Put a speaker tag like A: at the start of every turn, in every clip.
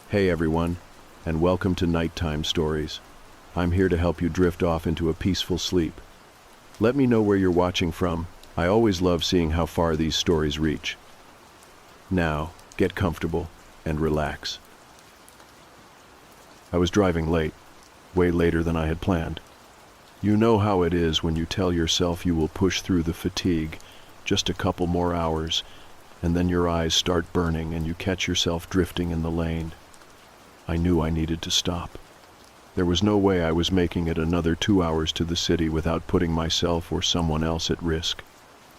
A: Hey everyone, and welcome to Nighttime Stories. I'm here to help you drift off into a peaceful sleep. Let me know where you're watching from. I always love seeing how far these stories reach. Now, get comfortable and relax. I was driving late, way later than I had planned. You know how it is when you tell yourself you will push through the fatigue, just a couple more hours, and then your eyes start burning and you catch yourself drifting in the lane. I knew I needed to stop. There was no way I was making it another 2 hours to the city without putting myself or someone else at risk.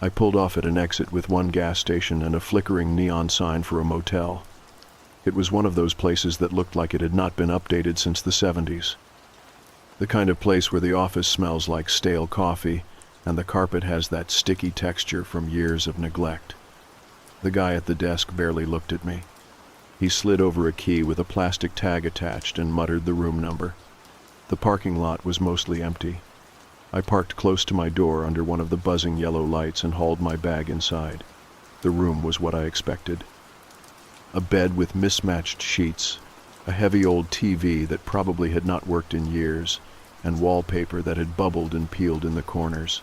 A: I pulled off at an exit with one gas station and a flickering neon sign for a motel. It was one of those places that looked like it had not been updated since the 70s. The kind of place where the office smells like stale coffee and the carpet has that sticky texture from years of neglect. The guy at the desk barely looked at me. He slid over a key with a plastic tag attached and muttered the room number. The parking lot was mostly empty. I parked close to my door under one of the buzzing yellow lights and hauled my bag inside. The room was what I expected. A bed with mismatched sheets, a heavy old TV that probably had not worked in years, and wallpaper that had bubbled and peeled in the corners.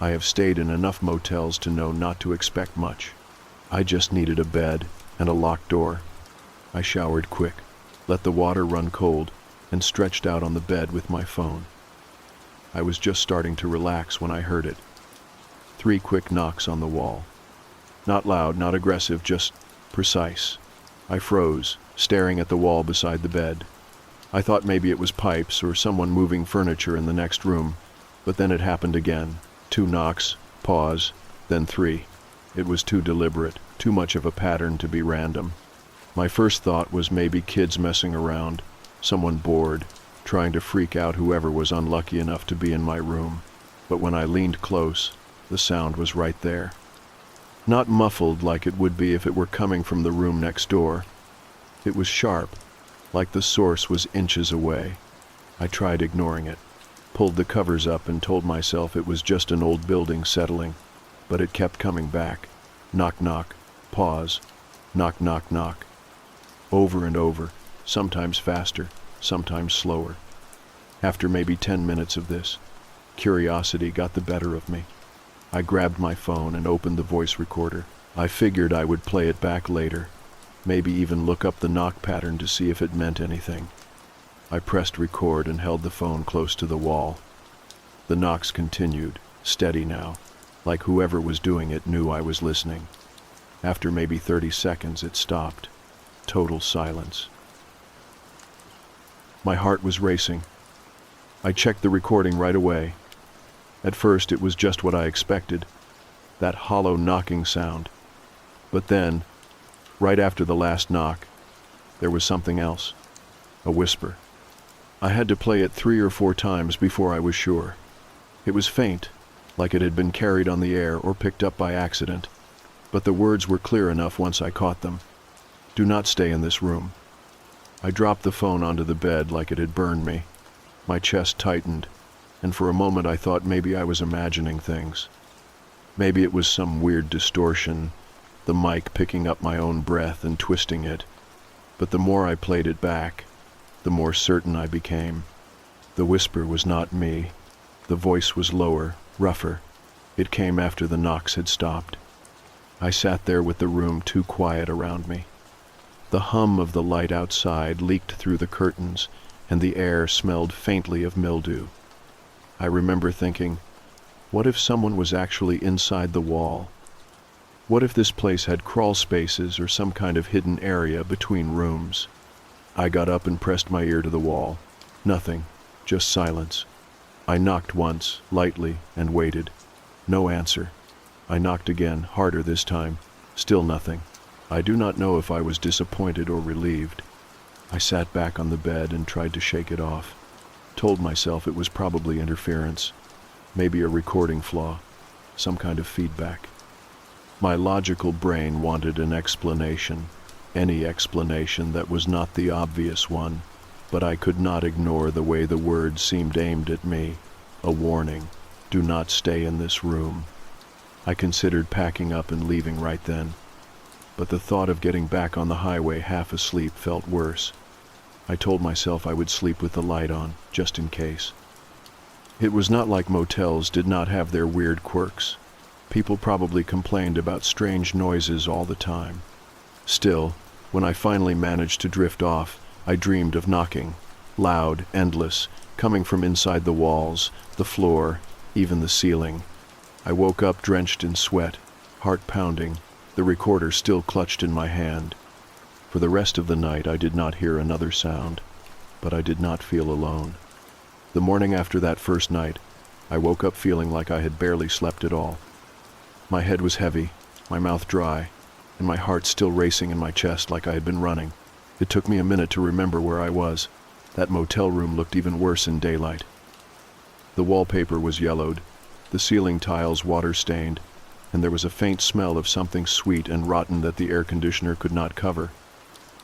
A: I have stayed in enough motels to know not to expect much. I just needed a bed and a locked door. I showered quick, let the water run cold, and stretched out on the bed with my phone. I was just starting to relax when I heard it. 3 quick knocks on the wall. Not loud, not aggressive, just precise. I froze, staring at the wall beside the bed. I thought maybe it was pipes or someone moving furniture in the next room, but then it happened again. 2 knocks, pause, then 3. It was too deliberate, too much of a pattern to be random. My first thought was maybe kids messing around, someone bored, trying to freak out whoever was unlucky enough to be in my room. But when I leaned close, the sound was right there. Not muffled like it would be if it were coming from the room next door. It was sharp, like the source was inches away. I tried ignoring it, pulled the covers up and told myself it was just an old building settling, but it kept coming back. Knock, knock, pause, knock, knock, knock. Over and over, sometimes faster, sometimes slower. After maybe 10 minutes of this, curiosity got the better of me. I grabbed my phone and opened the voice recorder. I figured I would play it back later, maybe even look up the knock pattern to see if it meant anything. I pressed record and held the phone close to the wall. The knocks continued, steady now, like whoever was doing it knew I was listening. After maybe 30 seconds, it stopped. Total silence. My heart was racing. I checked the recording right away. At first, it was just what I expected, that hollow knocking sound. But then, right after the last knock, there was something else, a whisper. I had to play it 3 or 4 times before I was sure. It was faint, like it had been carried on the air or picked up by accident, but the words were clear enough once I caught them. Do not stay in this room. I dropped the phone onto the bed like it had burned me. My chest tightened, and for a moment I thought maybe I was imagining things. Maybe it was some weird distortion, the mic picking up my own breath and twisting it. But the more I played it back, the more certain I became. The whisper was not me. The voice was lower, rougher. It came after the knocks had stopped. I sat there with the room too quiet around me. The hum of the light outside leaked through the curtains, and the air smelled faintly of mildew. I remember thinking, what if someone was actually inside the wall? What if this place had crawl spaces or some kind of hidden area between rooms? I got up and pressed my ear to the wall. Nothing, just silence. I knocked once, lightly, and waited. No answer. I knocked again, harder this time. Still nothing. I do not know if I was disappointed or relieved. I sat back on the bed and tried to shake it off. Told myself it was probably interference, maybe a recording flaw, some kind of feedback. My logical brain wanted an explanation, any explanation that was not the obvious one, but I could not ignore the way the words seemed aimed at me. A warning, do not stay in this room. I considered packing up and leaving right then. but the thought of getting back on the highway half asleep felt worse. I told myself I would sleep with the light on, just in case. It was not like motels did not have their weird quirks. People probably complained about strange noises all the time. Still, when I finally managed to drift off, I dreamed of knocking, loud, endless, coming from inside the walls, the floor, even the ceiling. I woke up drenched in sweat, heart pounding, the recorder still clutched in my hand. For the rest of the night I did not hear another sound, but I did not feel alone. The morning after that first night, I woke up feeling like I had barely slept at all. My head was heavy, my mouth dry, and my heart still racing in my chest like I had been running. It took me a minute to remember where I was. That motel room looked even worse in daylight. The wallpaper was yellowed, the ceiling tiles water-stained, and there was a faint smell of something sweet and rotten that the air conditioner could not cover.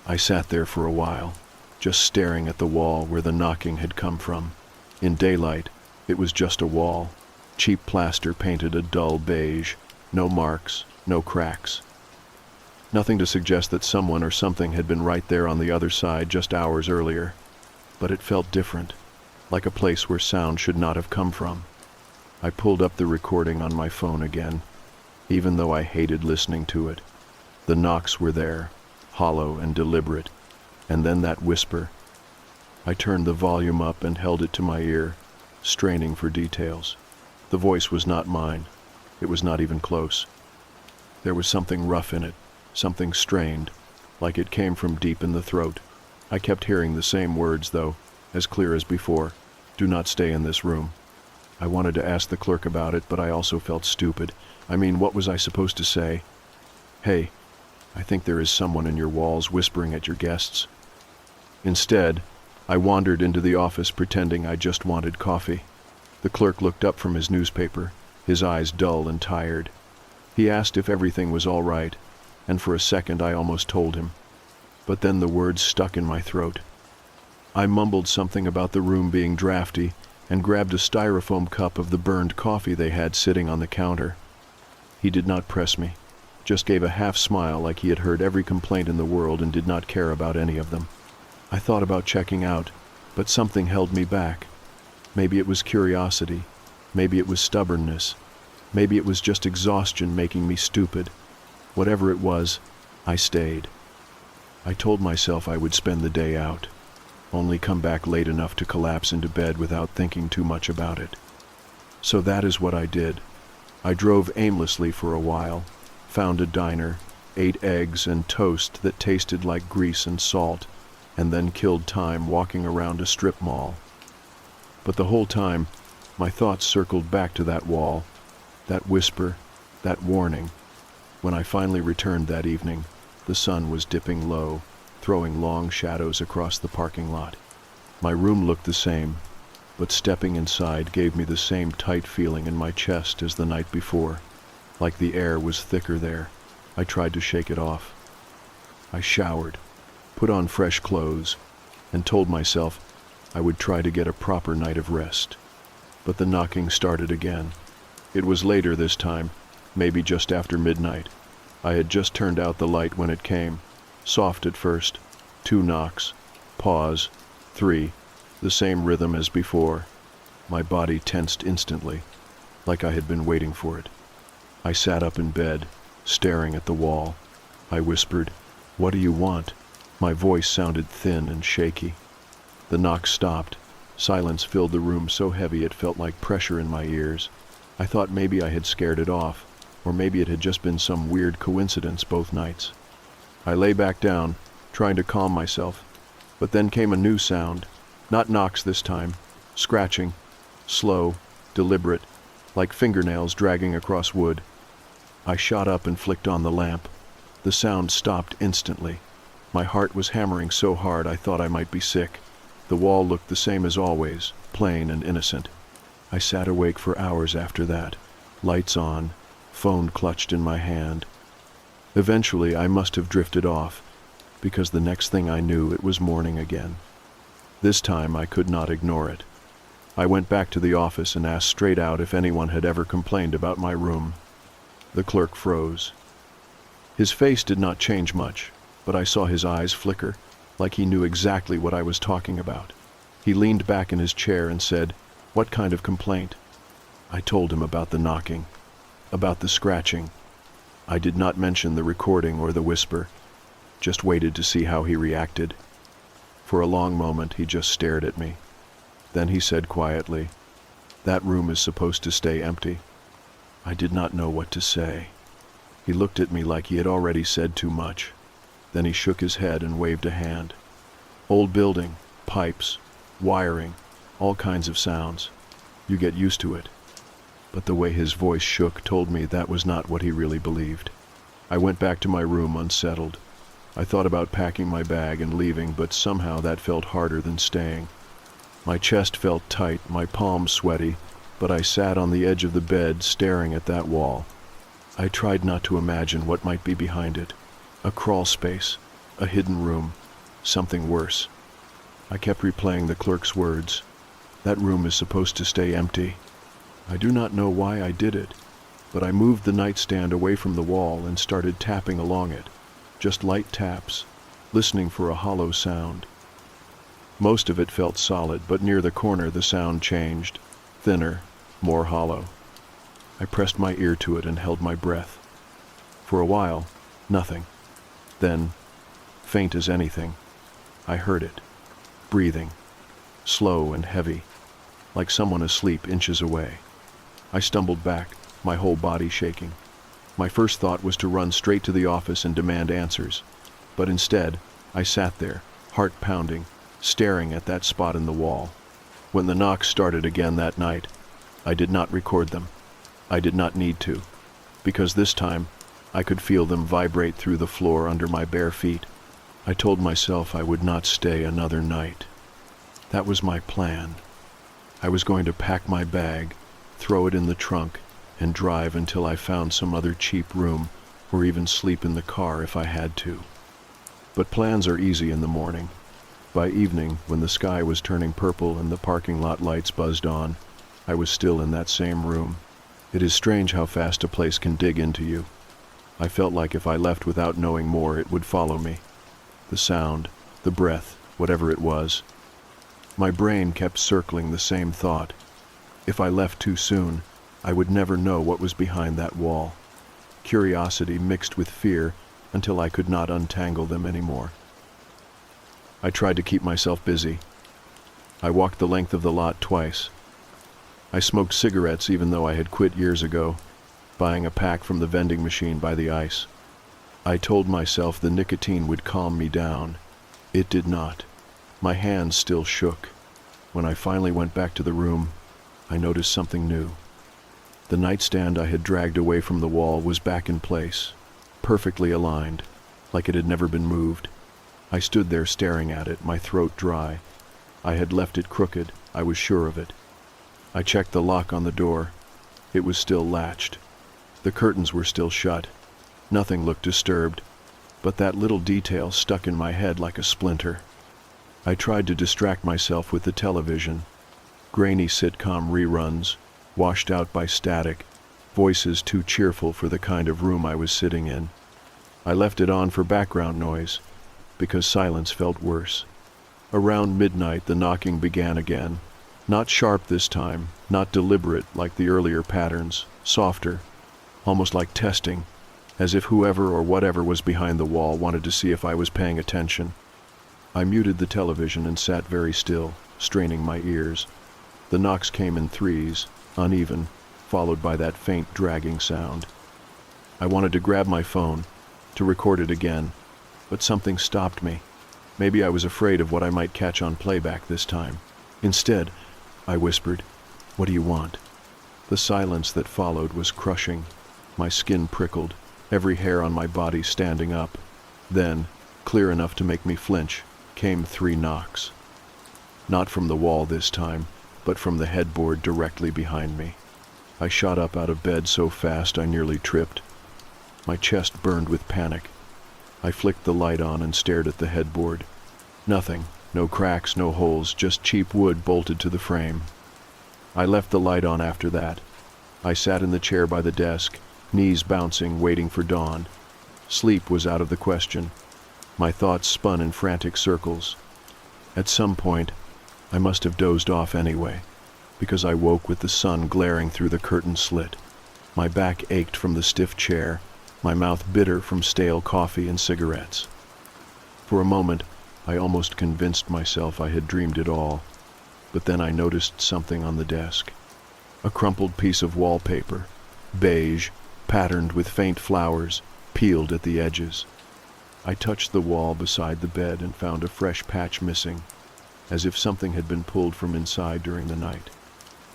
A: I sat there for a while, just staring at the wall where the knocking had come from. In daylight, it was just a wall, cheap plaster painted a dull beige, no marks, no cracks. Nothing to suggest that someone or something had been right there on the other side just hours earlier. But it felt different, like a place where sound should not have come from. I pulled up the recording on my phone again, even though I hated listening to it. The knocks were there, hollow and deliberate, and then that whisper. I turned the volume up and held it to my ear, straining for details. The voice was not mine. It was not even close. There was something rough in it, something strained, like it came from deep in the throat. I kept hearing the same words, though, as clear as before. Do not stay in this room. I wanted to ask the clerk about it, but I also felt stupid. I mean, what was I supposed to say? Hey, I think there is someone in your walls whispering at your guests. Instead, I wandered into the office pretending I just wanted coffee. The clerk looked up from his newspaper, his eyes dull and tired. He asked if everything was all right, and for a second I almost told him. But then the words stuck in my throat. I mumbled something about the room being drafty and grabbed a styrofoam cup of the burned coffee they had sitting on the counter. He did not press me, just gave a half smile like he had heard every complaint in the world and did not care about any of them. I thought about checking out, but something held me back. Maybe it was curiosity, maybe it was stubbornness, maybe it was just exhaustion making me stupid. Whatever it was, I stayed. I told myself I would spend the day out, only come back late enough to collapse into bed without thinking too much about it. So that is what I did. I drove aimlessly for a while, found a diner, ate eggs and toast that tasted like grease and salt, and then killed time walking around a strip mall. But the whole time, my thoughts circled back to that wall, that whisper, that warning. When I finally returned that evening, the sun was dipping low, throwing long shadows across the parking lot. My room looked the same, but stepping inside gave me the same tight feeling in my chest as the night before, like the air was thicker there. I tried to shake it off. I showered, put on fresh clothes, and told myself I would try to get a proper night of rest. But the knocking started again. It was later this time, maybe just after midnight. I had just turned out the light when it came. Soft at first, 2 knocks, pause, 3, the same rhythm as before. My body tensed instantly, like I had been waiting for it. I sat up in bed, staring at the wall. I whispered, "What do you want?" My voice sounded thin and shaky. The knock stopped. Silence filled the room so heavy it felt like pressure in my ears. I thought maybe I had scared it off, or maybe it had just been some weird coincidence both nights. I lay back down, trying to calm myself, but then came a new sound. Not knocks this time, scratching, slow, deliberate, like fingernails dragging across wood. I shot up and flicked on the lamp. The sound stopped instantly. My heart was hammering so hard I thought I might be sick. The wall looked the same as always, plain and innocent. I sat awake for hours after that, lights on, phone clutched in my hand. Eventually I must have drifted off, because the next thing I knew it was morning again. This time I could not ignore it. I went back to the office and asked straight out if anyone had ever complained about my room. The clerk froze. His face did not change much, but I saw his eyes flicker, like he knew exactly what I was talking about. He leaned back in his chair and said, "What kind of complaint?" I told him about the knocking, about the scratching. I did not mention the recording or the whisper, just waited to see how he reacted. For a long moment he just stared at me. Then he said quietly, "That room is supposed to stay empty." I did not know what to say. He looked at me like he had already said too much. Then he shook his head and waved a hand. "Old building, pipes, wiring, all kinds of sounds. You get used to it." But the way his voice shook told me that was not what he really believed. I went back to my room unsettled. I thought about packing my bag and leaving, but somehow that felt harder than staying. My chest felt tight, my palms sweaty, but I sat on the edge of the bed staring at that wall. I tried not to imagine what might be behind it. A crawl space, a hidden room, something worse. I kept replaying the clerk's words. That room is supposed to stay empty. I do not know why I did it, but I moved the nightstand away from the wall and started tapping along it, just light taps, listening for a hollow sound. Most of it felt solid, but near the corner the sound changed, thinner, more hollow. I pressed my ear to it and held my breath. For a while, nothing. Then, faint as anything, I heard it, breathing, slow and heavy, like someone asleep inches away. I stumbled back, my whole body shaking. My first thought was to run straight to the office and demand answers, but instead, I sat there, heart pounding, staring at that spot in the wall. When the knocks started again that night, I did not record them. I did not need to, because this time, I could feel them vibrate through the floor under my bare feet. I told myself I would not stay another night. That was my plan. I was going to pack my bag, throw it in the trunk, and drive until I found some other cheap room, or even sleep in the car if I had to. But plans are easy in the morning. By evening, when the sky was turning purple and the parking lot lights buzzed on, I was still in that same room. It is strange how fast a place can dig into you. I felt like if I left without knowing more, it would follow me. The sound, the breath, whatever it was. My brain kept circling the same thought. If I left too soon, I would never know what was behind that wall. Curiosity mixed with fear until I could not untangle them anymore. I tried to keep myself busy. I walked the length of the lot twice. I smoked cigarettes even though I had quit years ago, buying a pack from the vending machine by the ice. I told myself the nicotine would calm me down. It did not. My hands still shook. When I finally went back to the room, I noticed something new. The nightstand I had dragged away from the wall was back in place, perfectly aligned, like it had never been moved. I stood there staring at it, my throat dry. I had left it crooked, I was sure of it. I checked the lock on the door. It was still latched. The curtains were still shut. Nothing looked disturbed, but that little detail stuck in my head like a splinter. I tried to distract myself with the television. Grainy sitcom reruns, washed out by static, voices too cheerful for the kind of room I was sitting in. I left it on for background noise, because silence felt worse. Around midnight the knocking began again. Not sharp this time, not deliberate like the earlier patterns, softer, almost like testing, as if whoever or whatever was behind the wall wanted to see if I was paying attention. I muted the television and sat very still, straining my ears. The knocks came in threes, uneven, followed by that faint dragging sound. I wanted to grab my phone, to record it again, but something stopped me. Maybe I was afraid of what I might catch on playback this time. Instead, I whispered, "What do you want?" The silence that followed was crushing. My skin prickled, every hair on my body standing up. Then, clear enough to make me flinch, came 3 knocks. Not from the wall this time, but from the headboard directly behind me. I shot up out of bed so fast I nearly tripped. My chest burned with panic. I flicked the light on and stared at the headboard. Nothing, no cracks, no holes, just cheap wood bolted to the frame. I left the light on after that. I sat in the chair by the desk, knees bouncing, waiting for dawn. Sleep was out of the question. My thoughts spun in frantic circles. At some point, I must have dozed off anyway, because I woke with the sun glaring through the curtain slit. My back ached from the stiff chair, my mouth bitter from stale coffee and cigarettes. For a moment, I almost convinced myself I had dreamed it all, but then I noticed something on the desk. A crumpled piece of wallpaper, beige, patterned with faint flowers, peeled at the edges. I touched the wall beside the bed and found a fresh patch missing, as if something had been pulled from inside during the night.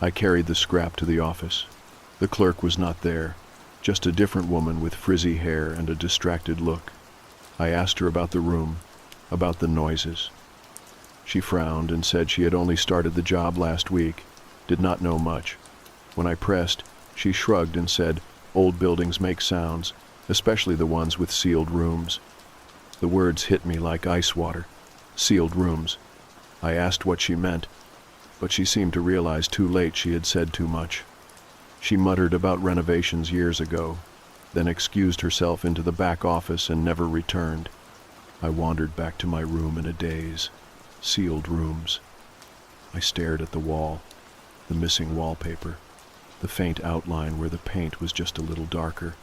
A: I carried the scrap to the office. The clerk was not there, just a different woman with frizzy hair and a distracted look. I asked her about the room, about the noises. She frowned and said she had only started the job last week, did not know much. When I pressed, she shrugged and said, "Old buildings make sounds, especially the ones with sealed rooms." The words hit me like ice water. Sealed rooms. I asked what she meant, but she seemed to realize too late she had said too much. She muttered about renovations years ago, then excused herself into the back office and never returned. I wandered back to my room in a daze. Sealed rooms. I stared at the wall, the missing wallpaper, the faint outline where the paint was just a little darker.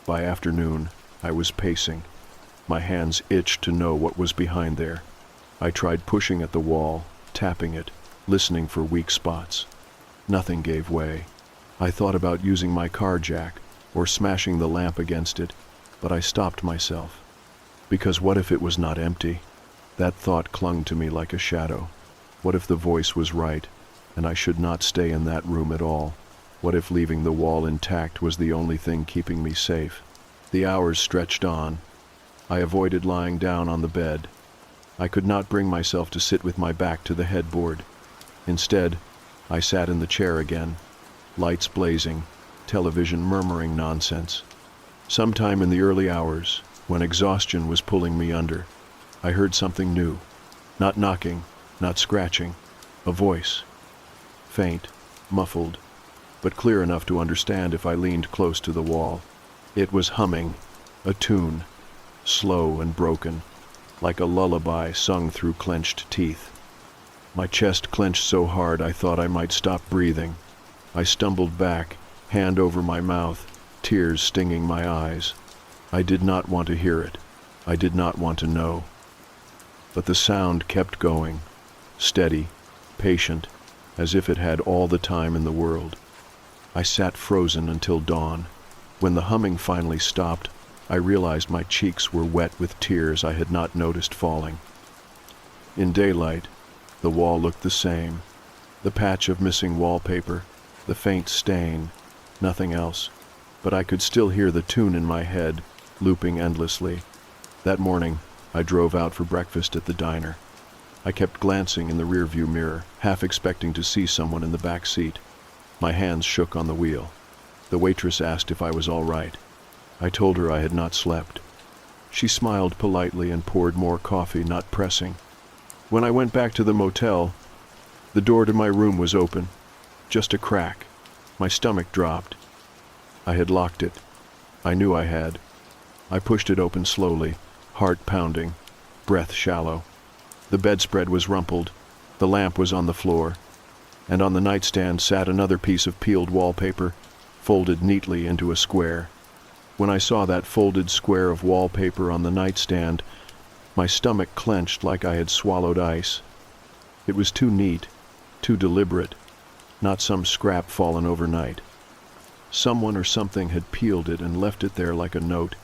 A: By afternoon, I was pacing. My hands itched to know what was behind there. I tried pushing at the wall, tapping it, listening for weak spots. Nothing gave way. I thought about using my car jack or smashing the lamp against it, but I stopped myself. Because what if it was not empty? That thought clung to me like a shadow. What if the voice was right, and I should not stay in that room at all? What if leaving the wall intact was the only thing keeping me safe? The hours stretched on. I avoided lying down on the bed. I could not bring myself to sit with my back to the headboard. Instead, I sat in the chair again, lights blazing, television murmuring nonsense. Sometime in the early hours, when exhaustion was pulling me under, I heard something new. Not knocking, not scratching. A voice. Faint, muffled, but clear enough to understand if I leaned close to the wall. It was humming, a tune, slow and broken, like a lullaby sung through clenched teeth. My chest clenched so hard I thought I might stop breathing. I stumbled back, hand over my mouth, tears stinging my eyes. I did not want to hear it. I did not want to know. But the sound kept going, steady, patient, as if it had all the time in the world. I sat frozen until dawn. When the humming finally stopped, I realized my cheeks were wet with tears I had not noticed falling. In daylight, the wall looked the same. The patch of missing wallpaper, the faint stain, nothing else. But I could still hear the tune in my head, looping endlessly. That morning, I drove out for breakfast at the diner. I kept glancing in the rearview mirror, half expecting to see someone in the back seat. My hands shook on the wheel. The waitress asked if I was all right. I told her I had not slept. She smiled politely and poured more coffee, not pressing. When I went back to the motel, the door to my room was open, just a crack. My stomach dropped. I had locked it. I knew I had. I pushed it open slowly, heart pounding, breath shallow. The bedspread was rumpled, the lamp was on the floor, and on the nightstand sat another piece of peeled wallpaper, folded neatly into a square. When I saw that folded square of wallpaper on the nightstand, my stomach clenched like I had swallowed ice. It was too neat, too deliberate, not some scrap fallen overnight. Someone or something had peeled it and left it there like a note.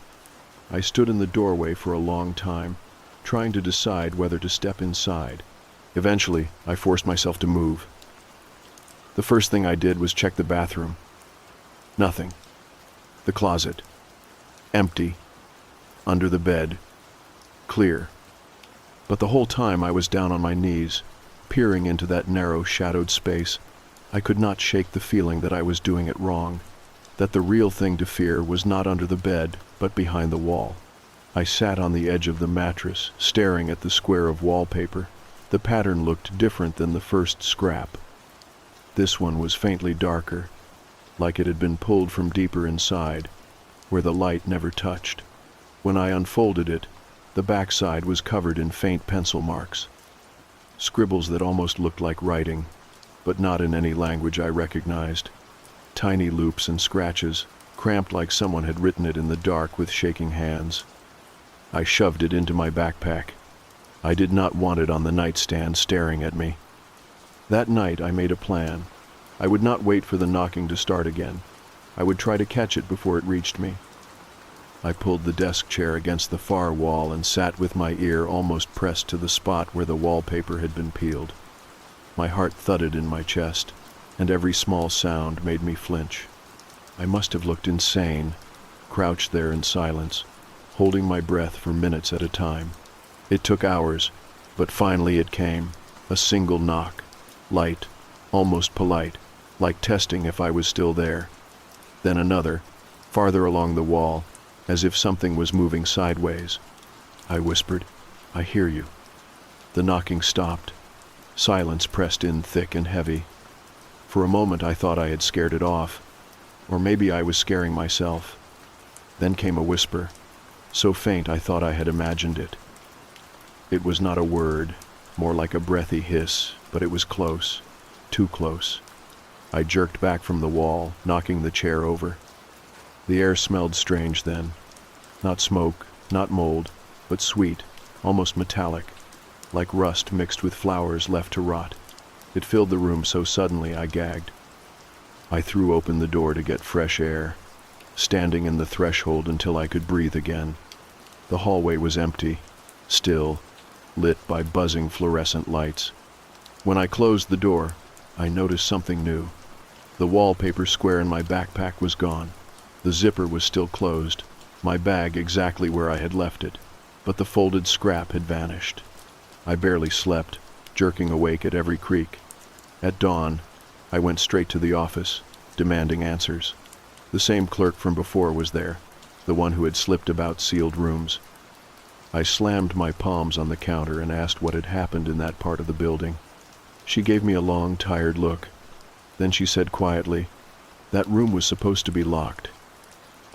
A: I stood in the doorway for a long time, trying to decide whether to step inside. Eventually, I forced myself to move. The first thing I did was check the bathroom. Nothing. The closet. Empty. Under the bed. Clear. But the whole time I was down on my knees, peering into that narrow, shadowed space. I could not shake the feeling that I was doing it wrong, that the real thing to fear was not under the bed, but behind the wall. I sat on the edge of the mattress, staring at the square of wallpaper. The pattern looked different than the first scrap. This one was faintly darker, like it had been pulled from deeper inside, where the light never touched. When I unfolded it, the backside was covered in faint pencil marks. Scribbles that almost looked like writing, but not in any language I recognized. Tiny loops and scratches, cramped like someone had written it in the dark with shaking hands. I shoved it into my backpack. I did not want it on the nightstand staring at me. That night I made a plan. I would not wait for the knocking to start again. I would try to catch it before it reached me. I pulled the desk chair against the far wall and sat with my ear almost pressed to the spot where the wallpaper had been peeled. My heart thudded in my chest, and every small sound made me flinch. I must have looked insane, crouched there in silence, holding my breath for minutes at a time. It took hours, but finally it came, a single knock, light, almost polite, like testing if I was still there. Then another, farther along the wall, as if something was moving sideways. I whispered, "I hear you." The knocking stopped. Silence pressed in thick and heavy. For a moment I thought I had scared it off, or maybe I was scaring myself. Then came a whisper, so faint I thought I had imagined it. It was not a word, more like a breathy hiss, but it was close, too close. I jerked back from the wall, knocking the chair over. The air smelled strange then. Not smoke, not mold, but sweet, almost metallic, like rust mixed with flowers left to rot. It filled the room so suddenly I gagged. I threw open the door to get fresh air, standing in the threshold until I could breathe again. The hallway was empty, still, lit by buzzing fluorescent lights. When I closed the door, I noticed something new. The wallpaper square in my backpack was gone. The zipper was still closed, my bag exactly where I had left it, but the folded scrap had vanished. I barely slept, jerking awake at every creak. At dawn, I went straight to the office, demanding answers. The same clerk from before was there, the one who had slipped about sealed rooms. I slammed my palms on the counter and asked what had happened in that part of the building. She gave me a long, tired look. Then she said quietly, "That room was supposed to be locked."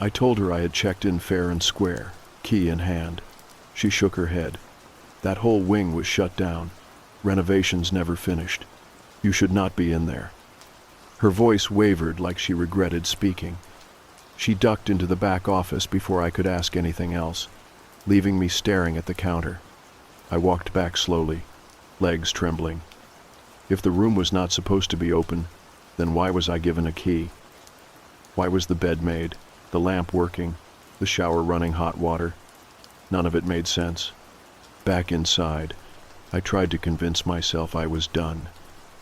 A: I told her I had checked in fair and square, key in hand. She shook her head. "That whole wing was shut down. Renovations never finished. You should not be in there." Her voice wavered like she regretted speaking. She ducked into the back office before I could ask anything else, leaving me staring at the counter. I walked back slowly, legs trembling. If the room was not supposed to be open, then why was I given a key? Why was the bed made, the lamp working, the shower running hot water? None of it made sense. Back inside, I tried to convince myself I was done,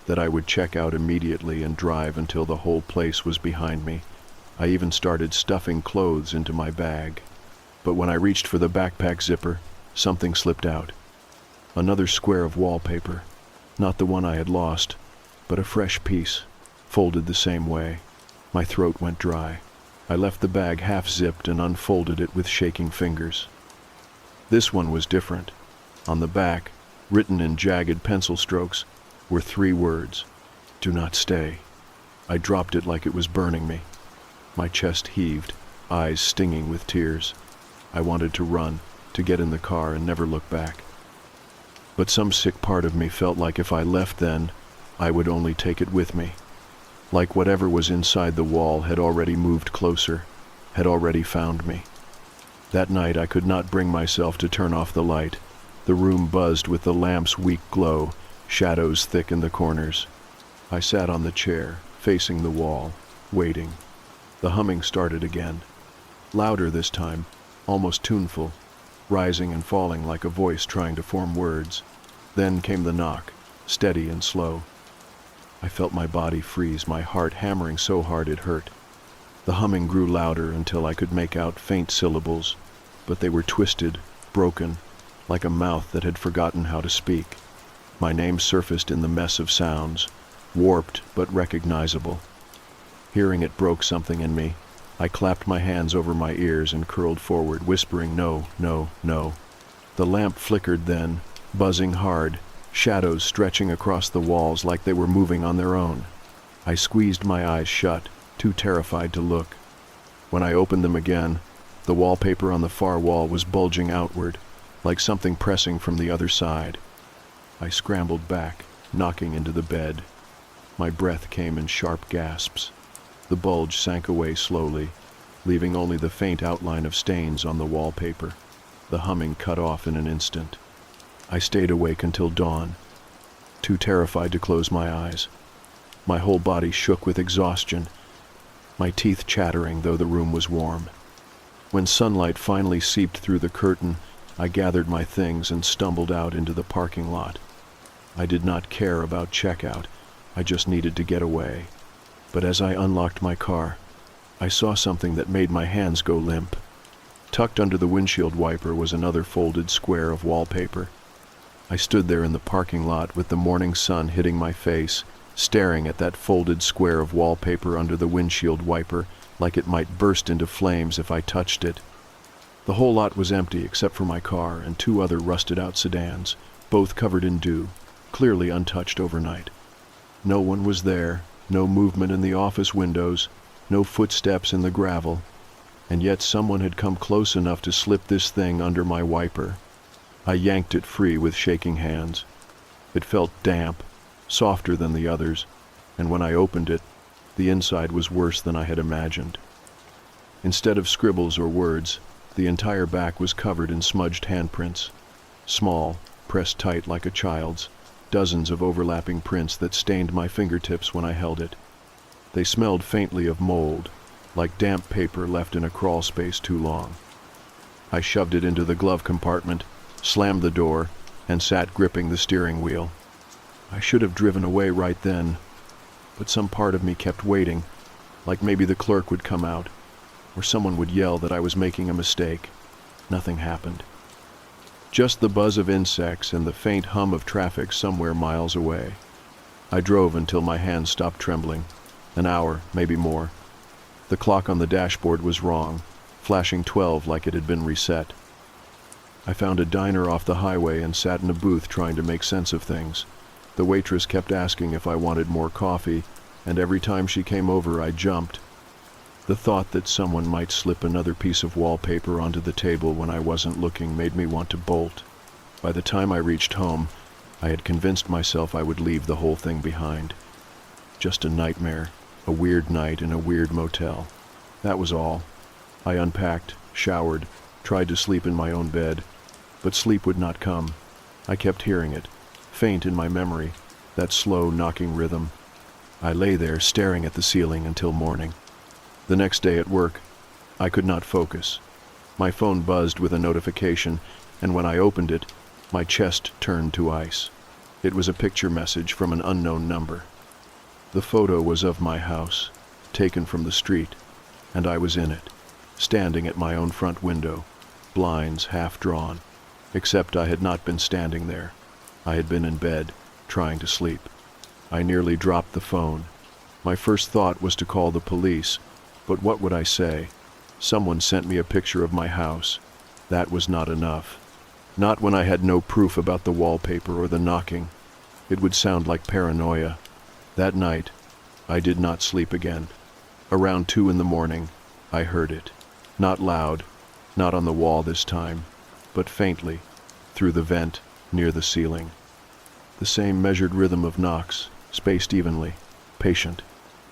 A: that I would check out immediately and drive until the whole place was behind me. I even started stuffing clothes into my bag. But when I reached for the backpack zipper, something slipped out. Another square of wallpaper, not the one I had lost, but a fresh piece, folded the same way. My throat went dry. I left the bag half-zipped and unfolded it with shaking fingers. This one was different. On the back, written in jagged pencil strokes, were 3 words: "Do not stay." I dropped it like it was burning me. My chest heaved, eyes stinging with tears. I wanted to run, to get in the car and never look back. But some sick part of me felt like if I left then, I would only take it with me. Like whatever was inside the wall had already moved closer, had already found me. That night I could not bring myself to turn off the light. The room buzzed with the lamp's weak glow, shadows thick in the corners. I sat on the chair, facing the wall, waiting. The humming started again. Louder this time, almost tuneful, rising and falling like a voice trying to form words. Then came the knock, steady and slow. I felt my body freeze, my heart hammering so hard it hurt. The humming grew louder until I could make out faint syllables, but they were twisted, broken, like a mouth that had forgotten how to speak. My name surfaced in the mess of sounds, warped but recognizable. Hearing it broke something in me. I clapped my hands over my ears and curled forward, whispering, "No, no, no." The lamp flickered then, buzzing hard, shadows stretching across the walls like they were moving on their own. I squeezed my eyes shut, too terrified to look. When I opened them again, The wallpaper on the far wall was bulging outward, like something pressing from the other side. I scrambled back, knocking into the bed. My breath came in sharp gasps. The bulge sank away slowly, leaving only the faint outline of stains on the wallpaper. The humming cut off in an instant. I stayed awake until dawn, too terrified to close my eyes. My whole body shook with exhaustion, my teeth chattering though the room was warm. When sunlight finally seeped through the curtain, I gathered my things and stumbled out into the parking lot. I did not care about checkout, I just needed to get away. But as I unlocked my car, I saw something that made my hands go limp. Tucked under the windshield wiper was another folded square of wallpaper. I stood there in the parking lot with the morning sun hitting my face, staring at that folded square of wallpaper under the windshield wiper like it might burst into flames if I touched it. The whole lot was empty except for my car and two other rusted-out sedans, both covered in dew, clearly untouched overnight. No one was there, no movement in the office windows, no footsteps in the gravel, and yet someone had come close enough to slip this thing under my wiper. I yanked it free with shaking hands. It felt damp, softer than the others, and when I opened it, the inside was worse than I had imagined. Instead of scribbles or words, the entire back was covered in smudged handprints. Small, pressed tight like a child's, dozens of overlapping prints that stained my fingertips when I held it. They smelled faintly of mold, like damp paper left in a crawl space too long. I shoved it into the glove compartment, slammed the door, and sat gripping the steering wheel. I should have driven away right then, but some part of me kept waiting, like maybe the clerk would come out, or someone would yell that I was making a mistake. Nothing happened. Just the buzz of insects and the faint hum of traffic somewhere miles away. I drove until my hands stopped trembling. An hour, maybe more. The clock on the dashboard was wrong, flashing 12 like it had been reset. I found a diner off the highway and sat in a booth trying to make sense of things. The waitress kept asking if I wanted more coffee, and every time she came over I jumped. The thought that someone might slip another piece of wallpaper onto the table when I wasn't looking made me want to bolt. By the time I reached home, I had convinced myself I would leave the whole thing behind. Just a nightmare, a weird night in a weird motel. That was all. I unpacked, showered, tried to sleep in my own bed, but sleep would not come. I kept hearing it, faint in my memory, that slow knocking rhythm. I lay there staring at the ceiling until morning. The next day at work, I could not focus. My phone buzzed with a notification, and when I opened it, my chest turned to ice. It was a picture message from an unknown number. The photo was of my house, taken from the street, and I was in it, standing at my own front window, blinds half drawn, except I had not been standing there. I had been in bed, trying to sleep. I nearly dropped the phone. My first thought was to call the police, but what would I say? Someone sent me a picture of my house. That was not enough. Not when I had no proof about the wallpaper or the knocking. It would sound like paranoia. That night, I did not sleep again. Around 2 a.m, I heard it. Not loud, not on the wall this time, but faintly, through the vent, near the ceiling. The same measured rhythm of knocks, spaced evenly, patient.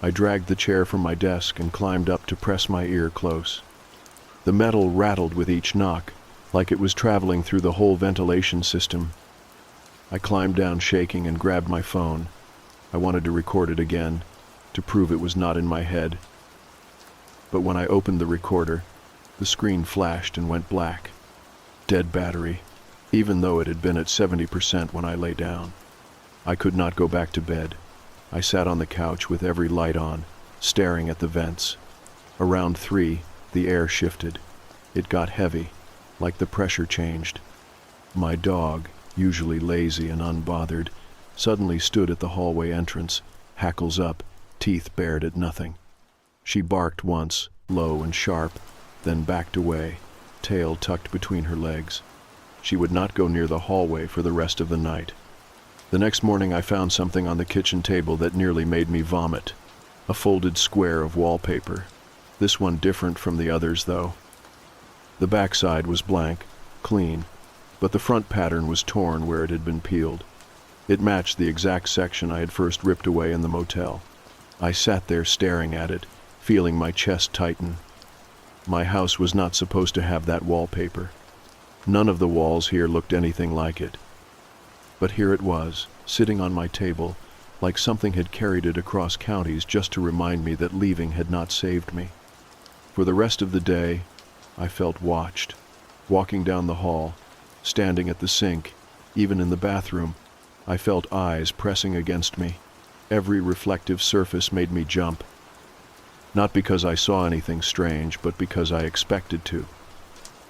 A: I dragged the chair from my desk and climbed up to press my ear close. The metal rattled with each knock, like it was traveling through the whole ventilation system. I climbed down shaking and grabbed my phone. I wanted to record it again, to prove it was not in my head. But when I opened the recorder, the screen flashed and went black. Dead battery, even though it had been at 70% when I lay down. I could not go back to bed. I sat on the couch with every light on, staring at the vents. Around 3, the air shifted. It got heavy, like the pressure changed. My dog, usually lazy and unbothered, suddenly stood at the hallway entrance, hackles up, teeth bared at nothing. She barked once, low and sharp, then backed away, tail tucked between her legs. She would not go near the hallway for the rest of the night. The next morning I found something on the kitchen table that nearly made me vomit. A folded square of wallpaper. This one different from the others, though. The backside was blank, clean, but the front pattern was torn where it had been peeled. It matched the exact section I had first ripped away in the motel. I sat there staring at it, feeling my chest tighten. My house was not supposed to have that wallpaper. None of the walls here looked anything like it. But here it was, sitting on my table, like something had carried it across counties just to remind me that leaving had not saved me. For the rest of the day, I felt watched. Walking down the hall, standing at the sink, even in the bathroom, I felt eyes pressing against me. Every reflective surface made me jump. Not because I saw anything strange, but because I expected to.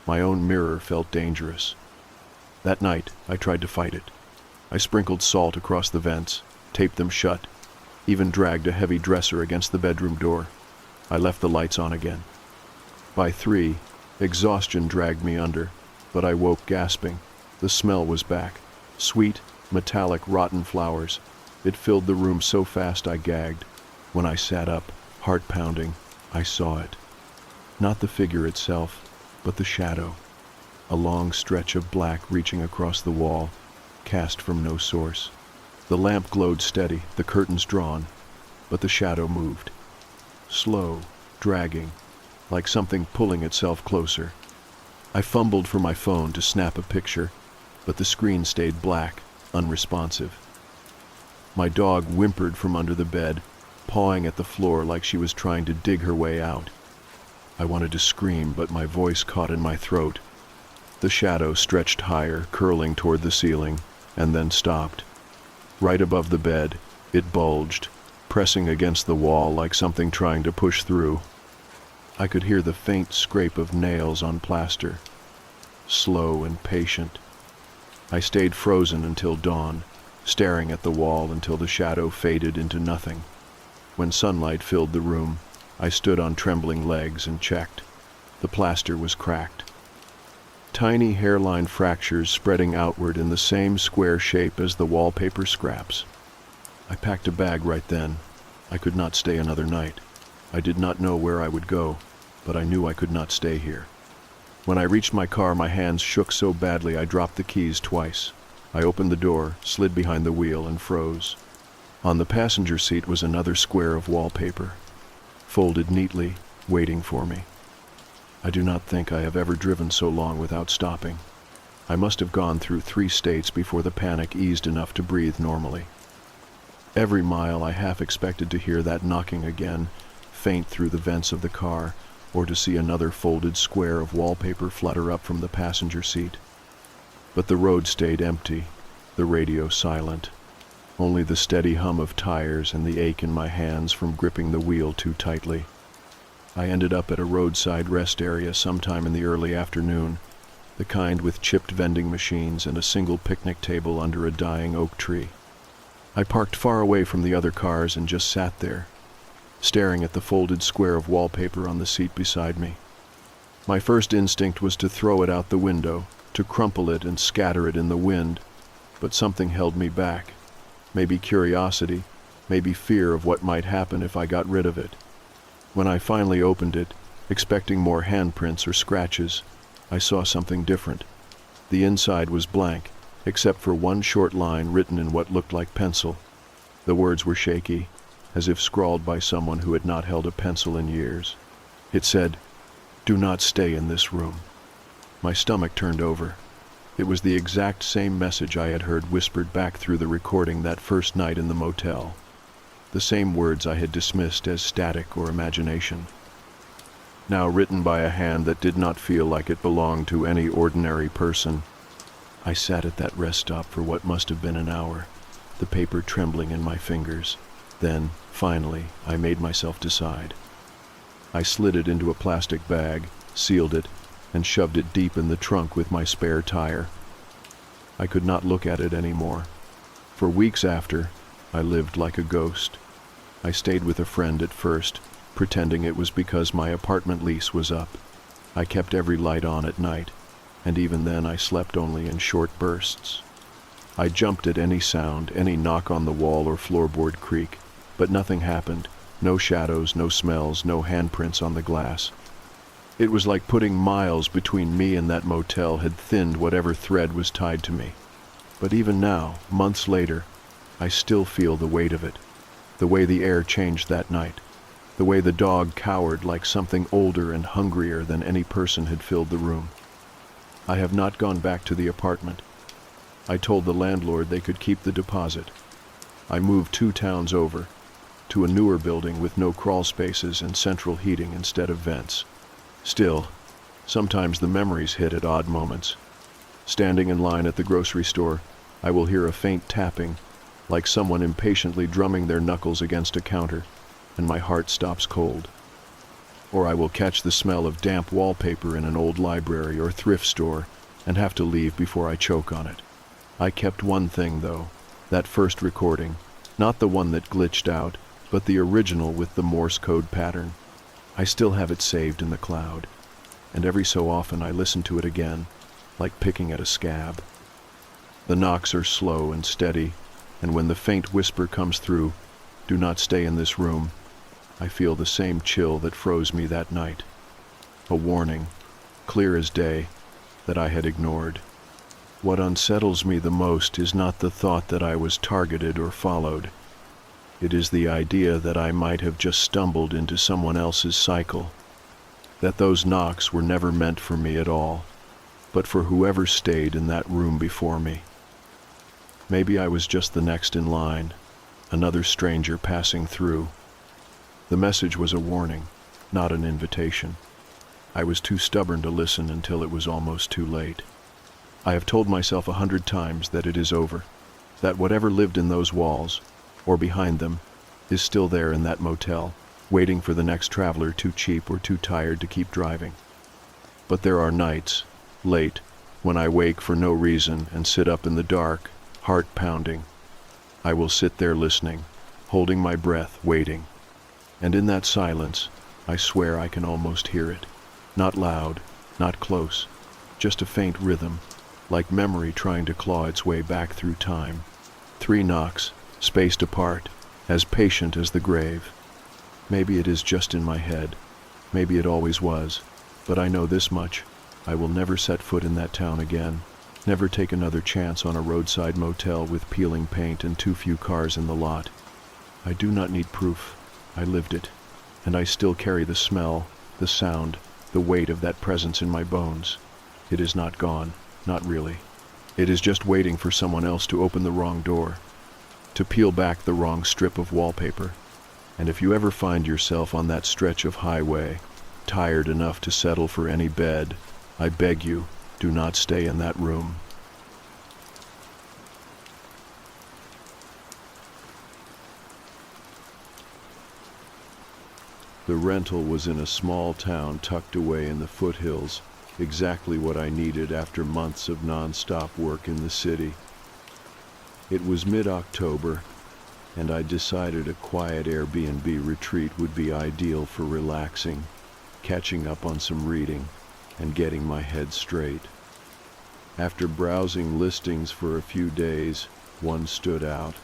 A: My own mirror felt dangerous. That night, I tried to fight it. I sprinkled salt across the vents, taped them shut, even dragged a heavy dresser against the bedroom door. I left the lights on again. By 3, exhaustion dragged me under, but I woke gasping. The smell was back. Sweet, metallic, rotten flowers. It filled the room so fast I gagged. When I sat up, heart pounding, I saw it. Not the figure itself, but the shadow. A long stretch of black reaching across the wall, cast from no source. The lamp glowed steady, the curtains drawn, but the shadow moved. Slow, dragging, like something pulling itself closer. I fumbled for my phone to snap a picture, but the screen stayed black, unresponsive. My dog whimpered from under the bed, pawing at the floor like she was trying to dig her way out. I wanted to scream, but my voice caught in my throat. The shadow stretched higher, curling toward the ceiling, and then stopped. Right above the bed, it bulged, pressing against the wall like something trying to push through. I could hear the faint scrape of nails on plaster. Slow and patient. I stayed frozen until dawn, staring at the wall until the shadow faded into nothing. When sunlight filled the room, I stood on trembling legs and checked. The plaster was cracked. Tiny hairline fractures spreading outward in the same square shape as the wallpaper scraps. I packed a bag right then. I could not stay another night. I did not know where I would go, but I knew I could not stay here. When I reached my car, my hands shook so badly I dropped the keys twice. I opened the door, slid behind the wheel, and froze. On the passenger seat was another square of wallpaper, folded neatly, waiting for me. I do not think I have ever driven so long without stopping. I must have gone through 3 states before the panic eased enough to breathe normally. Every mile I half expected to hear that knocking again, faint through the vents of the car, or to see another folded square of wallpaper flutter up from the passenger seat. But the road stayed empty, the radio silent. Only the steady hum of tires and the ache in my hands from gripping the wheel too tightly. I ended up at a roadside rest area sometime in the early afternoon, the kind with chipped vending machines and a single picnic table under a dying oak tree. I parked far away from the other cars and just sat there, staring at the folded square of wallpaper on the seat beside me. My first instinct was to throw it out the window, to crumple it and scatter it in the wind, but something held me back. Maybe curiosity, maybe fear of what might happen if I got rid of it. When I finally opened it, expecting more handprints or scratches, I saw something different. The inside was blank, except for one short line written in what looked like pencil. The words were shaky, as if scrawled by someone who had not held a pencil in years. It said, "Do not stay in this room." My stomach turned over. It was the exact same message I had heard whispered back through the recording that first night in the motel. The same words I had dismissed as static or imagination. Now written by a hand that did not feel like it belonged to any ordinary person. I sat at that rest stop for what must have been an hour, the paper trembling in my fingers. Then, finally, I made myself decide. I slid it into a plastic bag, sealed it, and shoved it deep in the trunk with my spare tire. I could not look at it anymore. For weeks after, I lived like a ghost. I stayed with a friend at first, pretending it was because my apartment lease was up. I kept every light on at night, and even then I slept only in short bursts. I jumped at any sound, any knock on the wall or floorboard creak, but nothing happened. No shadows, no smells, no handprints on the glass. It was like putting miles between me and that motel had thinned whatever thread was tied to me. But even now, months later, I still feel the weight of it. The way the air changed that night. The way the dog cowered like something older and hungrier than any person had filled the room. I have not gone back to the apartment. I told the landlord they could keep the deposit. I moved 2 towns over, to a newer building with no crawl spaces and central heating instead of vents. Still, sometimes the memories hit at odd moments. Standing in line at the grocery store, I will hear a faint tapping, like someone impatiently drumming their knuckles against a counter, and my heart stops cold. Or I will catch the smell of damp wallpaper in an old library or thrift store and have to leave before I choke on it. I kept one thing, though, that first recording, not the one that glitched out, but the original with the Morse code pattern. I still have it saved in the cloud, and every so often I listen to it again, like picking at a scab. The knocks are slow and steady, and when the faint whisper comes through, "Do not stay in this room," I feel the same chill that froze me that night. A warning, clear as day, that I had ignored. What unsettles me the most is not the thought that I was targeted or followed. It is the idea that I might have just stumbled into someone else's cycle, that those knocks were never meant for me at all, but for whoever stayed in that room before me. Maybe I was just the next in line, another stranger passing through. The message was a warning, not an invitation. I was too stubborn to listen until it was almost too late. I have told myself 100 times that it is over, that whatever lived in those walls, or behind them, is still there in that motel, waiting for the next traveler too cheap or too tired to keep driving. But there are nights, late, when I wake for no reason and sit up in the dark, heart pounding. I will sit there listening, holding my breath, waiting. And in that silence, I swear I can almost hear it. Not loud, not close, just a faint rhythm, like memory trying to claw its way back through time. 3 knocks, spaced apart, as patient as the grave. Maybe it is just in my head. Maybe it always was. But I know this much. I will never set foot in that town again. Never take another chance on a roadside motel with peeling paint and too few cars in the lot. I do not need proof. I lived it. And I still carry the smell, the sound, the weight of that presence in my bones. It is not gone. Not really. It is just waiting for someone else to open the wrong door, to peel back the wrong strip of wallpaper. And if you ever find yourself on that stretch of highway, tired enough to settle for any bed, I beg you, do not stay in that room. The rental was in a small town tucked away in the foothills, exactly what I needed after months of non-stop work in the city. It was mid-October, and I decided a quiet Airbnb retreat would be ideal for relaxing, catching up on some reading, and getting my head straight. After browsing listings for a few days, one stood out.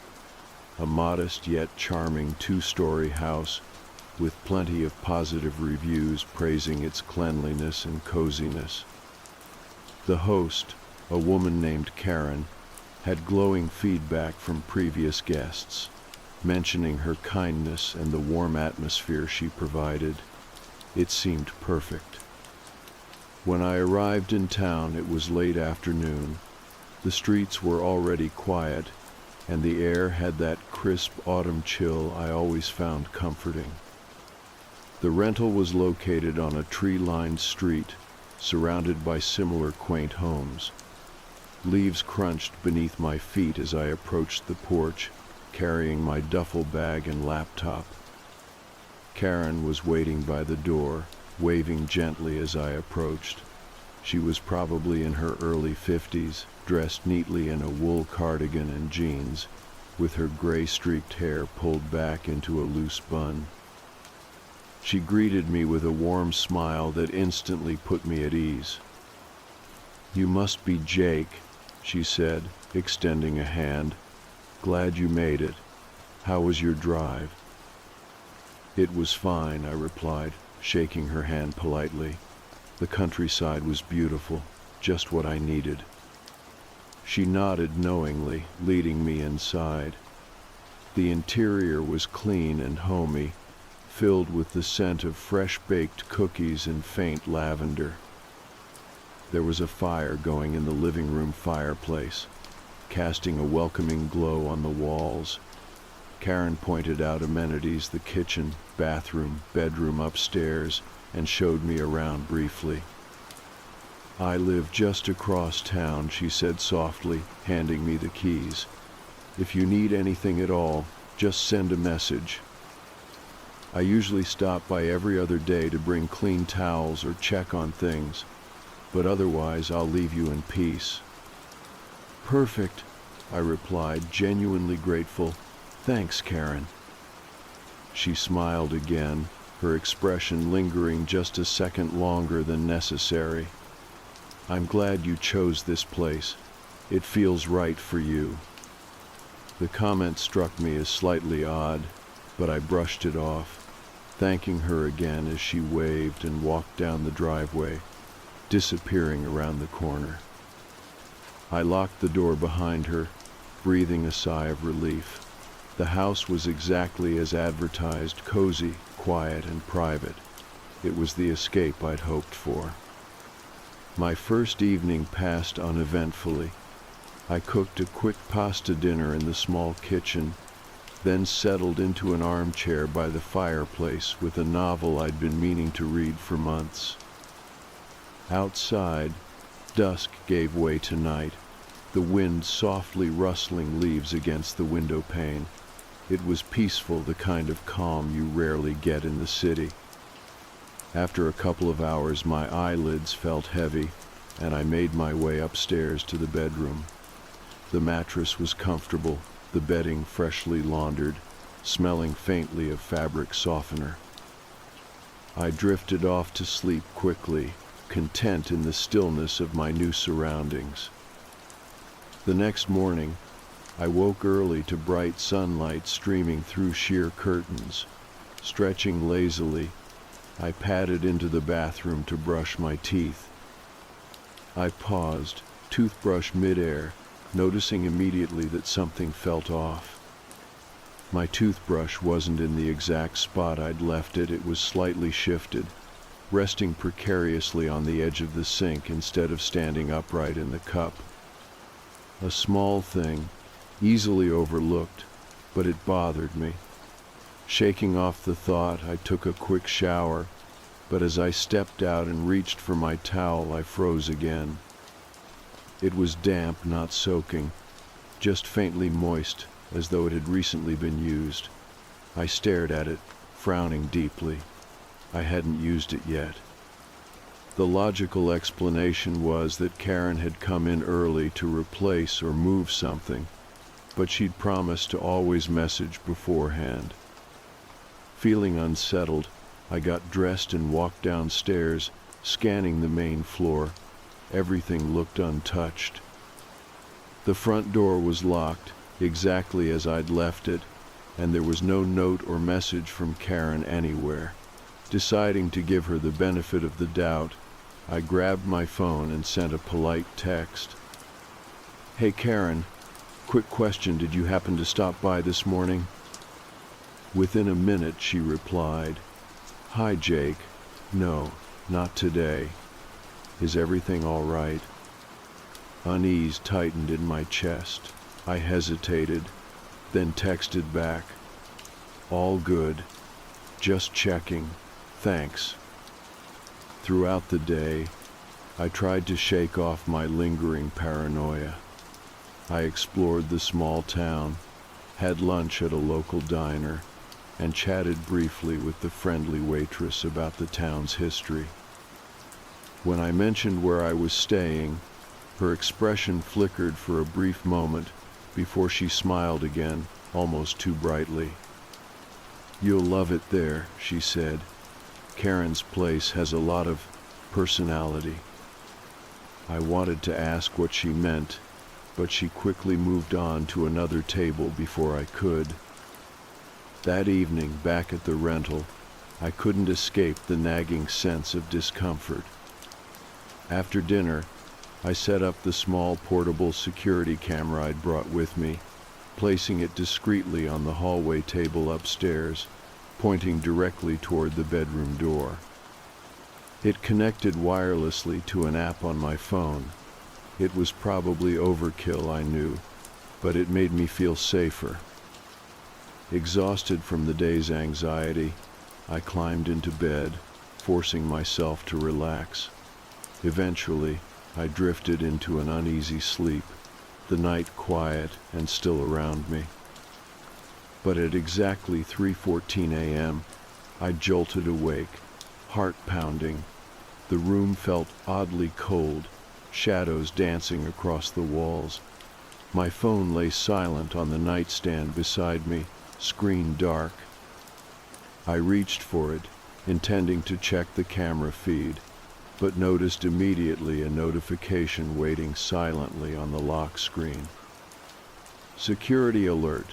A: A modest yet charming 2-story house with plenty of positive reviews praising its cleanliness and coziness. The host, a woman named Karen, had glowing feedback from previous guests, mentioning her kindness and the warm atmosphere she provided. It seemed perfect. When I arrived in town, it was late afternoon. The streets were already quiet, and the air had that crisp autumn chill I always found comforting. The rental was located on a tree-lined street, surrounded by similar quaint homes. Leaves crunched beneath my feet as I approached the porch, carrying my duffel bag and laptop. Karen was waiting by the door, waving gently as I approached. She was probably in her early 50s, dressed neatly in a wool cardigan and jeans, with her gray-streaked hair pulled back into a loose bun. She greeted me with a warm smile that instantly put me at ease. "You must be Jake," she said, extending a hand. "Glad you made it. How was your drive?" "It was fine," I replied, shaking her hand politely. The countryside was beautiful, just what I needed. She nodded knowingly, leading me inside. The interior was clean and homey, filled with the scent of fresh-baked cookies and faint lavender. There was a fire going in the living room fireplace, casting a welcoming glow on the walls. Karen pointed out amenities, the kitchen, bathroom, bedroom upstairs, and showed me around briefly. "I live just across town," she said softly, handing me the keys. "If you need anything at all, just send a message. I usually stop by every other day to bring clean towels or check on things, but otherwise I'll leave you in peace." "Perfect," I replied, genuinely grateful. "Thanks, Karen." She smiled again, her expression lingering just a second longer than necessary. "I'm glad you chose this place. It feels right for you." The comment struck me as slightly odd, but I brushed it off, thanking her again as she waved and walked down the driveway, disappearing around the corner. I locked the door behind her, breathing a sigh of relief. The house was exactly as advertised, cozy, quiet, and private. It was the escape I'd hoped for. My first evening passed uneventfully. I cooked a quick pasta dinner in the small kitchen, then settled into an armchair by the fireplace with a novel I'd been meaning to read for months. Outside, dusk gave way to night, the wind softly rustling leaves against the window pane. It was peaceful, the kind of calm you rarely get in the city. After a couple of hours, my eyelids felt heavy, and I made my way upstairs to the bedroom. The mattress was comfortable, the bedding freshly laundered, smelling faintly of fabric softener. I drifted off to sleep quickly, content in the stillness of my new surroundings. The next morning, I woke early to bright sunlight streaming through sheer curtains. Stretching lazily, I padded into the bathroom to brush my teeth. I paused, toothbrush midair, noticing immediately that something felt off. My toothbrush wasn't in the exact spot I'd left it. It was slightly shifted, resting precariously on the edge of the sink instead of standing upright in the cup. A small thing, easily overlooked, but it bothered me. Shaking off the thought, I took a quick shower, but as I stepped out and reached for my towel, I froze again. It was damp, not soaking, just faintly moist, as though it had recently been used. I stared at it, frowning deeply. I hadn't used it yet. The logical explanation was that Karen had come in early to replace or move something, but she'd promised to always message beforehand. Feeling unsettled, I got dressed and walked downstairs, scanning the main floor. Everything looked untouched. The front door was locked, exactly as I'd left it, and there was no note or message from Karen anywhere. Deciding to give her the benefit of the doubt, I grabbed my phone and sent a polite text. "Hey Karen, quick question, did you happen to stop by this morning?" Within a minute she replied, "Hi Jake, no, not today. Is everything all right?" Unease tightened in my chest. I hesitated, then texted back, "All good, just checking, thanks." Throughout the day, I tried to shake off my lingering paranoia. I explored the small town, had lunch at a local diner, and chatted briefly with the friendly waitress about the town's history. When I mentioned where I was staying, her expression flickered for a brief moment before she smiled again, almost too brightly. "You'll love it there," she said. "Karen's place has a lot of personality." I wanted to ask what she meant, but she quickly moved on to another table before I could. That evening, back at the rental, I couldn't escape the nagging sense of discomfort. After dinner, I set up the small portable security camera I'd brought with me, placing it discreetly on the hallway table upstairs, pointing directly toward the bedroom door. It connected wirelessly to an app on my phone. It was probably overkill, I knew, but it made me feel safer. Exhausted from the day's anxiety, I climbed into bed, forcing myself to relax. Eventually, I drifted into an uneasy sleep, the night quiet and still around me. But at exactly 3:14 a.m., I jolted awake, heart pounding. The room felt oddly cold, shadows dancing across the walls. My phone lay silent on the nightstand beside me, screen dark. I reached for it, intending to check the camera feed, but noticed immediately a notification waiting silently on the lock screen. Security alert.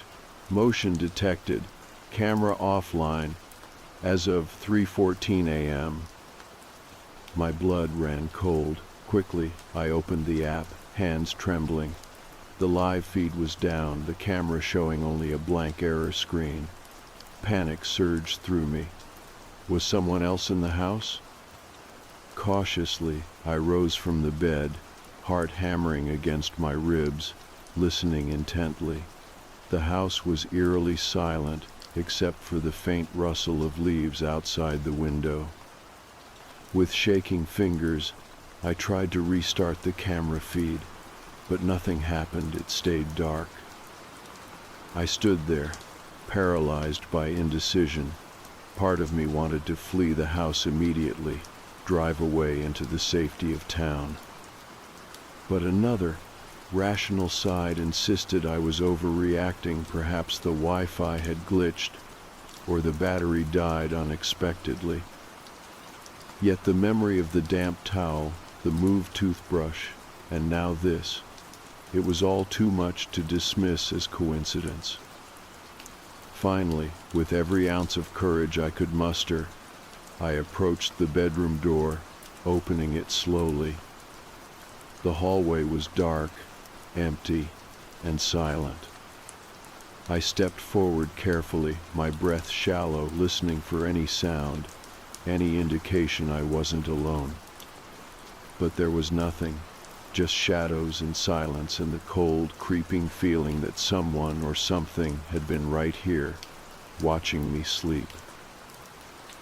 A: Motion detected. Camera offline. As of 3:14 a.m. My blood ran cold. Quickly, I opened the app, hands trembling. The live feed was down, the camera showing only a blank error screen. Panic surged through me. Was someone else in the house? Cautiously, I rose from the bed, heart hammering against my ribs, listening intently. The house was eerily silent, except for the faint rustle of leaves outside the window. With shaking fingers, I tried to restart the camera feed, but nothing happened. It stayed dark. I stood there, paralyzed by indecision. Part of me wanted to flee the house immediately, drive away into the safety of town. But another, rational side insisted I was overreacting. Perhaps the Wi-Fi had glitched, or the battery died unexpectedly. Yet the memory of the damp towel, the moved toothbrush, and now this, it was all too much to dismiss as coincidence. Finally, with every ounce of courage I could muster, I approached the bedroom door, opening it slowly. The hallway was dark, empty, and silent. I stepped forward carefully, my breath shallow, listening for any sound, any indication I wasn't alone. But there was nothing, just shadows and silence and the cold, creeping feeling that someone or something had been right here, watching me sleep.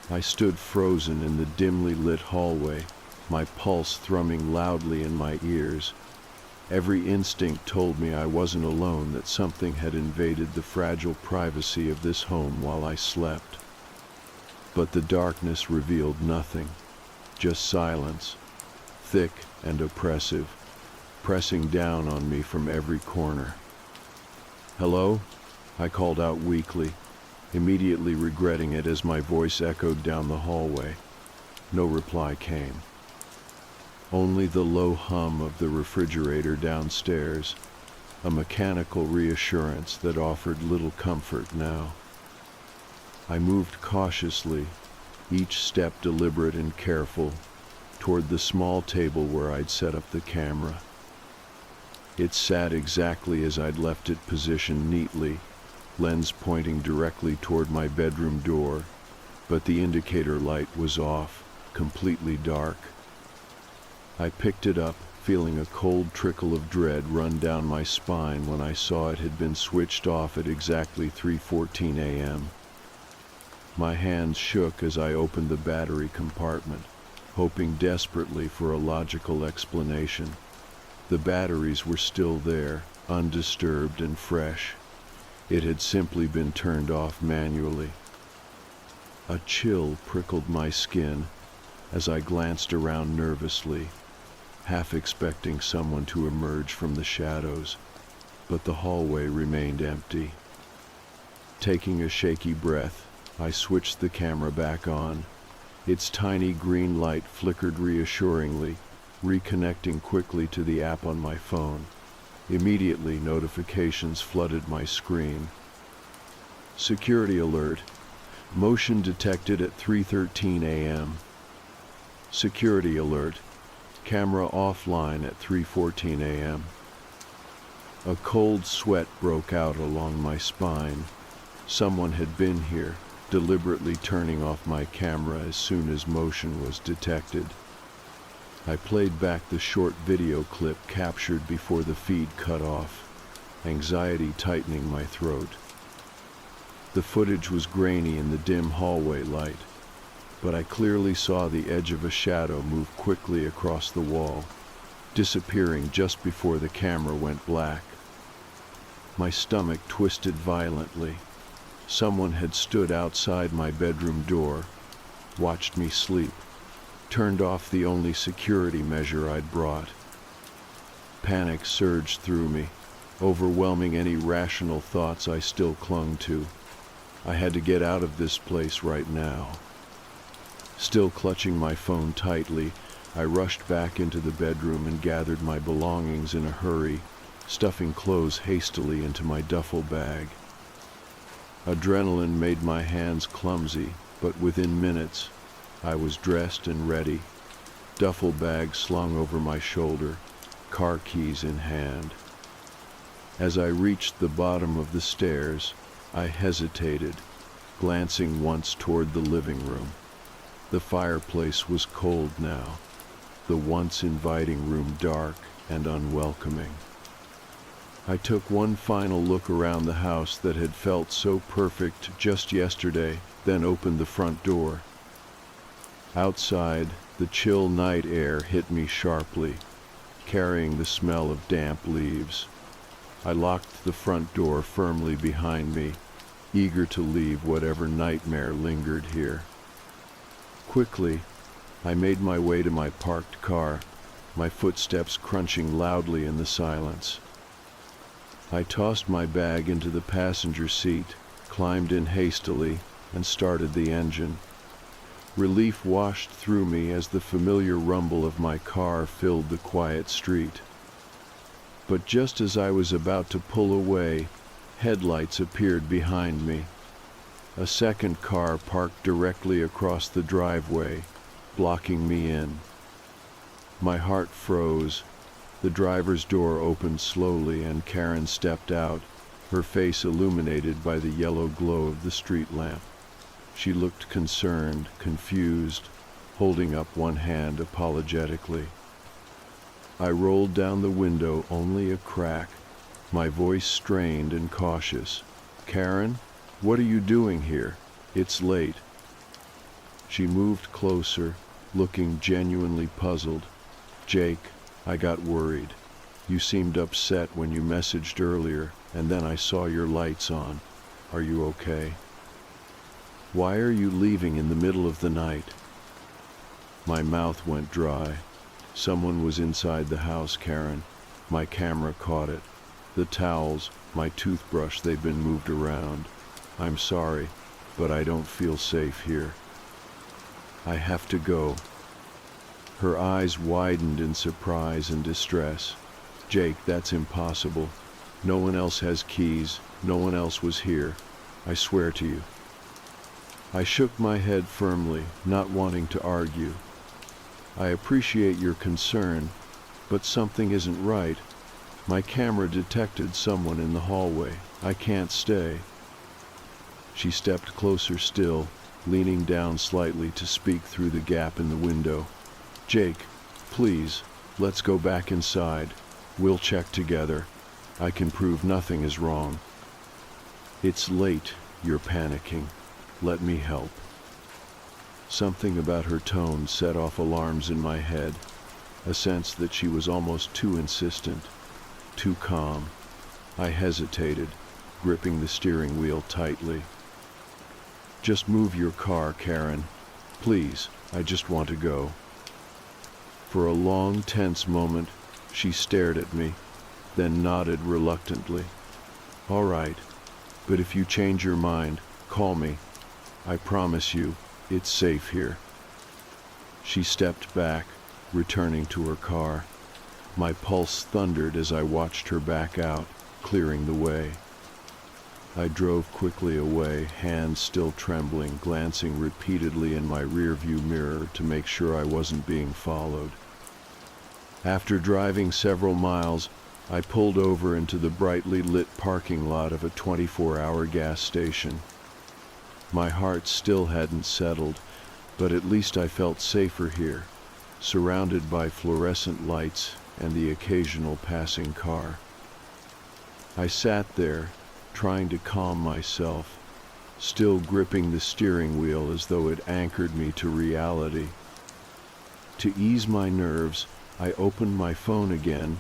A: I stood frozen in the dimly lit hallway, my pulse thrumming loudly in my ears. Every instinct told me I wasn't alone, that something had invaded the fragile privacy of this home while I slept. But the darkness revealed nothing, just silence, thick and oppressive, pressing down on me from every corner. "Hello?" I called out weakly, immediately regretting it as my voice echoed down the hallway. No reply came. Only the low hum of the refrigerator downstairs, a mechanical reassurance that offered little comfort now. I moved cautiously, each step deliberate and careful, toward the small table where I'd set up the camera. It sat exactly as I'd left it, positioned neatly, lens pointing directly toward my bedroom door, but the indicator light was off, completely dark. I picked it up, feeling a cold trickle of dread run down my spine when I saw it had been switched off at exactly 3:14 a.m. My hands shook as I opened the battery compartment, hoping desperately for a logical explanation. The batteries were still there, undisturbed and fresh. It had simply been turned off manually. A chill prickled my skin as I glanced around nervously, half expecting someone to emerge from the shadows, but the hallway remained empty. Taking a shaky breath, I switched the camera back on. Its tiny green light flickered reassuringly, reconnecting quickly to the app on my phone. Immediately, notifications flooded my screen. Security alert. Motion detected at 3:13 a.m. Security alert. Camera offline at 3:14 a.m. A cold sweat broke out along my spine. Someone had been here, deliberately turning off my camera as soon as motion was detected. I played back the short video clip captured before the feed cut off, anxiety tightening my throat. The footage was grainy in the dim hallway light, but I clearly saw the edge of a shadow move quickly across the wall, disappearing just before the camera went black. My stomach twisted violently. Someone had stood outside my bedroom door, watched me sleep, turned off the only security measure I'd brought. Panic surged through me, overwhelming any rational thoughts I still clung to. I had to get out of this place right now. Still clutching my phone tightly, I rushed back into the bedroom and gathered my belongings in a hurry, stuffing clothes hastily into my duffel bag. Adrenaline made my hands clumsy, but within minutes, I was dressed and ready, duffel bag slung over my shoulder, car keys in hand. As I reached the bottom of the stairs, I hesitated, glancing once toward the living room. The fireplace was cold now, the once inviting room dark and unwelcoming. I took one final look around the house that had felt so perfect just yesterday, then opened the front door. Outside, the chill night air hit me sharply, carrying the smell of damp leaves. I locked the front door firmly behind me, eager to leave whatever nightmare lingered here. Quickly, I made my way to my parked car, my footsteps crunching loudly in the silence. I tossed my bag into the passenger seat, climbed in hastily, and started the engine. Relief washed through me as the familiar rumble of my car filled the quiet street. But just as I was about to pull away, headlights appeared behind me. A second car parked directly across the driveway, blocking me in. My heart froze. The driver's door opened slowly and Karen stepped out, her face illuminated by the yellow glow of the street lamp. She looked concerned, confused, holding up one hand apologetically. I rolled down the window only a crack, my voice strained and cautious. "Karen, what are you doing here? It's late." She moved closer, looking genuinely puzzled. "Jake, I got worried. You seemed upset when you messaged earlier, and then I saw your lights on. Are you okay? Why are you leaving in the middle of the night?" My mouth went dry. Someone was inside the house, Karen. My camera caught it. The towels, my toothbrush, they've been moved around. I'm sorry, but I don't feel safe here. I have to go. Her eyes widened in surprise and distress. "Jake, that's impossible. No one else has keys. No one else was here. I swear to you." I shook my head firmly, not wanting to argue. "I appreciate your concern, but something isn't right. My camera detected someone in the hallway. I can't stay." She stepped closer still, leaning down slightly to speak through the gap in the window. "Jake, please, let's go back inside. We'll check together. I can prove nothing is wrong." "It's late. You're panicking. Let me help." Something about her tone set off alarms in my head, a sense that she was almost too insistent, too calm. I hesitated, gripping the steering wheel tightly. "Just move your car, Karen. Please, I just want to go." For a long, tense moment, she stared at me, then nodded reluctantly. "All right, but if you change your mind, call me. I promise you, it's safe here." She stepped back, returning to her car. My pulse thundered as I watched her back out, clearing the way. I drove quickly away, hands still trembling, glancing repeatedly in my rearview mirror to make sure I wasn't being followed. After driving several miles, I pulled over into the brightly lit parking lot of a 24-hour gas station. My heart still hadn't settled, but at least I felt safer here, surrounded by fluorescent lights and the occasional passing car. I sat there, trying to calm myself, still gripping the steering wheel as though it anchored me to reality. To ease my nerves, I opened my phone again,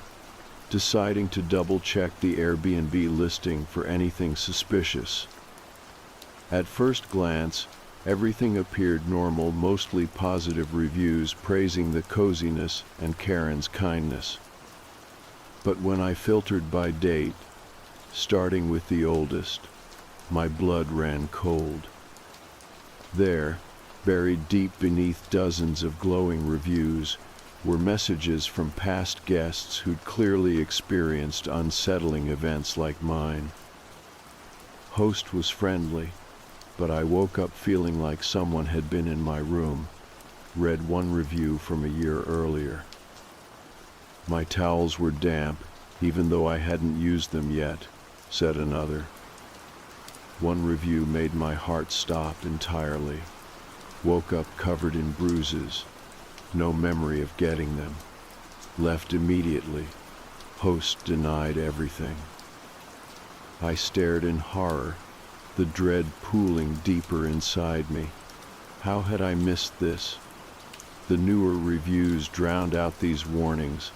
A: deciding to double-check the Airbnb listing for anything suspicious. At first glance, everything appeared normal, mostly positive reviews praising the coziness and Karen's kindness. But when I filtered by date, starting with the oldest, my blood ran cold. There, buried deep beneath dozens of glowing reviews, were messages from past guests who'd clearly experienced unsettling events like mine. Host was friendly, but I woke up feeling like someone had been in my room, read one review from a year earlier. My towels were damp, even though I hadn't used them yet, said another. One review made my heart stop entirely. Woke up covered in bruises, no memory of getting them. Left immediately. Host denied everything. I stared in horror, the dread pooling deeper inside me. How had I missed this? The newer reviews drowned out these warnings,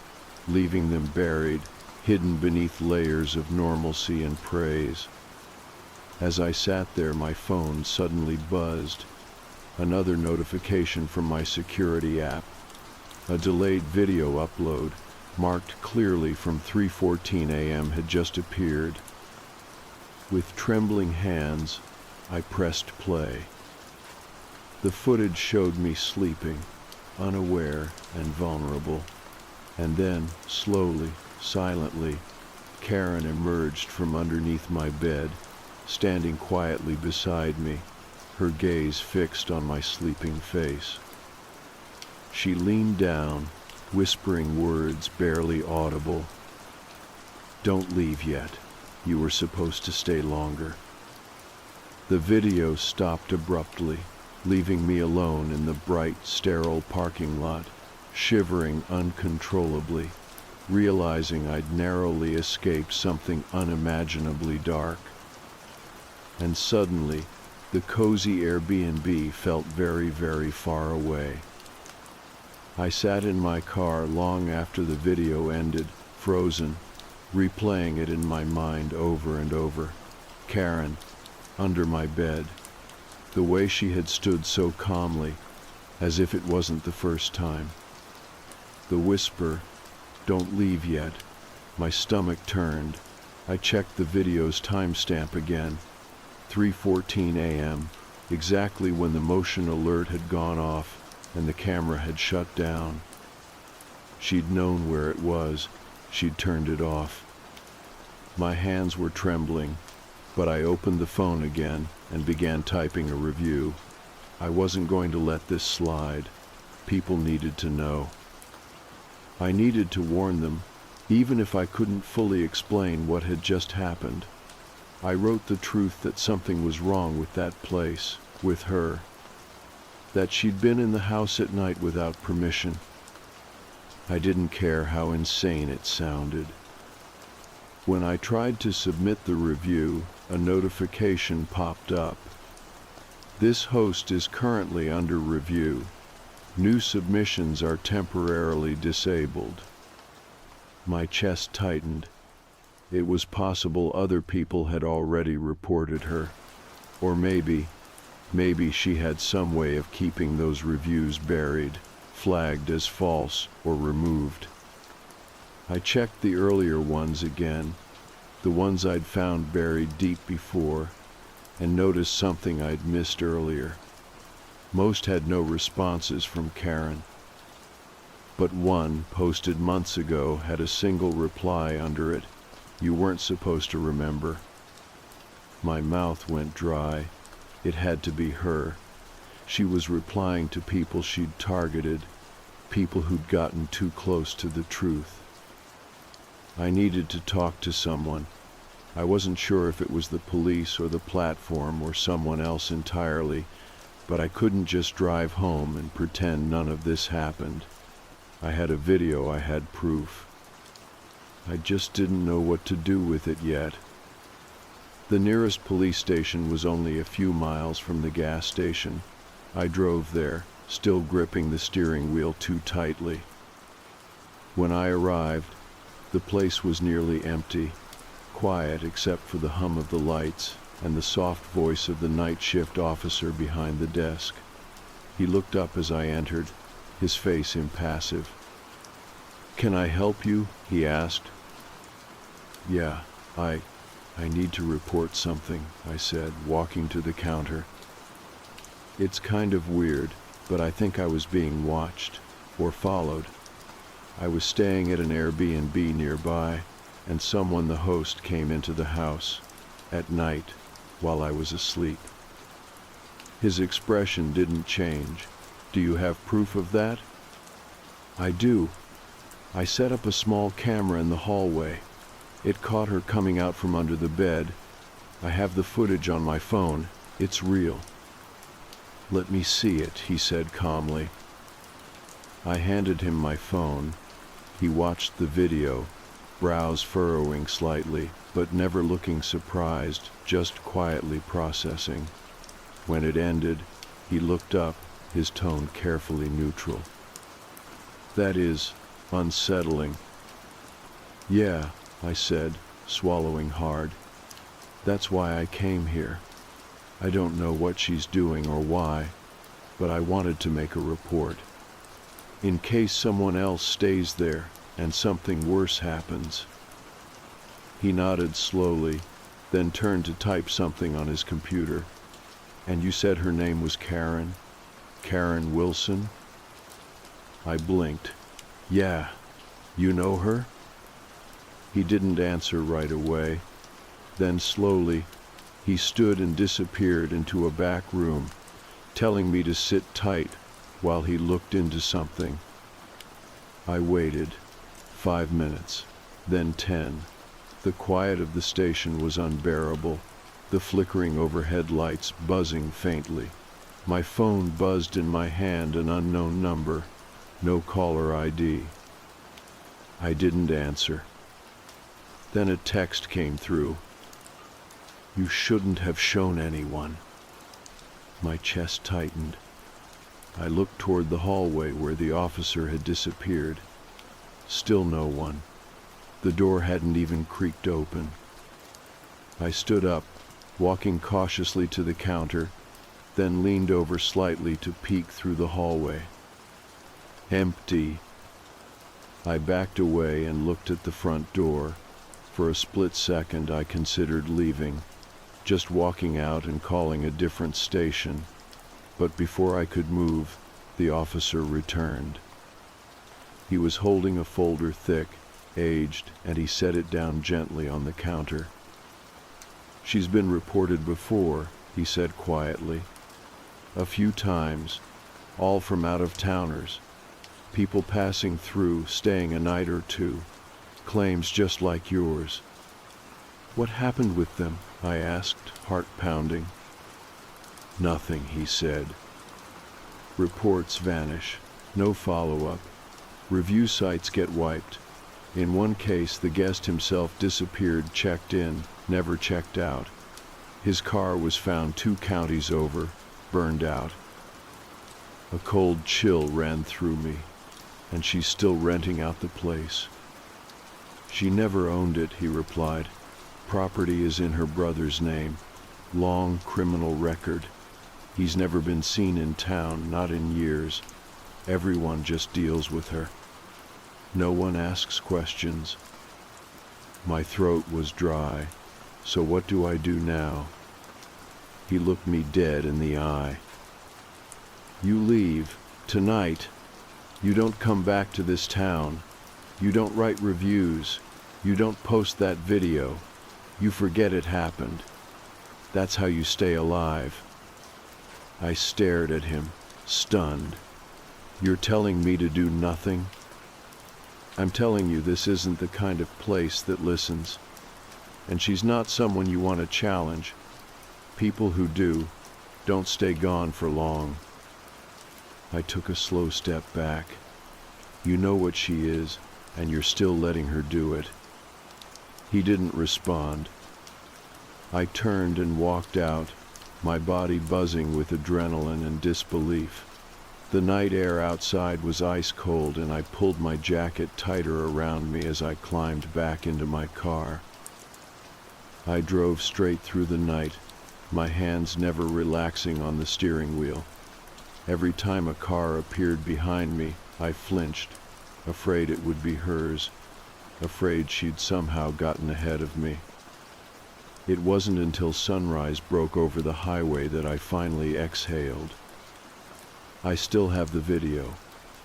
A: leaving them buried, hidden beneath layers of normalcy and praise. As I sat there, my phone suddenly buzzed. Another notification from my security app. A delayed video upload, marked clearly from 3:14 a.m. had just appeared. With trembling hands, I pressed play. The footage showed me sleeping, unaware and vulnerable. And then, slowly, silently, Karen emerged from underneath my bed, standing quietly beside me, her gaze fixed on my sleeping face. She leaned down, whispering words barely audible. "Don't leave yet. You were supposed to stay longer." The video stopped abruptly, leaving me alone in the bright, sterile parking lot, shivering uncontrollably, realizing I'd narrowly escaped something unimaginably dark. And suddenly, the cozy Airbnb felt very, very far away. I sat in my car long after the video ended, frozen, replaying it in my mind over and over. Karen, under my bed, the way she had stood so calmly, as if it wasn't the first time. The whisper, "Don't leave yet." My stomach turned. I checked the video's timestamp again. 3:14 a.m., exactly when the motion alert had gone off and the camera had shut down. She'd known where it was. She'd turned it off. My hands were trembling, but I opened the phone again and began typing a review. I wasn't going to let this slide. People needed to know. I needed to warn them, even if I couldn't fully explain what had just happened. I wrote the truth that something was wrong with that place, with her. That she'd been in the house at night without permission. I didn't care how insane it sounded. When I tried to submit the review, a notification popped up. "This host is currently under review. New submissions are temporarily disabled." My chest tightened. It was possible other people had already reported her. Or maybe she had some way of keeping those reviews buried, flagged as false or removed. I checked the earlier ones again, the ones I'd found buried deep before, and noticed something I'd missed earlier. Most had no responses from Karen. But one, posted months ago, had a single reply under it. "You weren't supposed to remember." My mouth went dry. It had to be her. She was replying to people she'd targeted, people who'd gotten too close to the truth. I needed to talk to someone. I wasn't sure if it was the police or the platform or someone else entirely, but I couldn't just drive home and pretend none of this happened. I had a video, I had proof. I just didn't know what to do with it yet. The nearest police station was only a few miles from the gas station. I drove there, still gripping the steering wheel too tightly. When I arrived, the place was nearly empty, quiet except for the hum of the lights and the soft voice of the night shift officer behind the desk. He looked up as I entered, his face impassive. "Can I help you?" he asked. "Yeah, I need to report something," I said, walking to the counter. "It's kind of weird, but I think I was being watched, or followed. I was staying at an Airbnb nearby, and someone, the host, came into the house, at night, while I was asleep." His expression didn't change. "Do you have proof of that?" "I do. I set up a small camera in the hallway. It caught her coming out from under the bed. I have the footage on my phone. It's real." "Let me see it," he said calmly. I handed him my phone. He watched the video, brows furrowing slightly, but never looking surprised, just quietly processing. When it ended, he looked up, his tone carefully neutral. "That is unsettling." "Yeah," I said, swallowing hard. "That's why I came here. I don't know what she's doing or why, but I wanted to make a report. In case someone else stays there and something worse happens." He nodded slowly, then turned to type something on his computer. "And you said her name was Karen? Karen Wilson?" I blinked. "Yeah. You know her?" He didn't answer right away. Then slowly, he stood and disappeared into a back room, telling me to sit tight while he looked into something. I waited. 5 minutes, then 10. The quiet of the station was unbearable, the flickering overhead lights buzzing faintly. My phone buzzed in my hand, an unknown number, no caller ID. I didn't answer. Then a text came through. "You shouldn't have shown anyone." My chest tightened. I looked toward the hallway where the officer had disappeared. Still no one. The door hadn't even creaked open. I stood up, walking cautiously to the counter, then leaned over slightly to peek through the hallway. Empty. I backed away and looked at the front door. For a split second I considered leaving, just walking out and calling a different station. But before I could move, the officer returned. He was holding a folder thick, aged, and he set it down gently on the counter. "She's been reported before," he said quietly. "A few times, all from out-of-towners. People passing through, staying a night or two. Claims just like yours." "What happened with them?" I asked, heart pounding. "Nothing," he said. "Reports vanish. No follow-up. Review sites get wiped. In one case, the guest himself disappeared, checked in, never checked out. His car was found 2 counties over, burned out." A cold chill ran through me, and she's still renting out the place. "She never owned it," he replied. "Property is in her brother's name. Long criminal record. He's never been seen in town, not in years. Everyone just deals with her. No one asks questions." My throat was dry. "So what do I do now?" He looked me dead in the eye. "You leave, tonight. You don't come back to this town. You don't write reviews. You don't post that video. You forget it happened. That's how you stay alive." I stared at him, stunned. You're telling me to do nothing? I'm telling you this isn't the kind of place that listens. And she's not someone you want to challenge. People who do don't stay gone for long. I took a slow step back. You know what she is, and you're still letting her do it. He didn't respond. I turned and walked out, my body buzzing with adrenaline and disbelief. The night air outside was ice cold, and I pulled my jacket tighter around me as I climbed back into my car. I drove straight through the night, my hands never relaxing on the steering wheel. Every time a car appeared behind me, I flinched, afraid it would be hers, afraid she'd somehow gotten ahead of me. It wasn't until sunrise broke over the highway that I finally exhaled. I still have the video.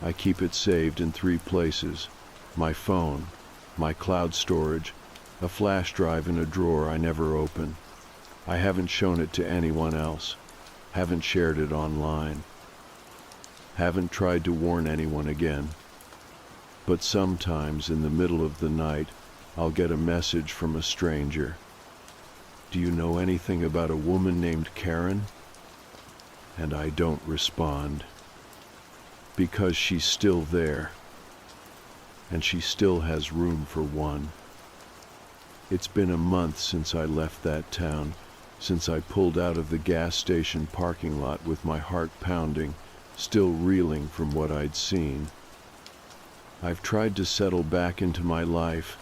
A: I keep it saved in 3 places: my phone, my cloud storage, a flash drive in a drawer I never open. I haven't shown it to anyone else, haven't shared it online, haven't tried to warn anyone again. But sometimes in the middle of the night, I'll get a message from a stranger. Do you know anything about a woman named Karen? And I don't respond. Because she's still there. And she still has room for one. It's been a month since I left that town, since I pulled out of the gas station parking lot with my heart pounding, still reeling from what I'd seen. I've tried to settle back into my life,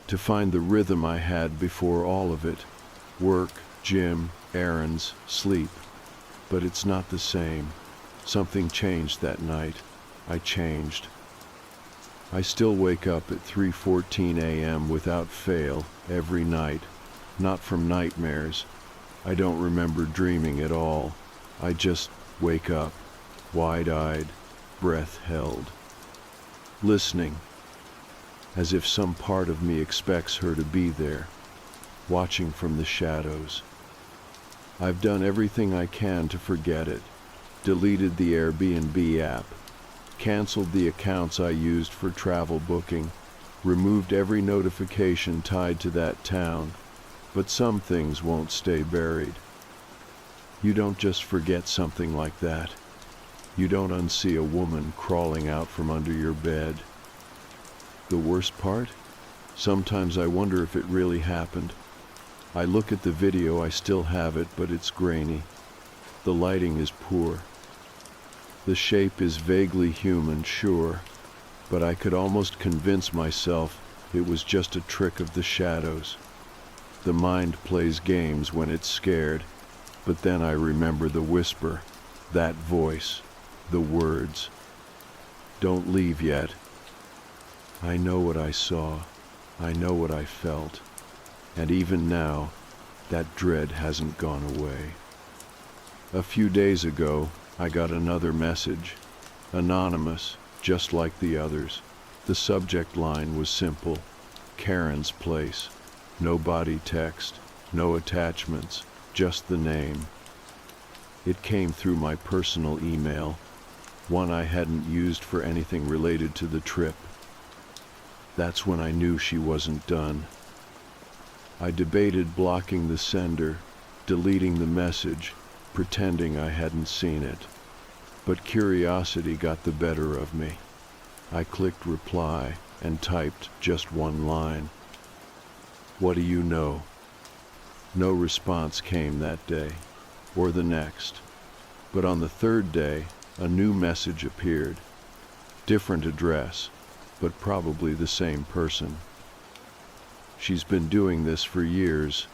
A: to find the rhythm I had before all of it. Work, gym, errands, sleep. But it's not the same. Something changed that night. I changed. I still wake up at 3:14 a.m. without fail every night. Not from nightmares. I don't remember dreaming at all. I just wake up, wide-eyed, breath held, listening, as if some part of me expects her to be there, watching from the shadows. I've done everything I can to forget it. Deleted the Airbnb app, canceled the accounts I used for travel booking, removed every notification tied to that town, but some things won't stay buried. You don't just forget something like that. You don't unsee a woman crawling out from under your bed. The worst part? Sometimes I wonder if it really happened. I look at the video, I still have it, but it's grainy. The lighting is poor. The shape is vaguely human, sure, but I could almost convince myself it was just a trick of the shadows. The mind plays games when it's scared, but then I remember the whisper, that voice, the words. Don't leave yet. I know what I saw. I know what I felt. And even now, that dread hasn't gone away. A few days ago, I got another message, anonymous, just like the others. The subject line was simple, Karen's place. No body text, no attachments, just the name. It came through my personal email, one I hadn't used for anything related to the trip. That's when I knew she wasn't done. I debated blocking the sender, deleting the message, pretending I hadn't seen it. But curiosity got the better of me. I clicked reply and typed just one line. What do you know? No response came that day, or the next. But on the 3rd day, a new message appeared. Different address, but probably the same person. She's been doing this for years.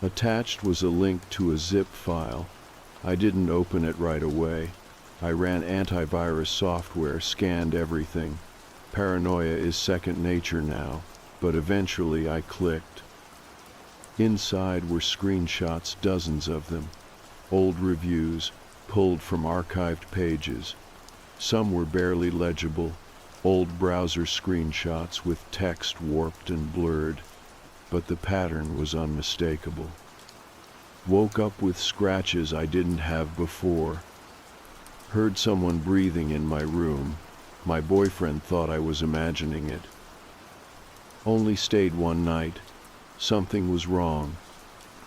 A: Attached was a link to a zip file. I didn't open it right away. I ran antivirus software, scanned everything. Paranoia is second nature now, but eventually I clicked. Inside were screenshots, dozens of them. Old reviews, pulled from archived pages. Some were barely legible, old browser screenshots with text warped and blurred, but the pattern was unmistakable. Woke up with scratches I didn't have before. Heard someone breathing in my room. My boyfriend thought I was imagining it. Only stayed one night. Something was wrong.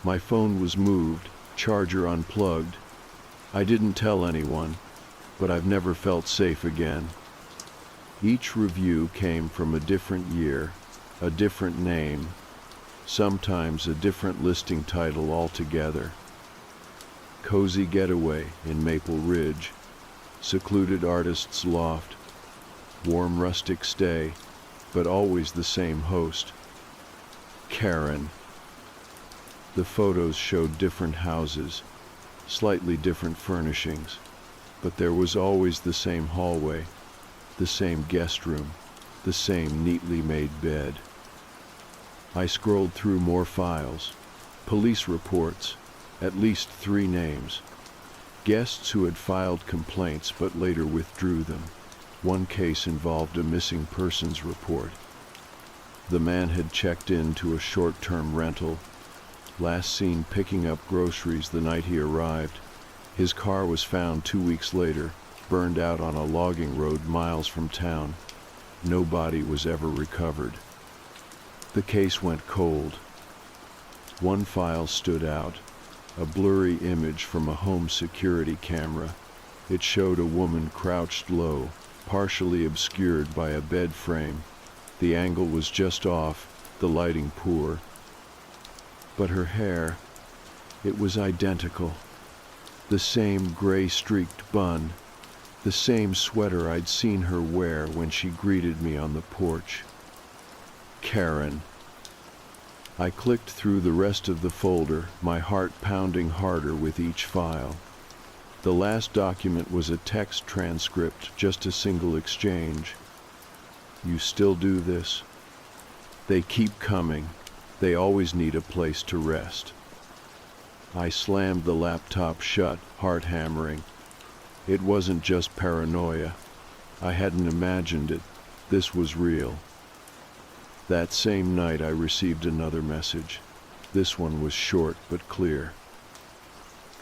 A: My phone was moved, charger unplugged. I didn't tell anyone, but I've never felt safe again. Each review came from a different year, a different name, sometimes a different listing title altogether. Cozy getaway in Maple Ridge, secluded artist's loft, warm rustic stay, but always the same host. Karen. The photos showed different houses, slightly different furnishings, but there was always the same hallway, the same guest room, the same neatly made bed. I scrolled through more files, police reports, at least 3 names, guests who had filed complaints but later withdrew them. One case involved a missing persons report. The man had checked into a short-term rental, last seen picking up groceries the night he arrived. His car was found 2 weeks later, burned out on a logging road miles from town. No body was ever recovered. The case went cold. One file stood out, a blurry image from a home security camera. It showed a woman crouched low, partially obscured by a bed frame. The angle was just off, the lighting poor. But her hair, it was identical. The same gray-streaked bun, the same sweater I'd seen her wear when she greeted me on the porch. Karen. I clicked through the rest of the folder, my heart pounding harder with each file. The last document was a text transcript, just a single exchange. You still do this? They keep coming. They always need a place to rest. I slammed the laptop shut, heart hammering. It wasn't just paranoia. I hadn't imagined it. This was real. That same night I received another message. This one was short but clear.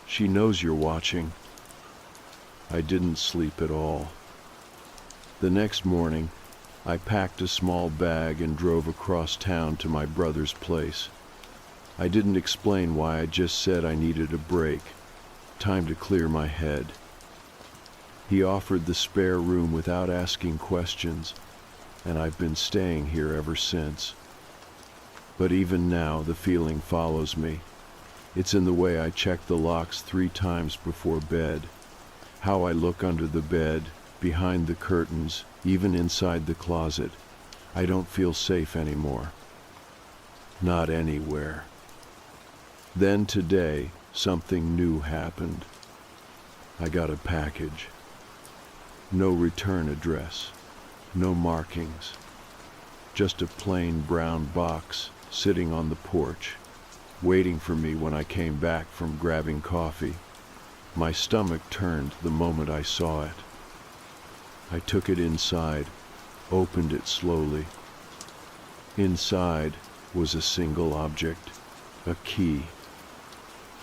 A: She knows you're watching. I didn't sleep at all. The next morning, I packed a small bag and drove across town to my brother's place. I didn't explain why, I just said I needed a break, time to clear my head. He offered the spare room without asking questions, and I've been staying here ever since. But even now, the feeling follows me. It's in the way I check the locks 3 times before bed, how I look under the bed, behind the curtains, even inside the closet. I don't feel safe anymore. Not anywhere. Then today, something new happened. I got a package. No return address. No markings. Just a plain brown box sitting on the porch, waiting for me when I came back from grabbing coffee. My stomach turned the moment I saw it. I took it inside, opened it slowly. Inside was a single object, a key.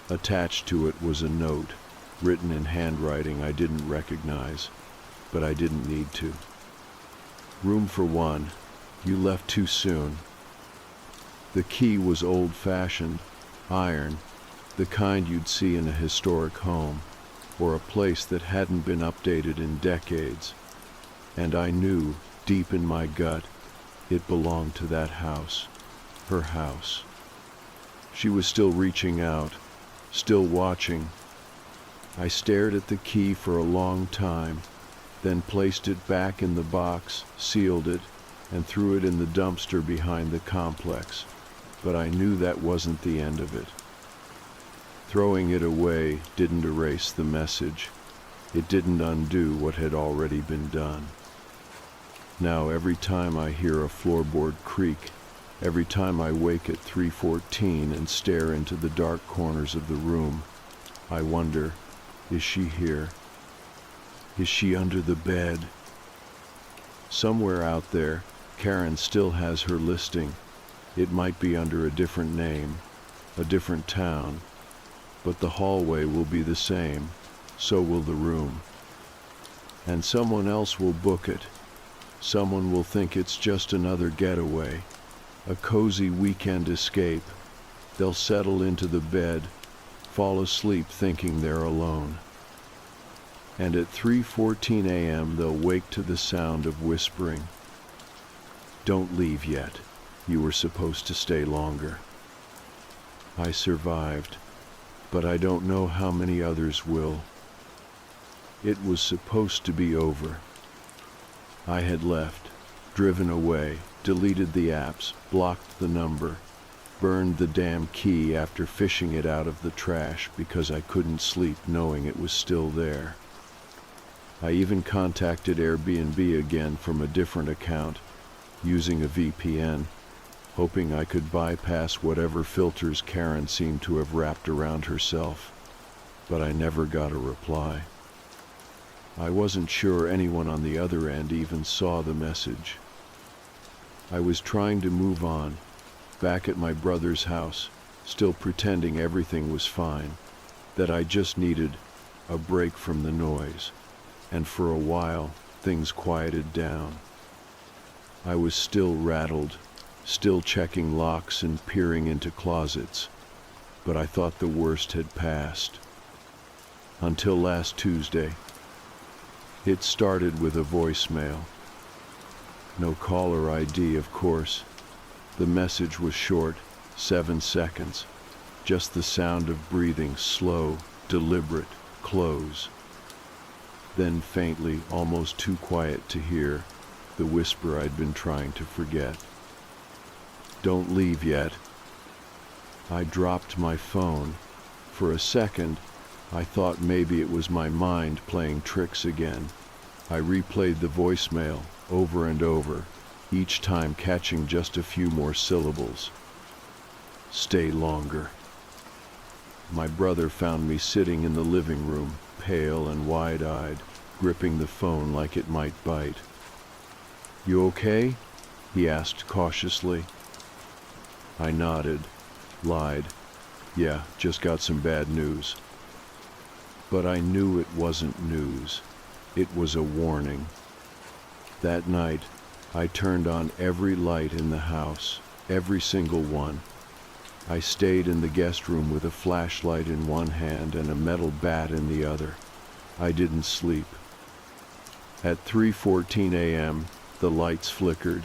A: Attached to it was a note, written in handwriting I didn't recognize, but I didn't need to. Room for one. You left too soon. The key was old-fashioned, iron, the kind you'd see in a historic home, or a place that hadn't been updated in decades. And I knew, deep in my gut, it belonged to that house, her house. She was still reaching out, still watching. I stared at the key for a long time, then placed it back in the box, sealed it, and threw it in the dumpster behind the complex. But I knew that wasn't the end of it. Throwing it away didn't erase the message. It didn't undo what had already been done. Now every time I hear a floorboard creak, every time I wake at 3:14 and stare into the dark corners of the room, I wonder, is she here? Is she under the bed? Somewhere out there, Karen still has her listing. It might be under a different name, a different town, but the hallway will be the same, so will the room. And someone else will book it. Someone will think it's just another getaway, a cozy weekend escape. They'll settle into the bed, fall asleep thinking they're alone. And at 3:14 a.m. they'll wake to the sound of whispering. Don't leave yet. You were supposed to stay longer. I survived, but I don't know how many others will. It was supposed to be over. I had left, driven away, deleted the apps, blocked the number, burned the damn key after fishing it out of the trash because I couldn't sleep knowing it was still there. I even contacted Airbnb again from a different account, using a VPN, hoping I could bypass whatever filters Karen seemed to have wrapped around herself, but I never got a reply. I wasn't sure anyone on the other end even saw the message. I was trying to move on, back at my brother's house, still pretending everything was fine, that I just needed a break from the noise, and for a while, things quieted down. I was still rattled, still checking locks and peering into closets, but I thought the worst had passed. Until last Tuesday. It started with a voicemail. No caller ID, of course. The message was short, 7 seconds. Just the sound of breathing, slow, deliberate, close. Then faintly, almost too quiet to hear, the whisper I'd been trying to forget. Don't leave yet. I dropped my phone. For a second, I thought maybe it was my mind playing tricks again. I replayed the voicemail over and over, each time catching just a few more syllables. Stay longer. My brother found me sitting in the living room, pale and wide-eyed, gripping the phone like it might bite. You okay? He asked cautiously. I nodded, lied. Yeah, just got some bad news. But I knew it wasn't news. It was a warning. That night, I turned on every light in the house, every single one. I stayed in the guest room with a flashlight in one hand and a metal bat in the other. I didn't sleep. At 3:14 a.m., the lights flickered.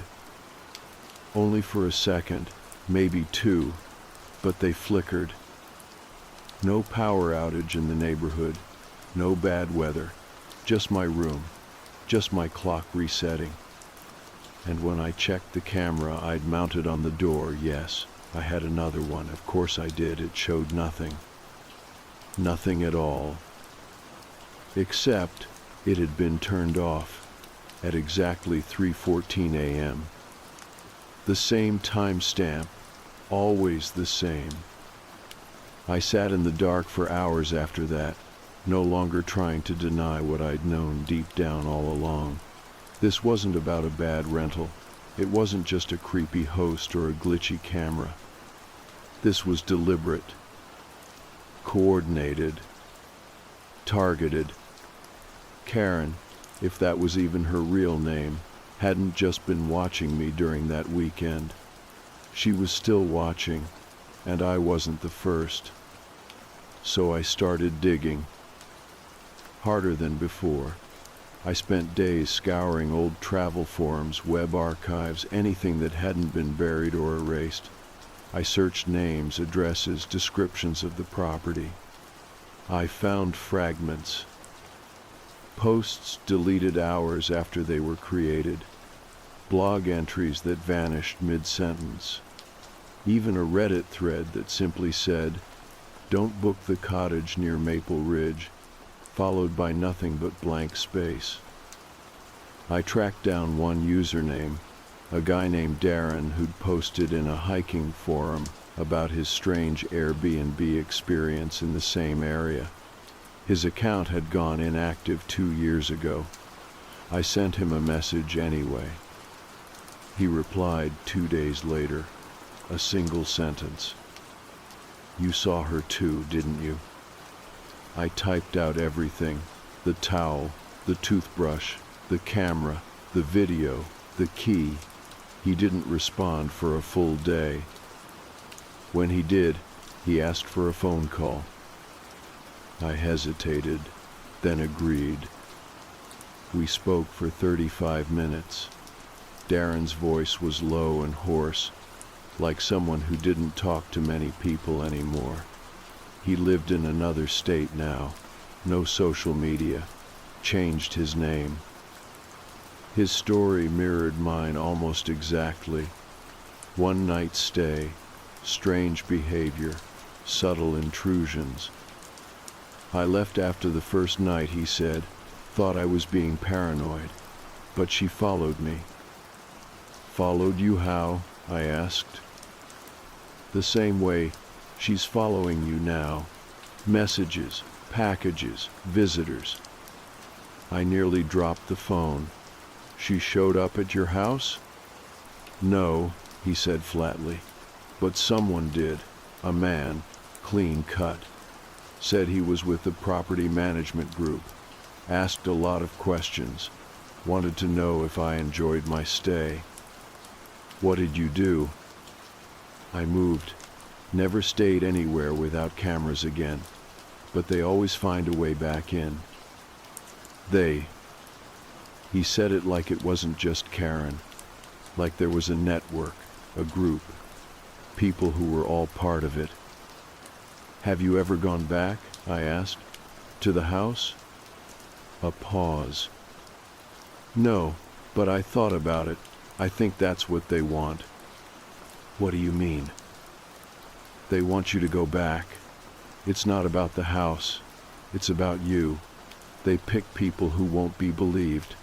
A: Only for a second, maybe 2, but they flickered. No power outage in the neighborhood, no bad weather, just my room, just my clock resetting. And when I checked the camera I'd mounted on the door, yes, I had another one, of course I did, it showed nothing. Nothing at all. Except it had been turned off at exactly 3:14 a.m. The same timestamp, always the same. I sat in the dark for hours after that, no longer trying to deny what I'd known deep down all along. This wasn't about a bad rental. It wasn't just a creepy host or a glitchy camera. This was deliberate, coordinated, targeted. Karen, if that was even her real name, hadn't just been watching me during that weekend. She was still watching, and I wasn't the first. So I started digging. Harder than before. I spent days scouring old travel forums, web archives, anything that hadn't been buried or erased. I searched names, addresses, descriptions of the property. I found fragments. Posts deleted hours after they were created. Blog entries that vanished mid-sentence. Even a Reddit thread that simply said, "Don't book the cottage near Maple Ridge," followed by nothing but blank space. I tracked down one username, a guy named Darren who'd posted in a hiking forum about his strange Airbnb experience in the same area. His account had gone inactive 2 years ago. I sent him a message anyway. He replied 2 days later, a single sentence. "You saw her too, didn't you?" I typed out everything, the towel, The toothbrush, the camera, the video, the key. He didn't respond for a full day. When he did, he asked for a phone call. I hesitated, then agreed. We spoke for 35 minutes. Darren's voice was low and hoarse, like someone who didn't talk to many people anymore. He lived in another state now, no social media, changed his name. His story mirrored mine almost exactly. One night stay, strange behavior, subtle intrusions. I left after the first night, he said, thought I was being paranoid, but she followed me. Followed you how? I asked. The same way she's following you now. Messages, packages, visitors. I nearly dropped the phone. She showed up at your house? No, he said flatly, but someone did. A man, clean cut. Said he was with the property management group. Asked a lot of questions. Wanted to know if I enjoyed my stay. What did you do? I moved. Never stayed anywhere without cameras again. But they always find a way back in. He said it like it wasn't just Karen. Like there was a network, a group. People who were all part of it. Have you ever gone back? I asked. To the house? A pause. No, but I thought about it. I think that's what they want. What do you mean? They want you to go back. It's not about the house. It's about you. They pick people who won't be believed.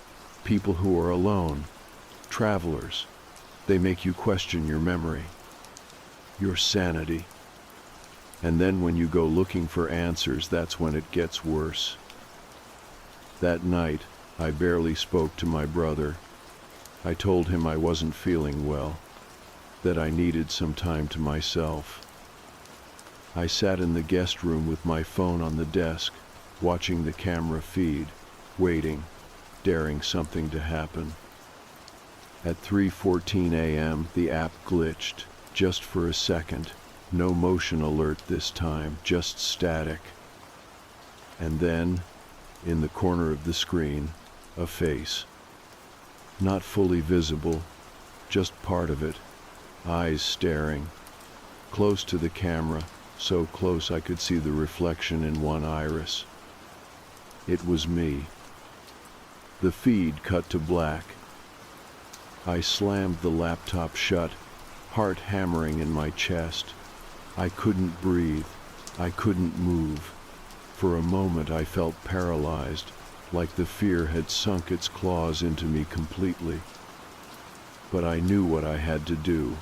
A: People who are alone. Travelers. They make you question your memory. Your sanity. And then when you go looking for answers, that's when it gets worse. That night, I barely spoke to my brother. I told him I wasn't feeling well, that I needed some time to myself. I sat in the guest room with my phone on the desk, watching the camera feed, waiting, daring something to happen. At 3:14 a.m., the app glitched, just for a second. No motion alert this time, just static. And then, in the corner of the screen, a face. Not fully visible, just part of it, eyes staring. Close to the camera, so close I could see the reflection in one iris. It was me. The feed cut to black. I slammed the laptop shut, heart hammering in my chest. I couldn't breathe. I couldn't move. For a moment I felt paralyzed, like the fear had sunk its claws into me completely. But I knew what I had to do.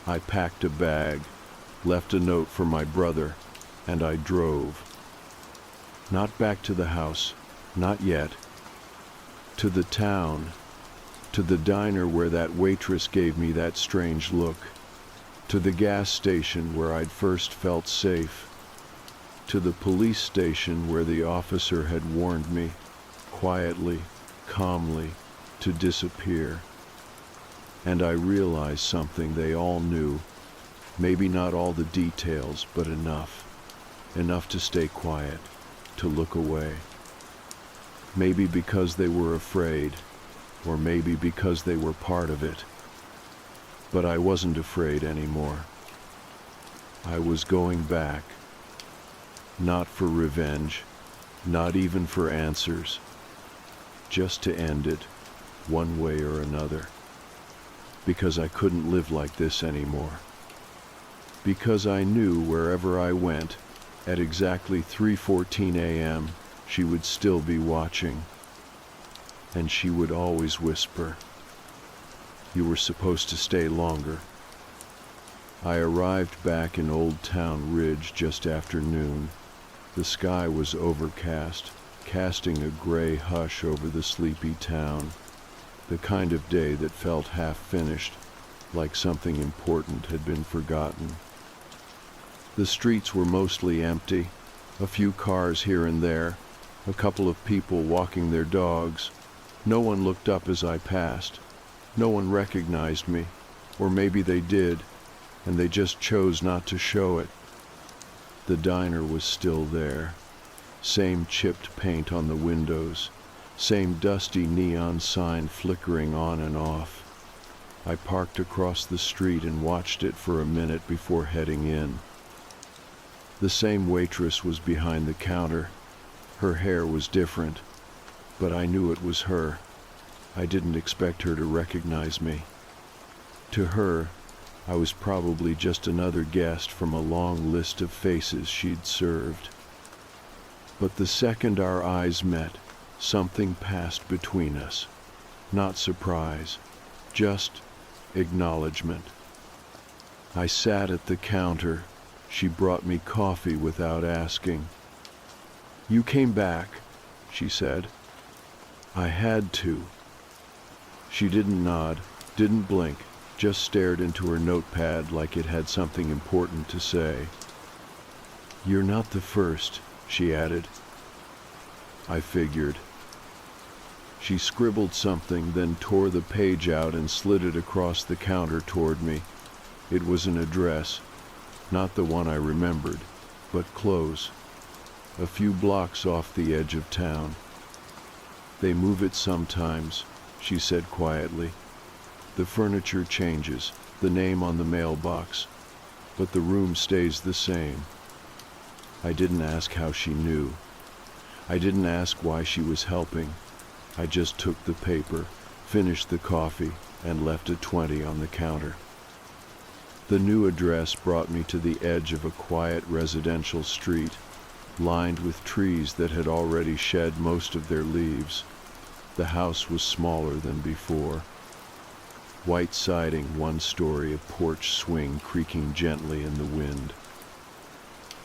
A: I packed a bag, left a note for my brother, and I drove. Not back to the house, not yet. To the town, to the diner where that waitress gave me that strange look. To the gas station where I'd first felt safe. To the police station where the officer had warned me, quietly, calmly, to disappear. And I realized something they all knew. Maybe not all the details, but enough. Enough to stay quiet, to look away. Maybe because they were afraid, or maybe because they were part of it. But I wasn't afraid anymore. I was going back. Not for revenge, not even for answers. Just to end it, one way or another. Because I couldn't live like this anymore. Because I knew wherever I went, at exactly 3:14 a.m., she would still be watching. And she would always whisper, "You were supposed to stay longer." I arrived back in Old Town Ridge just after noon. The sky was overcast, casting a gray hush over the sleepy town. The kind of day that felt half finished, like something important had been forgotten. The streets were mostly empty, a few cars here and there, A couple of people walking their dogs. No one looked up as I passed. No one recognized me, or maybe they did, and they just chose not to show it. The diner was still there. Same chipped paint on the windows, same dusty neon sign flickering on and off. I parked across the street and watched it for a minute before heading in. The same waitress was behind the counter. Her hair was different, but I knew it was her. I didn't expect her to recognize me. To her, I was probably just another guest from a long list of faces she'd served. But the second our eyes met, something passed between us. Not surprise, just acknowledgement. I sat at the counter. She brought me coffee without asking. "You came back," she said. "I had to." She didn't nod, didn't blink, just stared into her notepad like it had something important to say. "You're not the first," she added. I figured. She scribbled something, then tore the page out and slid it across the counter toward me. It was an address, not the one I remembered, but close, a few blocks off the edge of town. "They move it sometimes," she said quietly. "The furniture changes, the name on the mailbox, but the room stays the same." I didn't ask how she knew. I didn't ask why she was helping. I just took the paper, finished the coffee, and left a 20 on the counter. The new address brought me to the edge of a quiet residential street, lined with trees that had already shed most of their leaves. The house was smaller than before. White siding, one story, a porch swing creaking gently in the wind.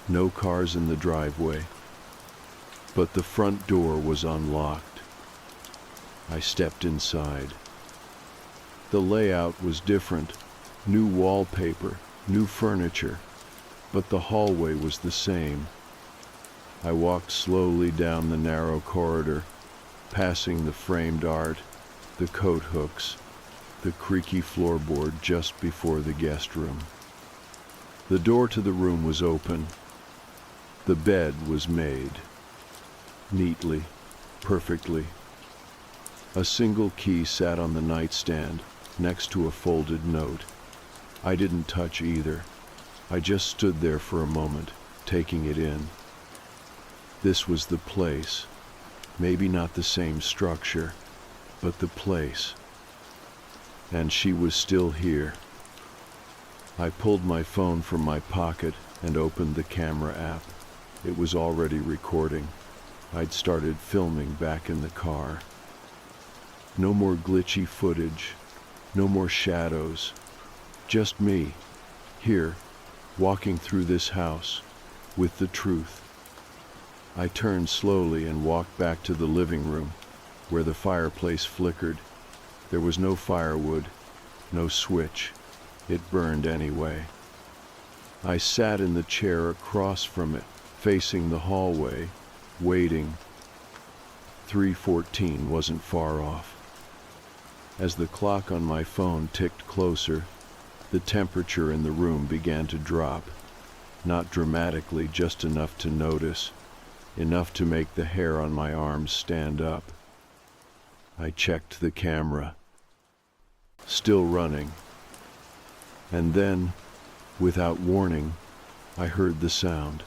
A: No cars in the driveway, but the front door was unlocked. I stepped inside. The layout was different. New wallpaper, new furniture, but the hallway was the same. I walked slowly down the narrow corridor, passing the framed art, the coat hooks, the creaky floorboard just before the guest room. The door to the room was open. The bed was made. Neatly, perfectly. A single key sat on the nightstand, next to a folded note. I didn't touch either. I just stood there for a moment, taking it in. This was the place. Maybe not the same structure, but the place. And she was still here. I pulled my phone from my pocket and opened the camera app. It was already recording. I'd started filming back in the car. No more glitchy footage, no more shadows. Just me, here, walking through this house, with the truth. I turned slowly and walked back to the living room, where the fireplace flickered. There was no firewood, no switch. It burned anyway. I sat in the chair across from it, facing the hallway, waiting. 3:14 wasn't far off. As the clock on my phone ticked closer, the temperature in the room began to drop. Not dramatically, just enough to notice, enough to make the hair on my arms stand up. I checked the camera. Still running. And then, without warning, I heard the sound.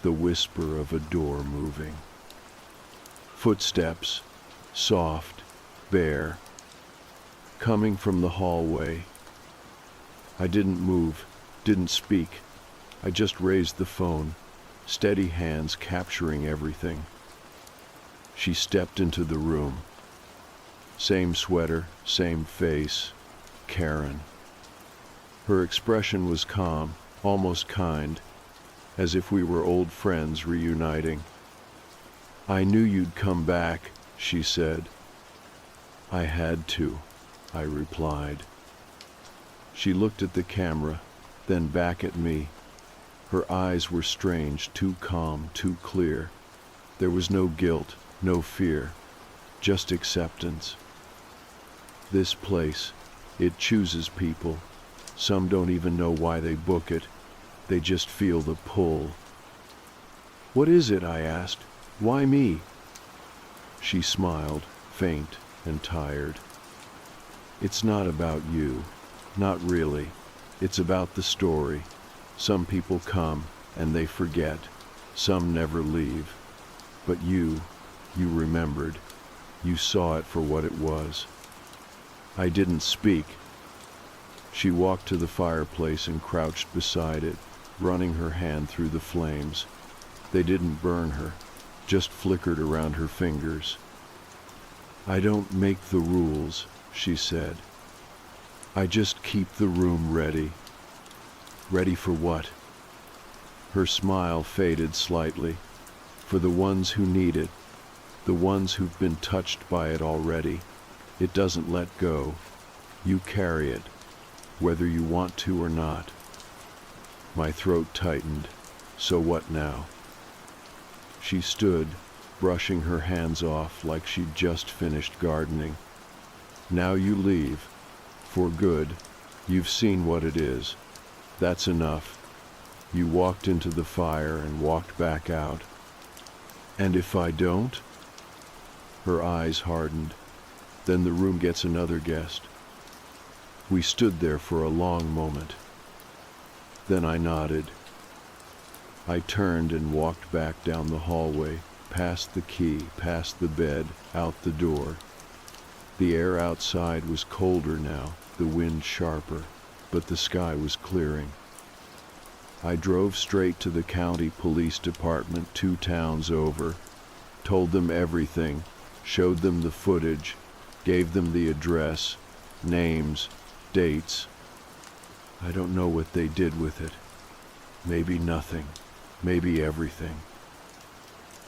A: The whisper of a door moving. Footsteps, soft, bare, coming from the hallway. I didn't move, didn't speak. I just raised the phone, steady hands capturing everything. She stepped into the room. Same sweater, same face, Karen. Her expression was calm, almost kind, as if we were old friends reuniting. "I knew you'd come back," she said. "I had to," I replied. She looked at the camera, then back at me. Her eyes were strange, too calm, too clear. There was no guilt, no fear, just acceptance. This place, it chooses people. Some don't even know why they book it. They just feel the pull. "What is it?" I asked. "Why me?" She smiled, faint and tired. "It's not about you. Not really. It's about the story. Some people come and they forget. Some never leave. But you remembered. You saw it for what it was." I didn't speak. She walked to the fireplace and crouched beside it, running her hand through the flames. They didn't burn her, just flickered around her fingers. "I don't make the rules," she said. "I just keep the room ready." "Ready for what?" Her smile faded slightly. "For the ones who need it, the ones who've been touched by it already. It doesn't let go. You carry it, whether you want to or not." My throat tightened. So what now? She stood, brushing her hands off like she'd just finished gardening. "Now you leave. For good. You've seen what it is. That's enough." You walked into the fire and walked back out. "And if I don't?" Her eyes hardened. "Then the room gets another guest." We stood there for a long moment. Then I nodded. I turned and walked back down the hallway, past the key, past the bed, out the door. The air outside was colder now, the wind sharper, but the sky was clearing. I drove straight to the county police department 2 towns over, told them everything, showed them the footage, gave them the address, names, dates. I don't know what they did with it. Maybe nothing, maybe everything.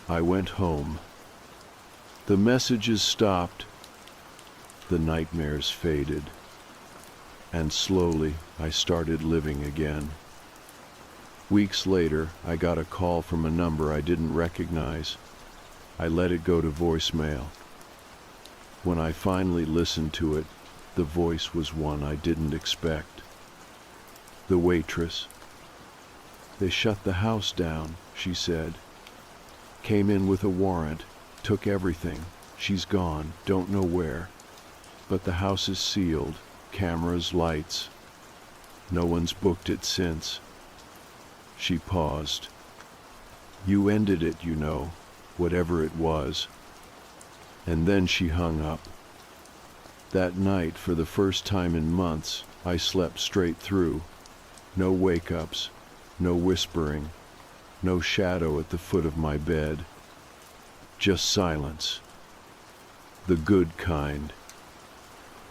A: I went home. The messages stopped. The nightmares faded. And slowly I started living again. Weeks later, I got a call from a number I didn't recognize. I let it go to voicemail. When I finally listened to it, the voice was one I didn't expect. The waitress. "They shut the house down," she said. "Came in with a warrant, took everything. She's gone, don't know where. But the house is sealed, cameras, lights. No one's booked it since." She paused. "You ended it, you know, whatever it was." And then she hung up. That night, for the first time in months, I slept straight through. No wake-ups, no whispering, no shadow at the foot of my bed. Just silence. The good kind.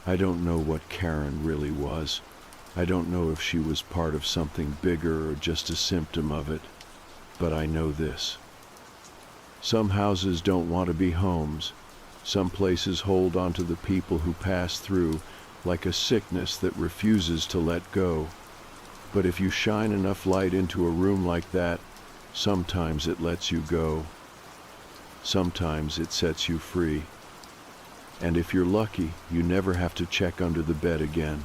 A: I don't know what Karen really was. I don't know if she was part of something bigger or just a symptom of it. But I know this. Some houses don't want to be homes. Some places hold on to the people who pass through like a sickness that refuses to let go. But if you shine enough light into a room like that, sometimes it lets you go. Sometimes it sets you free. And if you're lucky, you never have to check under the bed again.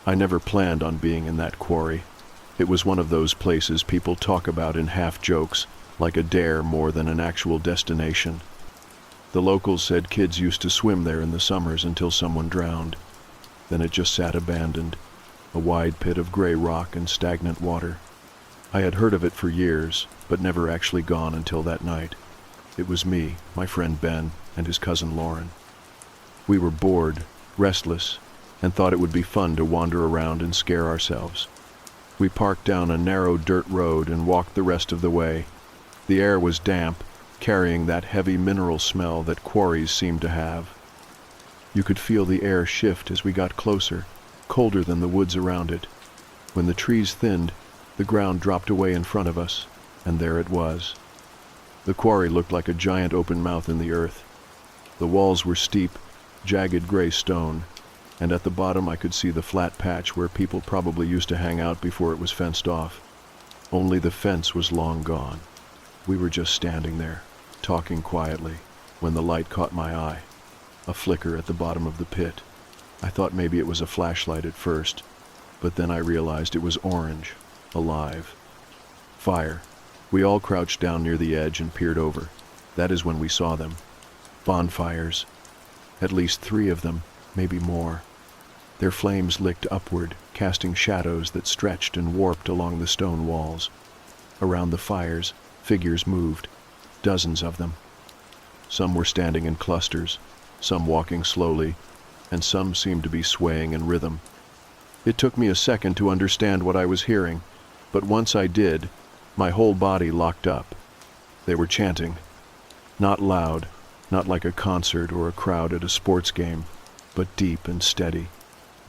A: I never planned on being in that quarry. It was one of those places people talk about in half-jokes, like a dare more than an actual destination. The locals said kids used to swim there in the summers until someone drowned. Then it just sat abandoned, a wide pit of gray rock and stagnant water. I had heard of it for years, but never actually gone until that night. It was me, my friend Ben, and his cousin Lauren. We were bored, restless, and thought it would be fun to wander around and scare ourselves. We parked down a narrow dirt road and walked the rest of the way. The air was damp, carrying that heavy mineral smell that quarries seem to have. You could feel the air shift as we got closer, colder than the woods around it. When the trees thinned, the ground dropped away in front of us, and there it was. The quarry looked like a giant open mouth in the earth. The walls were steep, jagged gray stone. and at the bottom I could see the flat patch where people probably used to hang out before it was fenced off. Only the fence was long gone. We were just standing there, talking quietly, when the light caught my eye. A flicker at the bottom of the pit. I thought maybe it was a flashlight at first, but then I realized it was orange, alive. Fire. We all crouched down near the edge and peered over. That is when we saw them. Bonfires. At least 3 of them, maybe more. Their flames licked upward, casting shadows that stretched and warped along the stone walls. Around the fires, figures moved, dozens of them. Some were standing in clusters, some walking slowly, and some seemed to be swaying in rhythm. It took me a second to understand what I was hearing, but once I did, my whole body locked up. They were chanting. Not loud, not like a concert or a crowd at a sports game, but deep and steady.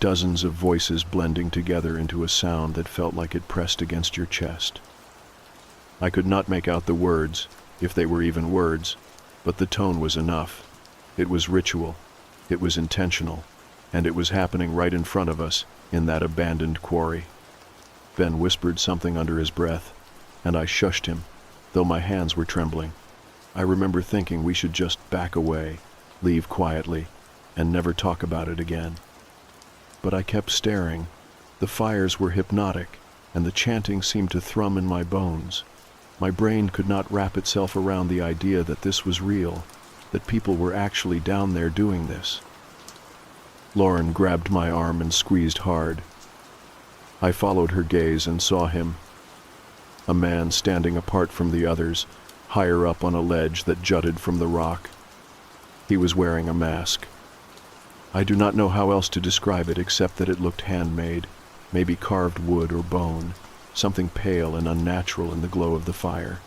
A: Dozens of voices blending together into a sound that felt like it pressed against your chest. I could not make out the words, if they were even words, but the tone was enough. It was ritual, it was intentional, and it was happening right in front of us, in that abandoned quarry. Ben whispered something under his breath, and I shushed him, though my hands were trembling. I remember thinking we should just back away, leave quietly, and never talk about it again. But I kept staring. The fires were hypnotic, and the chanting seemed to thrum in my bones. My brain could not wrap itself around the idea that this was real, that people were actually down there doing this. Lauren grabbed my arm and squeezed hard. I followed her gaze and saw him. A man standing apart from the others, higher up on a ledge that jutted from the rock. He was wearing a mask. I do not know how else to describe it except that it looked handmade, maybe carved wood or bone, something pale and unnatural in the glow of the fire.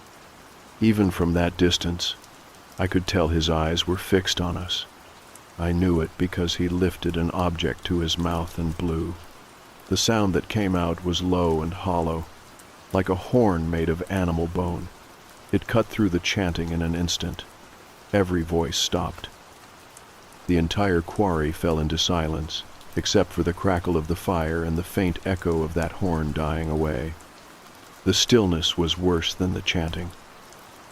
A: Even from that distance, I could tell his eyes were fixed on us. I knew it because he lifted an object to his mouth and blew. The sound that came out was low and hollow, like a horn made of animal bone. It cut through the chanting in an instant. Every voice stopped. The entire quarry fell into silence, except for the crackle of the fire and the faint echo of that horn dying away. The stillness was worse than the chanting.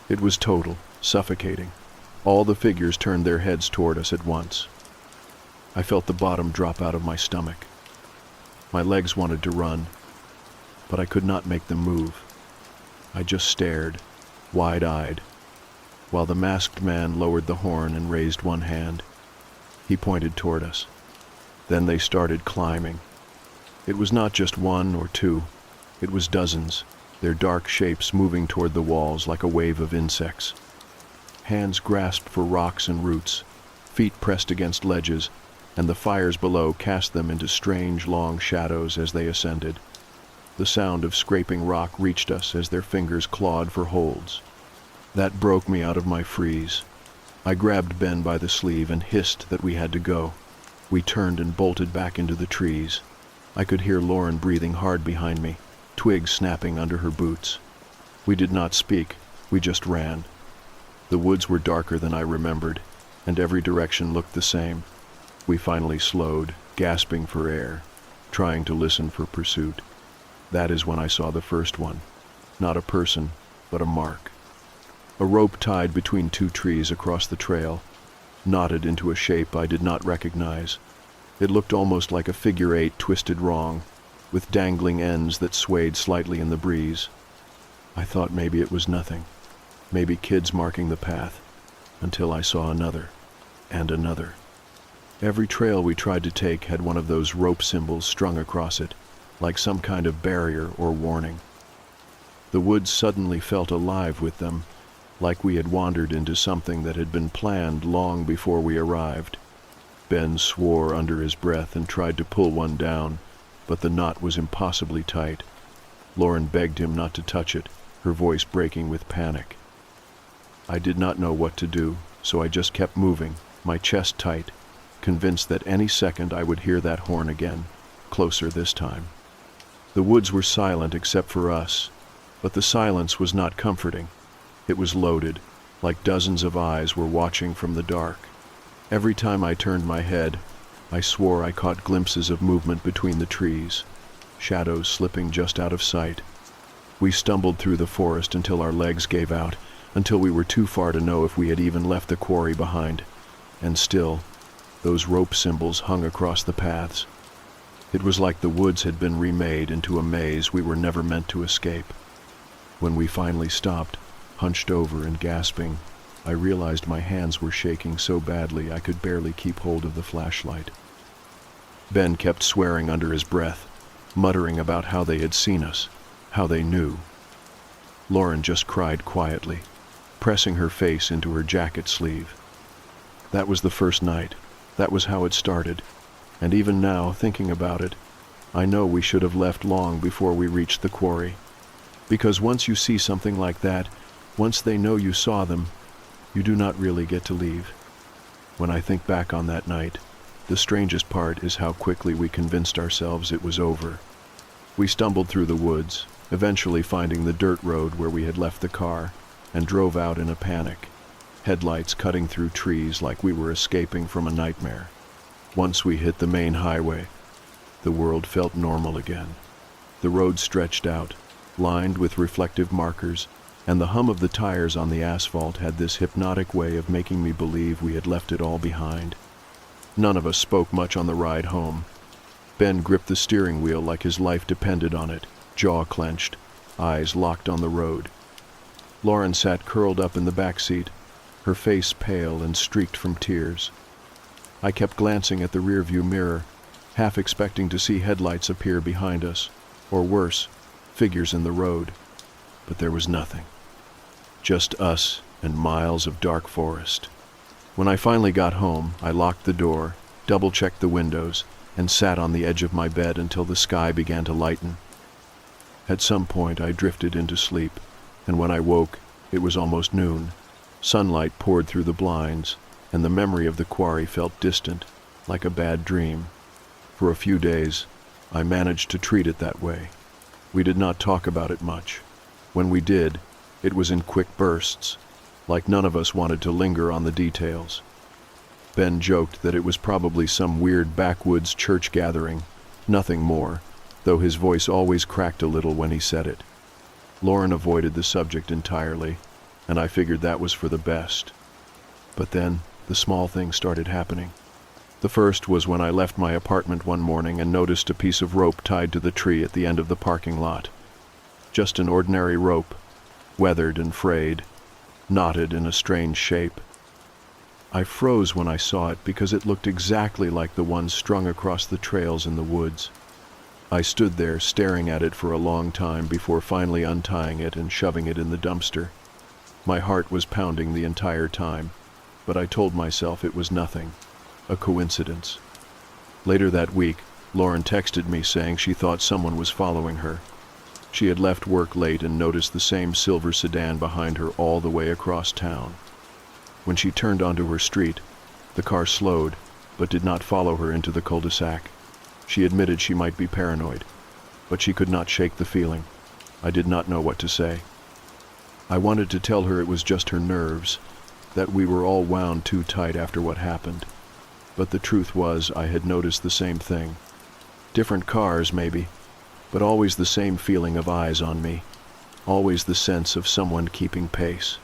A: It was total, suffocating. All the figures turned their heads toward us at once. I felt the bottom drop out of my stomach. My legs wanted to run, but I could not make them move. I just stared, wide-eyed, while the masked man lowered the horn and raised one hand. He pointed toward us. Then they started climbing. It was not just 1 or 2. It was dozens, their dark shapes moving toward the walls like a wave of insects. Hands grasped for rocks and roots, feet pressed against ledges, and the fires below cast them into strange, long shadows as they ascended. The sound of scraping rock reached us as their fingers clawed for holds. That broke me out of my freeze. I grabbed Ben by the sleeve and hissed that we had to go. We turned and bolted back into the trees. I could hear Lauren breathing hard behind me, twigs snapping under her boots. We did not speak, we just ran. The woods were darker than I remembered, and every direction looked the same. We finally slowed, gasping for air, trying to listen for pursuit. That is when I saw the first one. Not a person, but a mark. A rope tied between 2 trees across the trail, knotted into a shape I did not recognize. It looked almost like a figure 8 twisted wrong, with dangling ends that swayed slightly in the breeze. I thought maybe it was nothing, maybe kids marking the path, until I saw another, and another. Every trail we tried to take had one of those rope symbols strung across it, like some kind of barrier or warning. The woods suddenly felt alive with them, like we had wandered into something that had been planned long before we arrived. Ben swore under his breath and tried to pull one down, but the knot was impossibly tight. Lauren begged him not to touch it, her voice breaking with panic. I did not know what to do, so I just kept moving, my chest tight, convinced that any second I would hear that horn again, closer this time. The woods were silent except for us, but the silence was not comforting. It was loaded, like dozens of eyes were watching from the dark. Every time I turned my head, I swore I caught glimpses of movement between the trees, shadows slipping just out of sight. We stumbled through the forest until our legs gave out, until we were too far to know if we had even left the quarry behind. And still, those rope symbols hung across the paths. It was like the woods had been remade into a maze we were never meant to escape. When we finally stopped, hunched over and gasping, I realized my hands were shaking so badly I could barely keep hold of the flashlight. Ben kept swearing under his breath, muttering about how they had seen us, how they knew. Lauren just cried quietly, pressing her face into her jacket sleeve. That was the first night. That was how it started. And even now, thinking about it, I know we should have left long before we reached the quarry. Because once you see something like that, once they know you saw them, you do not really get to leave. When I think back on that night, the strangest part is how quickly we convinced ourselves it was over. We stumbled through the woods, eventually finding the dirt road where we had left the car, and drove out in a panic, headlights cutting through trees like we were escaping from a nightmare. Once we hit the main highway, the world felt normal again. The road stretched out, lined with reflective markers, and the hum of the tires on the asphalt had this hypnotic way of making me believe we had left it all behind. None of us spoke much on the ride home. Ben gripped the steering wheel like his life depended on it, jaw clenched, eyes locked on the road. Lauren sat curled up in the back seat, her face pale and streaked from tears. I kept glancing at the rearview mirror, half expecting to see headlights appear behind us, or worse, figures in the road. But there was nothing. Just us and miles of dark forest. When I finally got home, I locked the door, double-checked the windows, and sat on the edge of my bed until the sky began to lighten. At some point I drifted into sleep, and when I woke, it was almost noon. Sunlight poured through the blinds, and the memory of the quarry felt distant, like a bad dream. For a few days, I managed to treat it that way. We did not talk about it much. When we did, it was in quick bursts, like none of us wanted to linger on the details. Ben joked that it was probably some weird backwoods church gathering, nothing more, though his voice always cracked a little when he said it. Lauren avoided the subject entirely, and I figured that was for the best. But then, the small things started happening. The first was when I left my apartment one morning and noticed a piece of rope tied to the tree at the end of the parking lot. Just an ordinary rope, weathered and frayed, knotted in a strange shape. I froze when I saw it because it looked exactly like the one strung across the trails in the woods. I stood there staring at it for a long time before finally untying it and shoving it in the dumpster. My heart was pounding the entire time, but I told myself it was nothing, a coincidence. Later that week, Lauren texted me saying she thought someone was following her. She had left work late and noticed the same silver sedan behind her all the way across town. When she turned onto her street, the car slowed, but did not follow her into the cul-de-sac. She admitted she might be paranoid, but she could not shake the feeling. I did not know what to say. I wanted to tell her it was just her nerves, that we were all wound too tight after what happened. But the truth was I had noticed the same thing. Different cars, maybe, but always the same feeling of eyes on me, always the sense of someone keeping pace.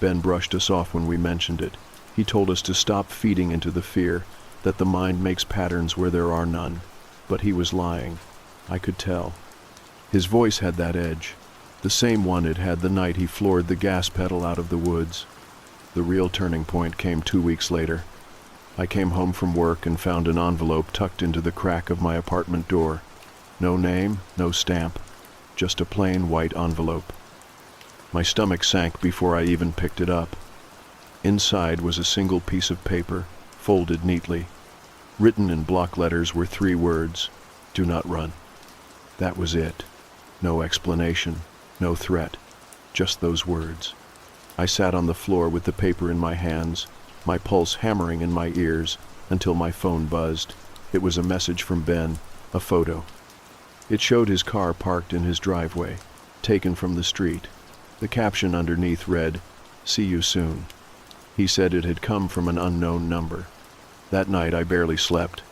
A: Ben brushed us off when we mentioned it. He told us to stop feeding into the fear, that the mind makes patterns where there are none. But he was lying. I could tell. His voice had that edge, the same one it had the night he floored the gas pedal out of the woods. The real turning point came 2 weeks later. I came home from work and found an envelope tucked into the crack of my apartment door. No name, no stamp, just a plain white envelope. My stomach sank before I even picked it up. Inside was a single piece of paper, folded neatly. Written in block letters were 3 words: "Do not run." That was it. No explanation, no threat, just those words. I sat on the floor with the paper in my hands, my pulse hammering in my ears, until my phone buzzed. It was a message from Ben, a photo. It showed his car parked in his driveway, taken from the street. The caption underneath read, "See you soon." He said it had come from an unknown number. That night I barely slept.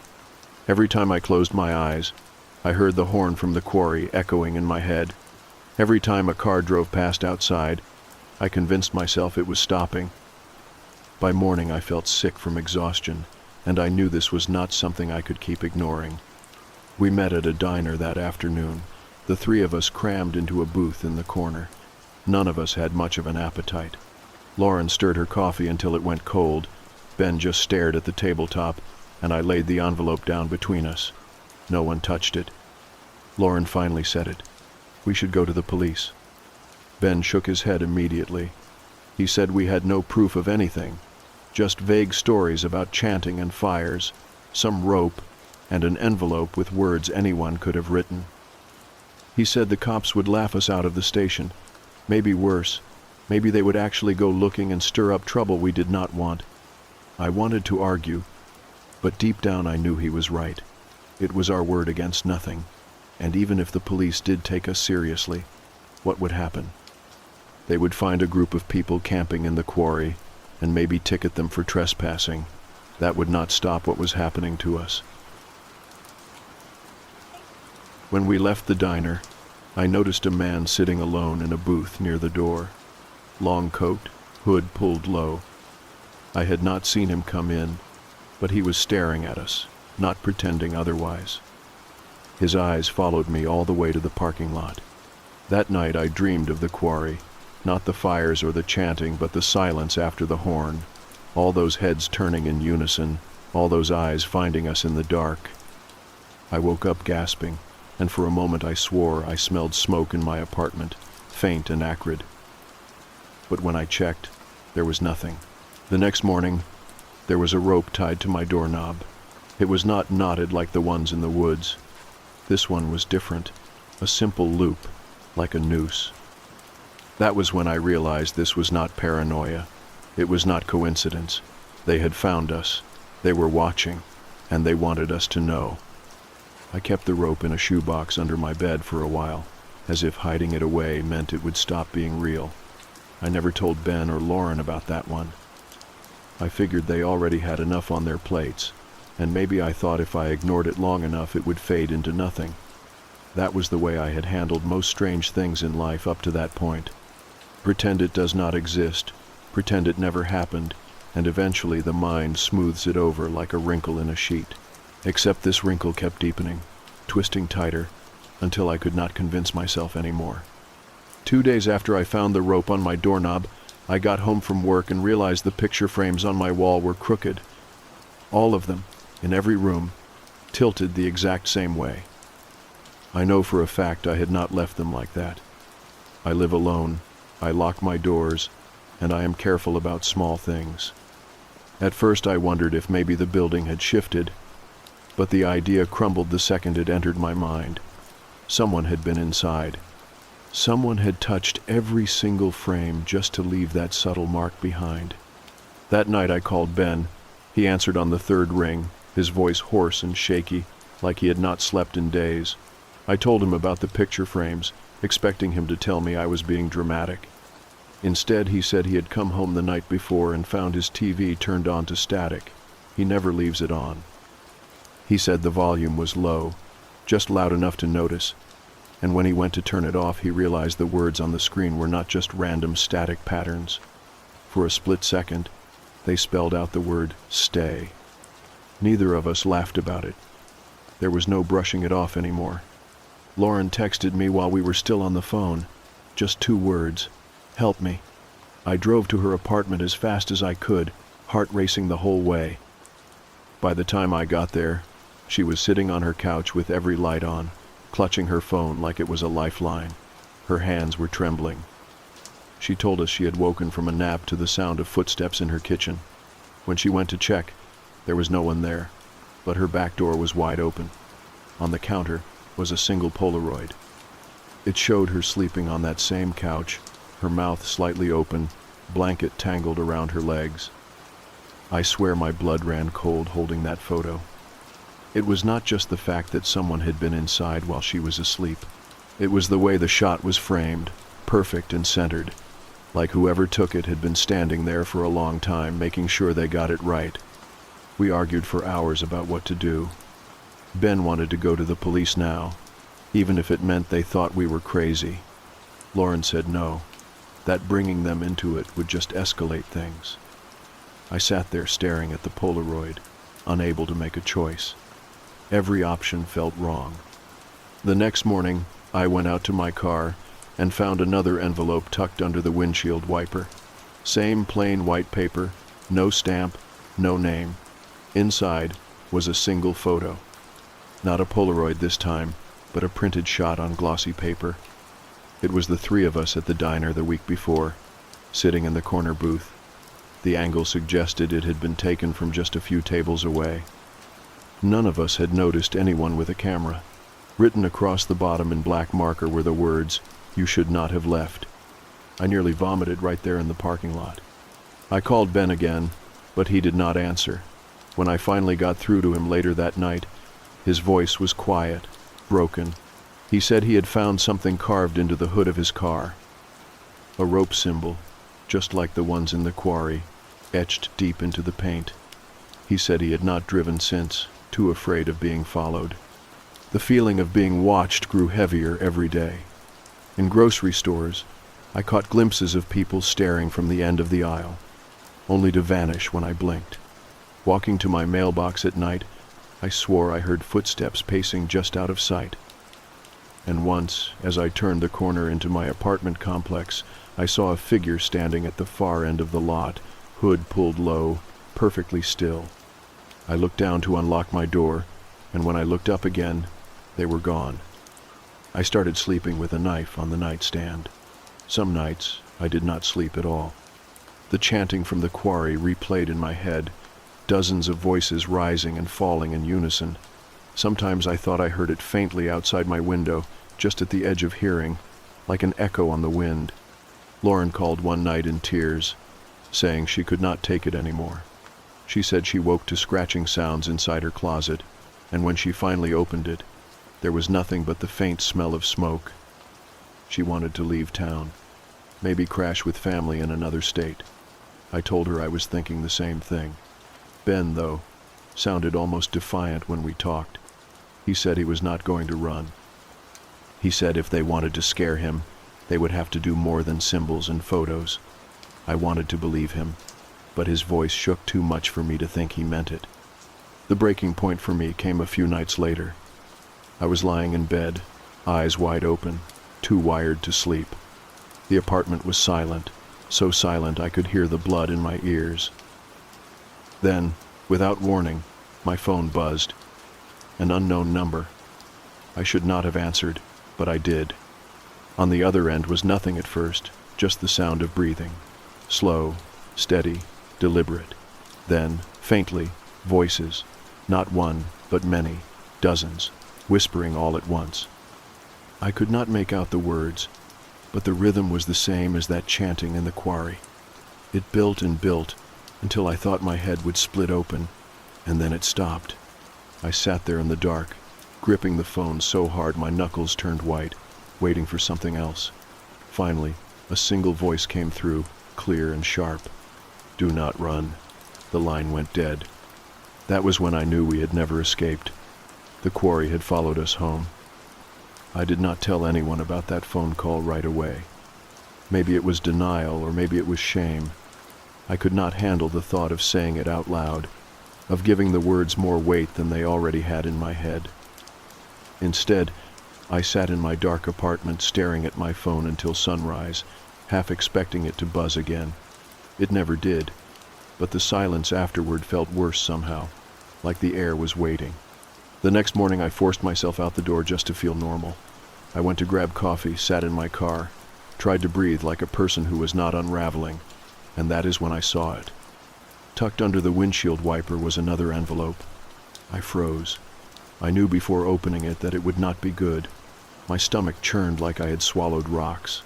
A: Every time I closed my eyes, I heard the horn from the quarry echoing in my head. Every time a car drove past outside, I convinced myself it was stopping. By morning I felt sick from exhaustion, and I knew this was not something I could keep ignoring. We met at a diner that afternoon, the three of us crammed into a booth in the corner. None of us had much of an appetite. Lauren stirred her coffee until it went cold. Ben just stared at the tabletop, and I laid the envelope down between us. No one touched it. Lauren finally said it. We should go to the police. Ben shook his head immediately. He said we had no proof of anything, just vague stories about chanting and fires, some rope, and an envelope with words anyone could have written. He said the cops would laugh us out of the station. Maybe worse, maybe they would actually go looking and stir up trouble we did not want. I wanted to argue, but deep down I knew he was right. It was our word against nothing, and even if the police did take us seriously, what would happen? They would find a group of people camping in the quarry and maybe ticket them for trespassing. That would not stop what was happening to us. When we left the diner, I noticed a man sitting alone in a booth near the door. Long coat, hood pulled low. I had not seen him come in, but he was staring at us, not pretending otherwise. His eyes followed me all the way to the parking lot. That night I dreamed of the quarry, not the fires or the chanting, but the silence after the horn, all those heads turning in unison, all those eyes finding us in the dark. I woke up gasping, and for a moment I swore I smelled smoke in my apartment, faint and acrid. But when I checked, there was nothing. The next morning, there was a rope tied to my doorknob. It was not knotted like the ones in the woods. This one was different, a simple loop, like a noose. That was when I realized this was not paranoia. It was not coincidence. They had found us. They were watching, and they wanted us to know. I kept the rope in a shoebox under my bed for a while, as if hiding it away meant it would stop being real. I never told Ben or Lauren about that one. I figured they already had enough on their plates, and maybe I thought if I ignored it long enough it would fade into nothing. That was the way I had handled most strange things in life up to that point. Pretend it does not exist, pretend it never happened, and eventually the mind smooths it over like a wrinkle in a sheet. Except this wrinkle kept deepening, twisting tighter, until I could not convince myself anymore. 2 days after I found the rope on my doorknob, I got home from work and realized the picture frames on my wall were crooked. All of them, in every room, tilted the exact same way. I know for a fact I had not left them like that. I live alone, I lock my doors, and I am careful about small things. At first I wondered if maybe the building had shifted, but the idea crumbled the second it entered my mind. Someone had been inside. Someone had touched every single frame just to leave that subtle mark behind. That night I called Ben. He answered on the third ring, his voice hoarse and shaky, like he had not slept in days. I told him about the picture frames, expecting him to tell me I was being dramatic. Instead, he said he had come home the night before and found his TV turned on to static. He never leaves it on. He said the volume was low, just loud enough to notice, and when he went to turn it off, he realized the words on the screen were not just random static patterns. For a split second, they spelled out the word stay. Neither of us laughed about it. There was no brushing it off anymore. Lauren texted me while we were still on the phone. Just 2 words. Help me. I drove to her apartment as fast as I could, heart racing the whole way. By the time I got there, she was sitting on her couch with every light on, clutching her phone like it was a lifeline. Her hands were trembling. She told us she had woken from a nap to the sound of footsteps in her kitchen. When she went to check, there was no one there, but her back door was wide open. On the counter was a single Polaroid. It showed her sleeping on that same couch, her mouth slightly open, blanket tangled around her legs. I swear my blood ran cold holding that photo. It was not just the fact that someone had been inside while she was asleep. It was the way the shot was framed, perfect and centered, like whoever took it had been standing there for a long time, making sure they got it right. We argued for hours about what to do. Ben wanted to go to the police now, even if it meant they thought we were crazy. Lauren said no, that bringing them into it would just escalate things. I sat there staring at the Polaroid, unable to make a choice. Every option felt wrong. The next morning, I went out to my car and found another envelope tucked under the windshield wiper. Same plain white paper, no stamp, no name. Inside was a single photo. Not a Polaroid this time, but a printed shot on glossy paper. It was the three of us at the diner the week before, sitting in the corner booth. The angle suggested it had been taken from just a few tables away. None of us had noticed anyone with a camera. Written across the bottom in black marker were the words, "You should not have left." I nearly vomited right there in the parking lot. I called Ben again, but he did not answer. When I finally got through to him later that night, his voice was quiet, broken. He said he had found something carved into the hood of his car. A rope symbol, just like the ones in the quarry, etched deep into the paint. He said he had not driven since, too afraid of being followed. The feeling of being watched grew heavier every day. In grocery stores, I caught glimpses of people staring from the end of the aisle, only to vanish when I blinked. Walking to my mailbox at night, I swore I heard footsteps pacing just out of sight. And once, as I turned the corner into my apartment complex, I saw a figure standing at the far end of the lot, hood pulled low, perfectly still. I looked down to unlock my door, and when I looked up again, they were gone. I started sleeping with a knife on the nightstand. Some nights, I did not sleep at all. The chanting from the quarry replayed in my head, dozens of voices rising and falling in unison. Sometimes I thought I heard it faintly outside my window, just at the edge of hearing, like an echo on the wind. Lauren called one night in tears, saying she could not take it anymore. She said she woke to scratching sounds inside her closet, and when she finally opened it, there was nothing but the faint smell of smoke. She wanted to leave town, maybe crash with family in another state. I told her I was thinking the same thing. Ben, though, sounded almost defiant when we talked. He said he was not going to run. He said if they wanted to scare him, they would have to do more than symbols and photos. I wanted to believe him, but his voice shook too much for me to think he meant it. The breaking point for me came a few nights later. I was lying in bed, eyes wide open, too wired to sleep. The apartment was silent, so silent I could hear the blood in my ears. Then, without warning, my phone buzzed. An unknown number. I should not have answered, but I did. On the other end was nothing at first, just the sound of breathing. Slow, steady, deliberate. Then, faintly, voices. Not one, but many, dozens, whispering all at once. I could not make out the words, but the rhythm was the same as that chanting in the quarry. It built and built until I thought my head would split open, and then it stopped. I sat there in the dark, gripping the phone so hard my knuckles turned white, waiting for something else. Finally, a single voice came through, clear and sharp. "Do not run." The line went dead. That was when I knew we had never escaped. The quarry had followed us home. I did not tell anyone about that phone call right away. Maybe it was denial, or maybe it was shame. I could not handle the thought of saying it out loud, of giving the words more weight than they already had in my head. Instead, I sat in my dark apartment staring at my phone until sunrise, half expecting it to buzz again. It never did, but the silence afterward felt worse somehow, like the air was waiting. The next morning I forced myself out the door just to feel normal. I went to grab coffee, sat in my car, tried to breathe like a person who was not unraveling, and that is when I saw it. Tucked under the windshield wiper was another envelope. I froze. I knew before opening it that it would not be good. My stomach churned like I had swallowed rocks.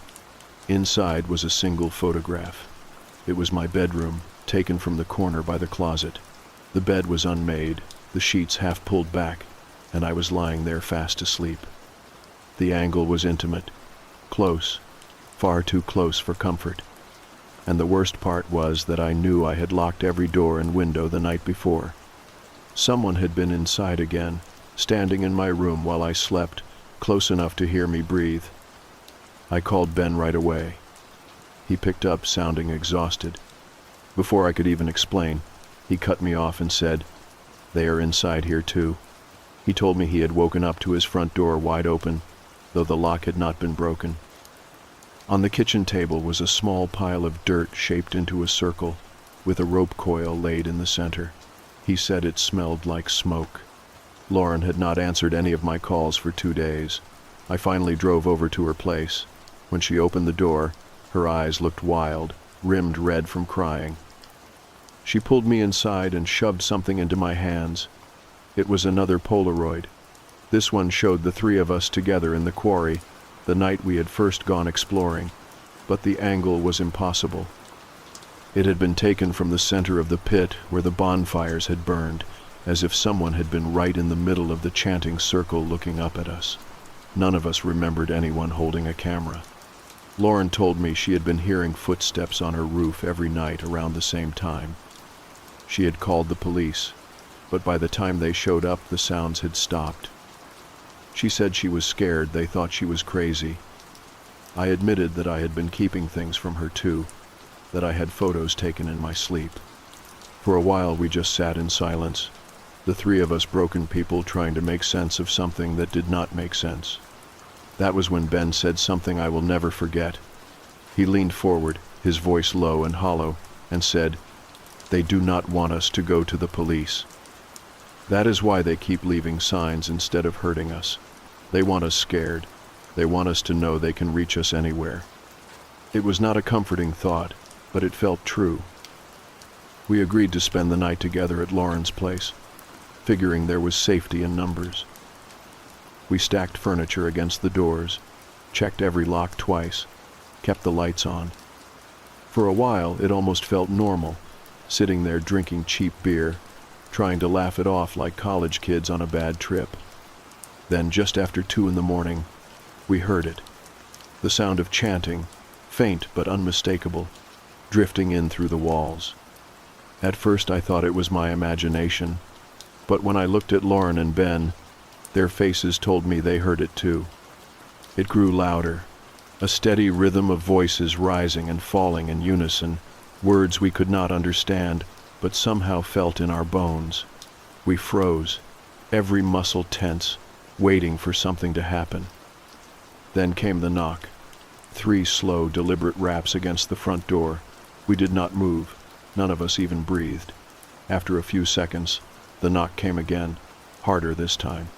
A: Inside was a single photograph. It was my bedroom, taken from the corner by the closet. The bed was unmade, the sheets half pulled back, and I was lying there fast asleep. The angle was intimate, close, far too close for comfort. And the worst part was that I knew I had locked every door and window the night before. Someone had been inside again, standing in my room while I slept, close enough to hear me breathe. I called Ben right away. He picked up, sounding exhausted. Before I could even explain, he cut me off and said, "They are inside here too." He told me he had woken up to his front door wide open, though the lock had not been broken. On the kitchen table was a small pile of dirt shaped into a circle, with a rope coil laid in the center. He said it smelled like smoke. Lauren had not answered any of my calls for 2 days. I finally drove over to her place. When she opened the door, her eyes looked wild, rimmed red from crying. She pulled me inside and shoved something into my hands. It was another Polaroid. This one showed the 3 of us together in the quarry, the night we had first gone exploring, but the angle was impossible. It had been taken from the center of the pit where the bonfires had burned, as if someone had been right in the middle of the chanting circle looking up at us. None of us remembered anyone holding a camera. Lauren told me she had been hearing footsteps on her roof every night around the same time. She had called the police, but by the time they showed up, the sounds had stopped. She said she was scared they thought she was crazy. I admitted that I had been keeping things from her too, that I had photos taken in my sleep. For a while we just sat in silence, the 3 of us broken people trying to make sense of something that did not make sense. That was when Ben said something I will never forget. He leaned forward, his voice low and hollow, and said, "They do not want us to go to the police. That is why they keep leaving signs instead of hurting us. They want us scared. They want us to know they can reach us anywhere." It was not a comforting thought, but it felt true. We agreed to spend the night together at Lauren's place, figuring there was safety in numbers. We stacked furniture against the doors, checked every lock twice, kept the lights on. For a while, it almost felt normal, sitting there drinking cheap beer, trying to laugh it off like college kids on a bad trip. Then, just after 2 in the morning, we heard it. The sound of chanting, faint but unmistakable, drifting in through the walls. At first I thought it was my imagination, but when I looked at Lauren and Ben, their faces told me they heard it too. It grew louder, a steady rhythm of voices rising and falling in unison, words we could not understand, but somehow felt in our bones. We froze, every muscle tense, waiting for something to happen. Then came the knock. 3 slow, deliberate raps against the front door. We did not move. None of us even breathed. After a few seconds, the knock came again, harder this time.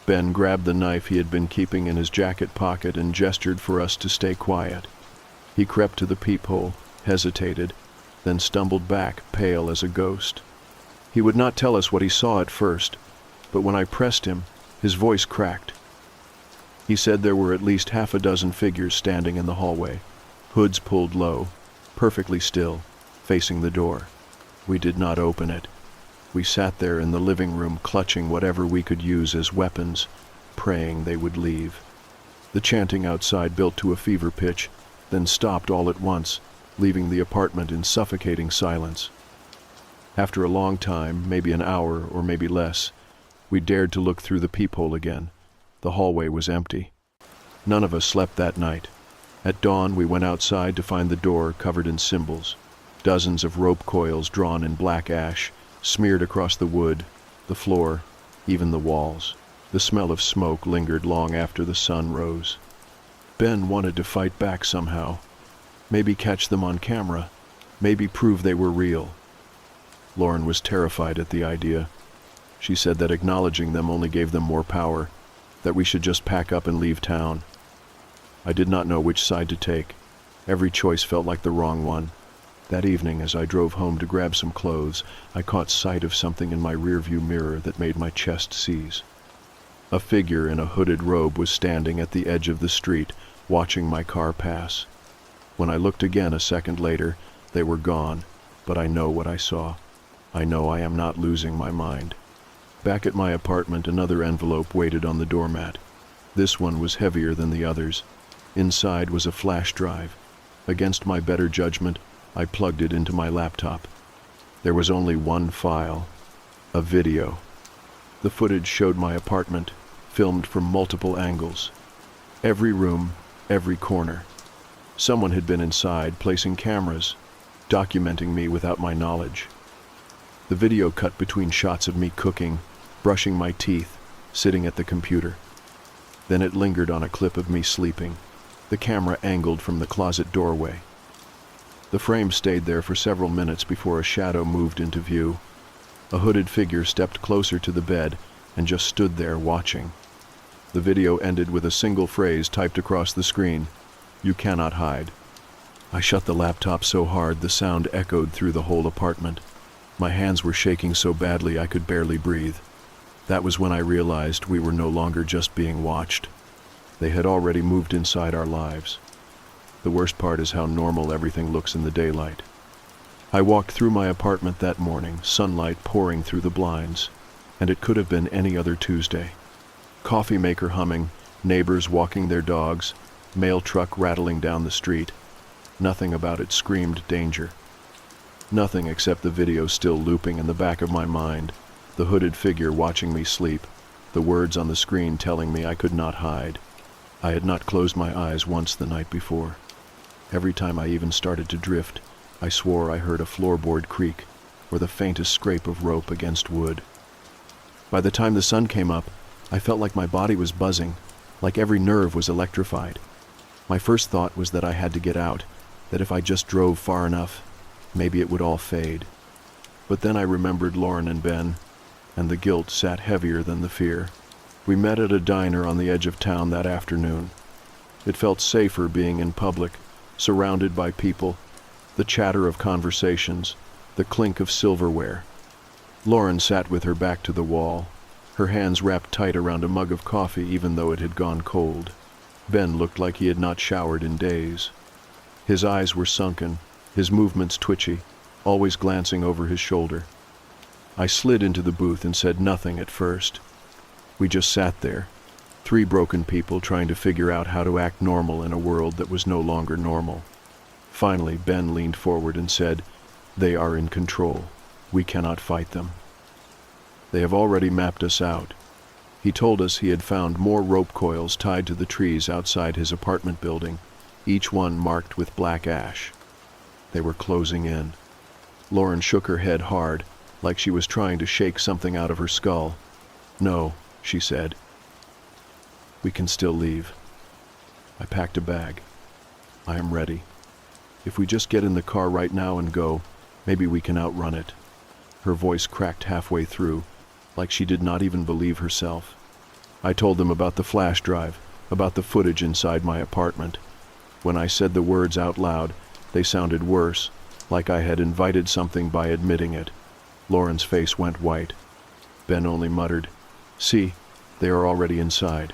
A: Ben grabbed the knife he had been keeping in his jacket pocket and gestured for us to stay quiet. He crept to the peephole, hesitated, then stumbled back, pale as a ghost. He would not tell us what he saw at first, but when I pressed him, his voice cracked. He said there were at least 6 figures standing in the hallway, hoods pulled low, perfectly still, facing the door. We did not open it. We sat there in the living room, clutching whatever we could use as weapons, praying they would leave. The chanting outside built to a fever pitch, then stopped all at once, leaving the apartment in suffocating silence. After a long time, maybe an hour or maybe less, we dared to look through the peephole again. The hallway was empty. None of us slept that night. At dawn, we went outside to find the door covered in symbols, dozens of rope coils drawn in black ash, smeared across the wood, the floor, even the walls. The smell of smoke lingered long after the sun rose. Ben wanted to fight back somehow. Maybe catch them on camera. Maybe prove they were real. Lauren was terrified at the idea. She said that acknowledging them only gave them more power, that we should just pack up and leave town. I did not know which side to take. Every choice felt like the wrong one. That evening, as I drove home to grab some clothes, I caught sight of something in my rearview mirror that made my chest seize. A figure in a hooded robe was standing at the edge of the street, watching my car pass. When I looked again a second later, they were gone, but I know what I saw. I know I am not losing my mind. Back at my apartment, another envelope waited on the doormat. This one was heavier than the others. Inside was a flash drive. Against my better judgment, I plugged it into my laptop. There was only one file, a video. The footage showed my apartment, filmed from multiple angles. Every room, every corner. Someone had been inside, placing cameras, documenting me without my knowledge. The video cut between shots of me cooking, brushing my teeth, sitting at the computer. Then it lingered on a clip of me sleeping, the camera angled from the closet doorway. The frame stayed there for several minutes before a shadow moved into view. A hooded figure stepped closer to the bed and just stood there watching. The video ended with a single phrase typed across the screen: "You cannot hide." I shut the laptop so hard the sound echoed through the whole apartment. My hands were shaking so badly I could barely breathe. That was when I realized we were no longer just being watched. They had already moved inside our lives. The worst part is how normal everything looks in the daylight. I walked through my apartment that morning, sunlight pouring through the blinds, and it could have been any other Tuesday. Coffee maker humming, neighbors walking their dogs, mail truck rattling down the street. Nothing about it screamed danger. Nothing except the video still looping in the back of my mind, the hooded figure watching me sleep, the words on the screen telling me I could not hide. I had not closed my eyes once the night before. Every time I even started to drift, I swore I heard a floorboard creak or the faintest scrape of rope against wood. By the time the sun came up, I felt like my body was buzzing, like every nerve was electrified. My first thought was that I had to get out, that if I just drove far enough, maybe it would all fade. But then I remembered Lauren and Ben, and the guilt sat heavier than the fear. We met at a diner on the edge of town that afternoon. It felt safer being in public, surrounded by people, the chatter of conversations, the clink of silverware. Lauren sat with her back to the wall, her hands wrapped tight around a mug of coffee even though it had gone cold. Ben looked like he had not showered in days. His eyes were sunken, his movements twitchy, always glancing over his shoulder. I slid into the booth and said nothing at first. We just sat there, three broken people trying to figure out how to act normal in a world that was no longer normal. Finally, Ben leaned forward and said, "They are in control. We cannot fight them. They have already mapped us out." He told us he had found more rope coils tied to the trees outside his apartment building, each one marked with black ash. They were closing in. Lauren shook her head hard, like she was trying to shake something out of her skull. "No," she said. "We can still leave." I packed a bag. "I am ready. If we just get in the car right now and go, maybe we can outrun it." Her voice cracked halfway through, like she did not even believe herself. I told them about the flash drive, about the footage inside my apartment. When I said the words out loud, they sounded worse, like I had invited something by admitting it. Lauren's face went white. Ben only muttered, "See, they are already inside."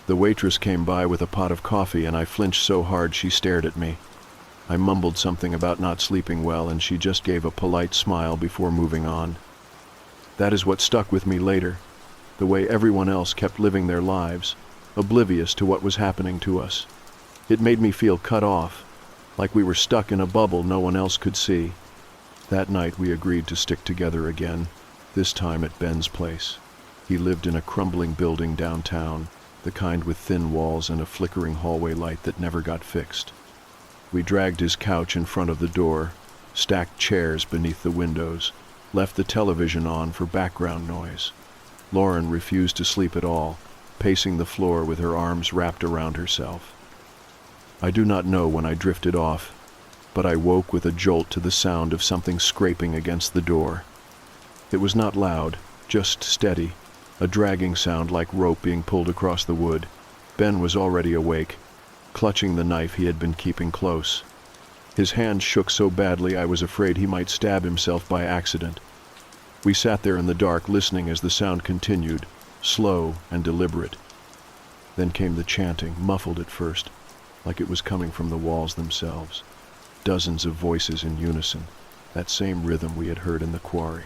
A: The waitress came by with a pot of coffee and I flinched so hard she stared at me. I mumbled something about not sleeping well and she just gave a polite smile before moving on. That is what stuck with me later, the way everyone else kept living their lives, oblivious to what was happening to us. It made me feel cut off, like we were stuck in a bubble no one else could see. That night we agreed to stick together again, this time at Ben's place. He lived in a crumbling building downtown, the kind with thin walls and a flickering hallway light that never got fixed. We dragged his couch in front of the door, stacked chairs beneath the windows, left the television on for background noise. Lauren refused to sleep at all, pacing the floor with her arms wrapped around herself. I do not know when I drifted off, but I woke with a jolt to the sound of something scraping against the door. It was not loud, just steady, a dragging sound like rope being pulled across the wood. Ben was already awake, clutching the knife he had been keeping close. His hand shook so badly I was afraid he might stab himself by accident. We sat there in the dark listening as the sound continued, slow and deliberate. Then came the chanting, muffled at first, like it was coming from the walls themselves. Dozens of voices in unison, that same rhythm we had heard in the quarry.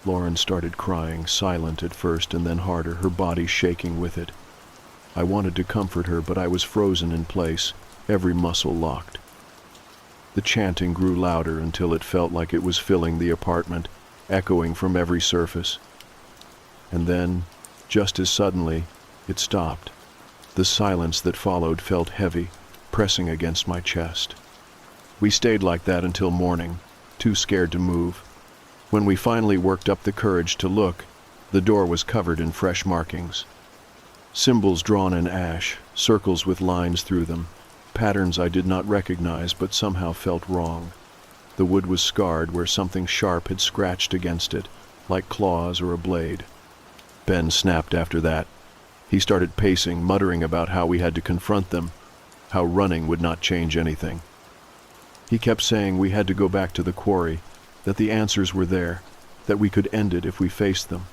A: Lauren started crying, silent at first and then harder, her body shaking with it. I wanted to comfort her, but I was frozen in place, every muscle locked. The chanting grew louder until it felt like it was filling the apartment, echoing from every surface. And then, just as suddenly, it stopped. The silence that followed felt heavy, pressing against my chest. We stayed like that until morning, too scared to move. When we finally worked up the courage to look, the door was covered in fresh markings. Symbols drawn in ash, circles with lines through them, patterns I did not recognize but somehow felt wrong. The wood was scarred where something sharp had scratched against it, like claws or a blade. Ben snapped after that. He started pacing, muttering about how we had to confront them, how running would not change anything. He kept saying we had to go back to the quarry, that the answers were there, that we could end it if we faced them.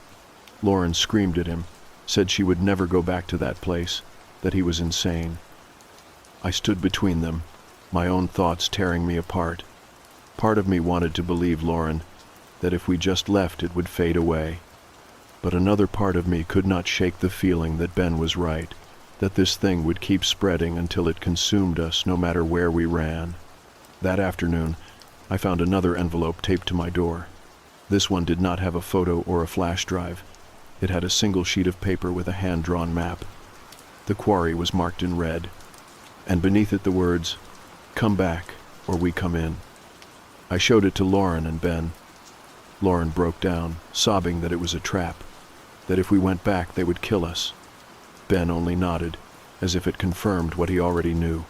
A: Lauren screamed at him, said she would never go back to that place, that he was insane. I stood between them, my own thoughts tearing me apart. Part of me wanted to believe Lauren, that if we just left it would fade away. But another part of me could not shake the feeling that Ben was right, that this thing would keep spreading until it consumed us no matter where we ran. That afternoon, I found another envelope taped to my door. This one did not have a photo or a flash drive. It had a single sheet of paper with a hand-drawn map. The quarry was marked in red, and beneath it the words, "Come back, or we come in." I showed it to Lauren and Ben. Lauren broke down, sobbing that it was a trap, that if we went back they would kill us. Ben only nodded, as if it confirmed what he already knew.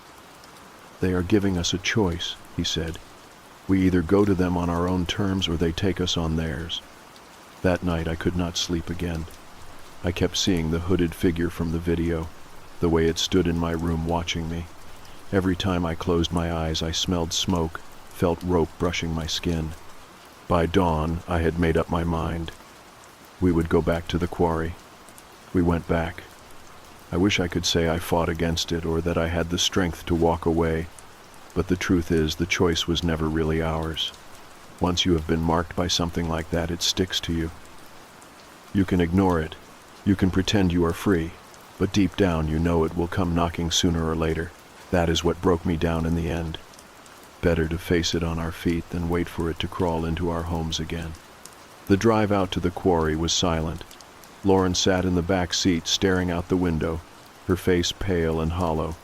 A: "They are giving us a choice," he said. "We either go to them on our own terms or they take us on theirs." That night I could not sleep again. I kept seeing the hooded figure from the video, the way it stood in my room watching me. Every time I closed my eyes I smelled smoke, felt rope brushing my skin. By dawn I had made up my mind. We would go back to the quarry. We went back. I wish I could say I fought against it or that I had the strength to walk away, but the truth is the choice was never really ours. Once you have been marked by something like that, it sticks to you. You can ignore it. You can pretend you are free, but deep down you know it will come knocking sooner or later. That is what broke me down in the end. Better to face it on our feet than wait for it to crawl into our homes again. The drive out to the quarry was silent. Lauren sat in the back seat staring out the window, her face pale and hollow.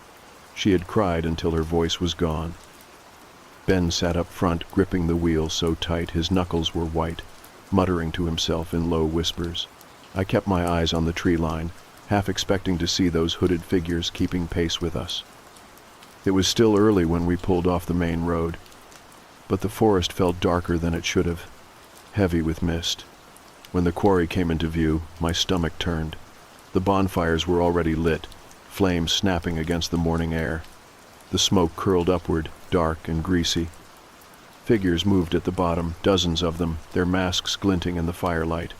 A: She had cried until her voice was gone. Ben sat up front, gripping the wheel so tight his knuckles were white, muttering to himself in low whispers. I kept my eyes on the tree line, half expecting to see those hooded figures keeping pace with us. It was still early when we pulled off the main road, but the forest felt darker than it should have, heavy with mist. When the quarry came into view, my stomach turned. The bonfires were already lit, flames snapping against the morning air. The smoke curled upward, dark and greasy. Figures moved at the bottom, dozens of them, their masks glinting in the firelight.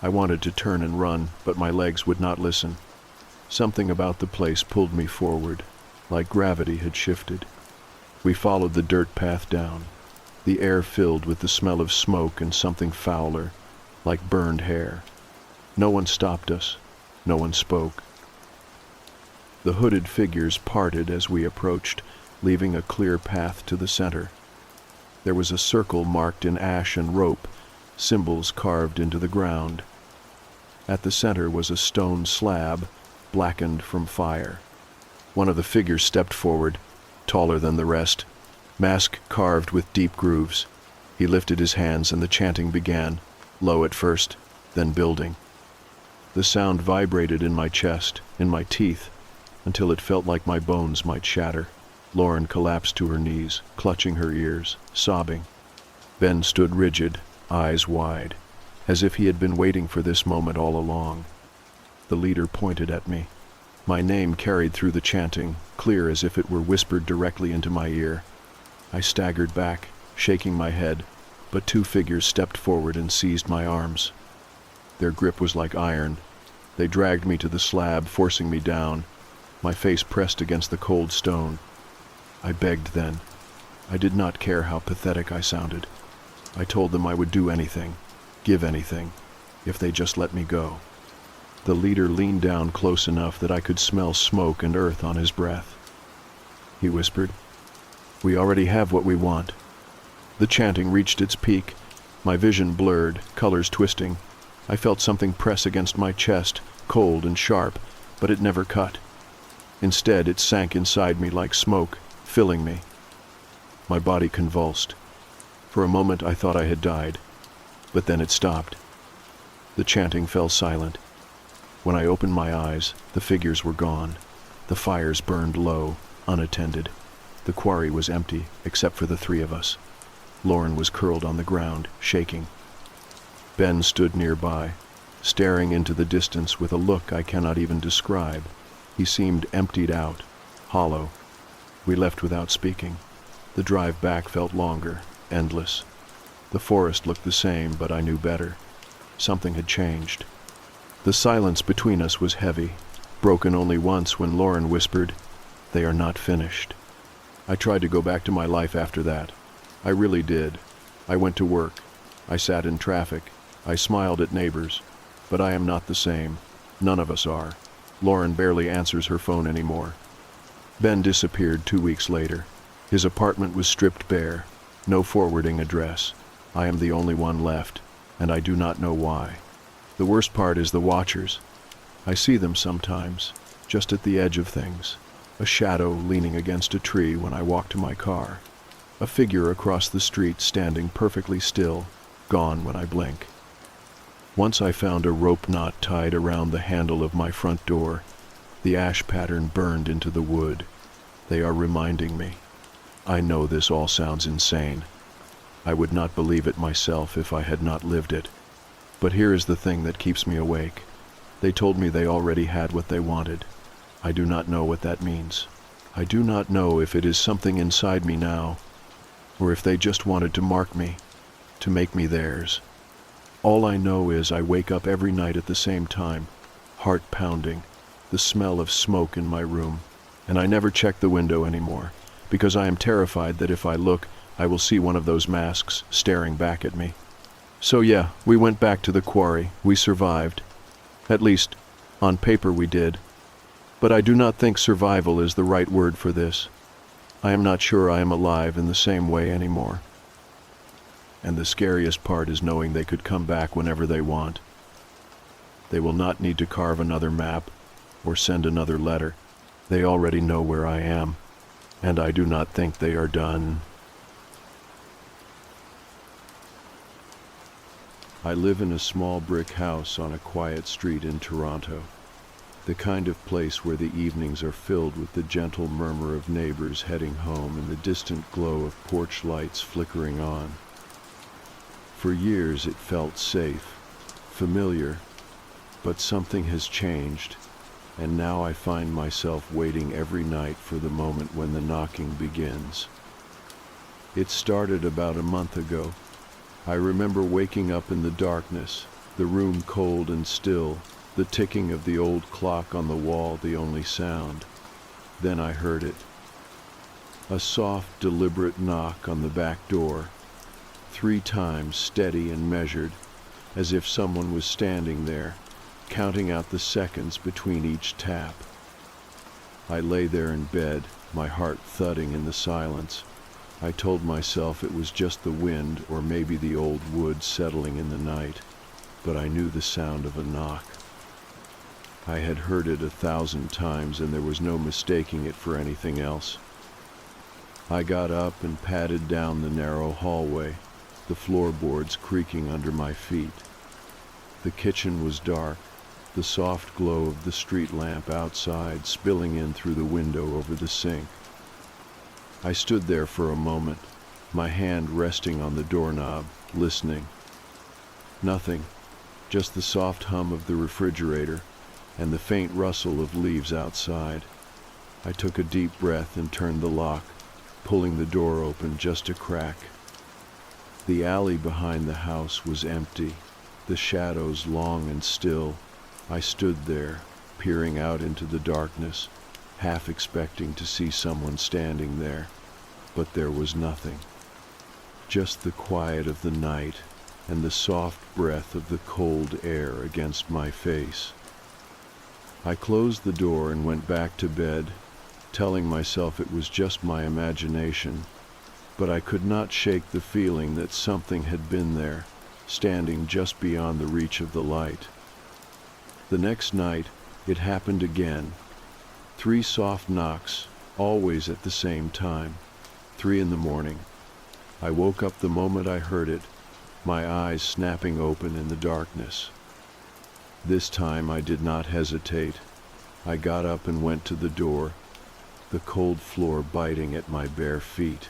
A: I wanted to turn and run, but my legs would not listen. Something about the place pulled me forward, like gravity had shifted. We followed the dirt path down, the air filled with the smell of smoke and something fouler, like burned hair. No one stopped us. No one spoke. The hooded figures parted as we approached, leaving a clear path to the center. There was a circle marked in ash and rope, symbols carved into the ground. At the center was a stone slab, blackened from fire. One of the figures stepped forward, taller than the rest, mask carved with deep grooves. He lifted his hands and the chanting began, low at first, then building. The sound vibrated in my chest, in my teeth, until it felt like my bones might shatter. Lauren collapsed to her knees, clutching her ears, sobbing. Ben stood rigid, eyes wide, as if he had been waiting for this moment all along. The leader pointed at me. My name carried through the chanting, clear as if it were whispered directly into my ear. I staggered back, shaking my head, but two figures stepped forward and seized my arms. Their grip was like iron. They dragged me to the slab, forcing me down, my face pressed against the cold stone. I begged then. I did not care how pathetic I sounded. I told them I would do anything, give anything, if they just let me go. The leader leaned down close enough that I could smell smoke and earth on his breath. He whispered, "We already have what we want." The chanting reached its peak, my vision blurred, colors twisting. I felt something press against my chest, cold and sharp, but it never cut. Instead, it sank inside me like smoke, filling me. My body convulsed. For a moment I thought I had died, but then it stopped. The chanting fell silent. When I opened my eyes, the figures were gone. The fires burned low, unattended. The quarry was empty, except for the three of us. Lauren was curled on the ground, shaking. Ben stood nearby, staring into the distance with a look I cannot even describe. He seemed emptied out, hollow. We left without speaking. The drive back felt longer, endless. The forest looked the same, but I knew better. Something had changed. The silence between us was heavy, broken only once when Lauren whispered, "They are not finished." I tried to go back to my life after that. I really did. I went to work. I sat in traffic. I smiled at neighbors. But I am not the same. None of us are. Lauren barely answers her phone anymore. Ben disappeared 2 weeks later. His apartment was stripped bare. No forwarding address. I am the only one left, and I do not know why. The worst part is the watchers. I see them sometimes, just at the edge of things. A shadow leaning against a tree when I walk to my car. A figure across the street standing perfectly still, gone when I blink. Once I found a rope knot tied around the handle of my front door. The ash pattern burned into the wood. They are reminding me. I know this all sounds insane. I would not believe it myself if I had not lived it. But here is the thing that keeps me awake. They told me they already had what they wanted. I do not know what that means. I do not know if it is something inside me now, or if they just wanted to mark me, to make me theirs. All I know is I wake up every night at the same time, heart pounding, the smell of smoke in my room, and I never check the window anymore, because I am terrified that if I look, I will see one of those masks staring back at me. So yeah, we went back to the quarry. We survived. At least, on paper we did. But I do not think survival is the right word for this. I am not sure I am alive in the same way anymore. And the scariest part is knowing they could come back whenever they want. They will not need to carve another map or send another letter. They already know where I am, and I do not think they are done. I live in a small brick house on a quiet street in Toronto, the kind of place where the evenings are filled with the gentle murmur of neighbors heading home and the distant glow of porch lights flickering on. For years it felt safe, familiar, but something has changed, and now I find myself waiting every night for the moment when the knocking begins. It started about a month ago. I remember waking up in the darkness, the room cold and still, the ticking of the old clock on the wall the only sound. Then I heard it. A soft, deliberate knock on the back door, 3 times steady and measured, as if someone was standing there, counting out the seconds between each tap. I lay there in bed, my heart thudding in the silence. I told myself it was just the wind or maybe the old wood settling in the night, but I knew the sound of a knock. I had heard it 1,000 times and there was no mistaking it for anything else. I got up and padded down the narrow hallway, the floorboards creaking under my feet. The kitchen was dark, the soft glow of the street lamp outside spilling in through the window over the sink. I stood there for a moment, my hand resting on the doorknob, listening. Nothing, just the soft hum of the refrigerator and the faint rustle of leaves outside. I took a deep breath and turned the lock, pulling the door open just a crack. The alley behind the house was empty, the shadows long and still. I stood there, peering out into the darkness, half expecting to see someone standing there, but there was nothing. Just the quiet of the night and the soft breath of the cold air against my face. I closed the door and went back to bed, telling myself it was just my imagination, but I could not shake the feeling that something had been there, standing just beyond the reach of the light. The next night, it happened again. 3 soft knocks, always at the same time. 3 in the morning. I woke up the moment I heard it, my eyes snapping open in the darkness. This time I did not hesitate. I got up and went to the door, the cold floor biting at my bare feet.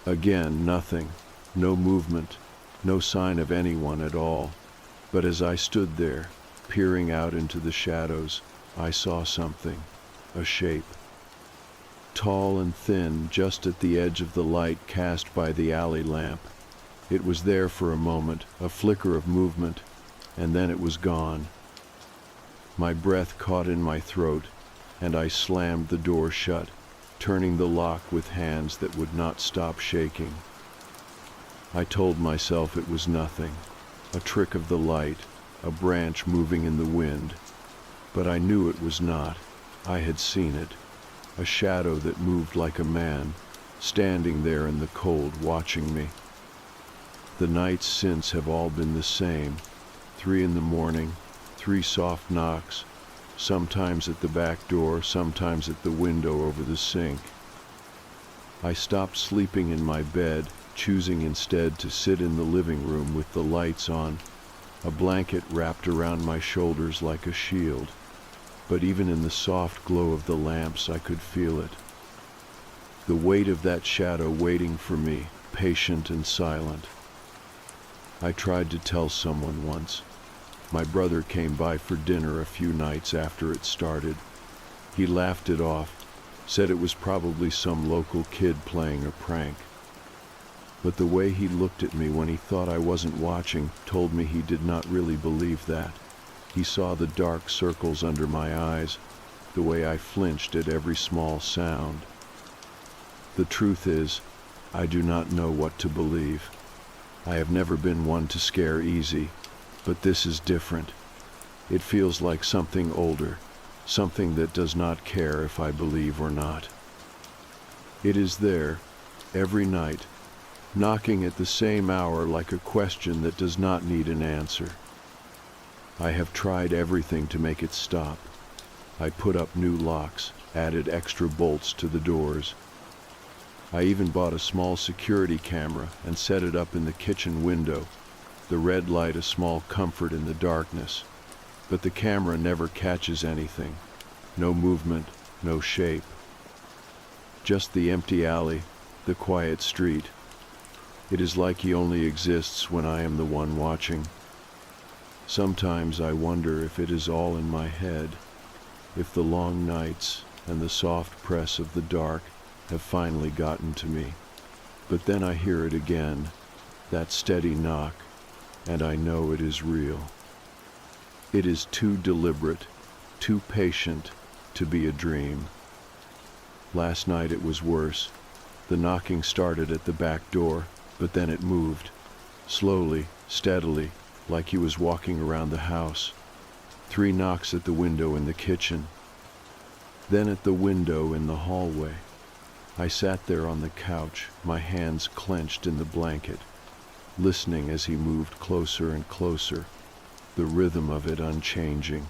A: Again, nothing, no movement, no sign of anyone at all. But as I stood there, peering out into the shadows, I saw something, a shape. Tall and thin, just at the edge of the light cast by the alley lamp. It was there for a moment, a flicker of movement, and then it was gone. My breath caught in my throat, and I slammed the door shut, turning the lock with hands that would not stop shaking. I told myself it was nothing, a trick of the light, a branch moving in the wind. But I knew it was not. I had seen it, a shadow that moved like a man, standing there in the cold, watching me. The nights since have all been the same. 3 in the morning, 3 soft knocks, sometimes at the back door, sometimes at the window over the sink. I stopped sleeping in my bed, choosing instead to sit in the living room with the lights on, a blanket wrapped around my shoulders like a shield. But even in the soft glow of the lamps, I could feel it. The weight of that shadow waiting for me, patient and silent. I tried to tell someone once. My brother came by for dinner a few nights after it started. He laughed it off, said it was probably some local kid playing a prank. But the way he looked at me when he thought I wasn't watching told me he did not really believe that. He saw the dark circles under my eyes, the way I flinched at every small sound. The truth is, I do not know what to believe. I have never been one to scare easy, but this is different. It feels like something older, something that does not care if I believe or not. It is there, every night, knocking at the same hour like a question that does not need an answer. I have tried everything to make it stop. I put up new locks, added extra bolts to the doors. I even bought a small security camera and set it up in the kitchen window, the red light a small comfort in the darkness. But the camera never catches anything. No movement, no shape. Just the empty alley, the quiet street. It is like he only exists when I am the one watching. Sometimes I wonder if it is all in my head, if the long nights and the soft press of the dark have finally gotten to me. But then I hear it again, that steady knock, and I know it is real. It is too deliberate, too patient to be a dream. Last night it was worse. The knocking started at the back door, but then it moved, slowly, steadily, like he was walking around the house. 3 knocks at the window in the kitchen. Then at the window in the hallway. I sat there on the couch, my hands clenched in the blanket, listening as he moved closer and closer, the rhythm of it unchanging,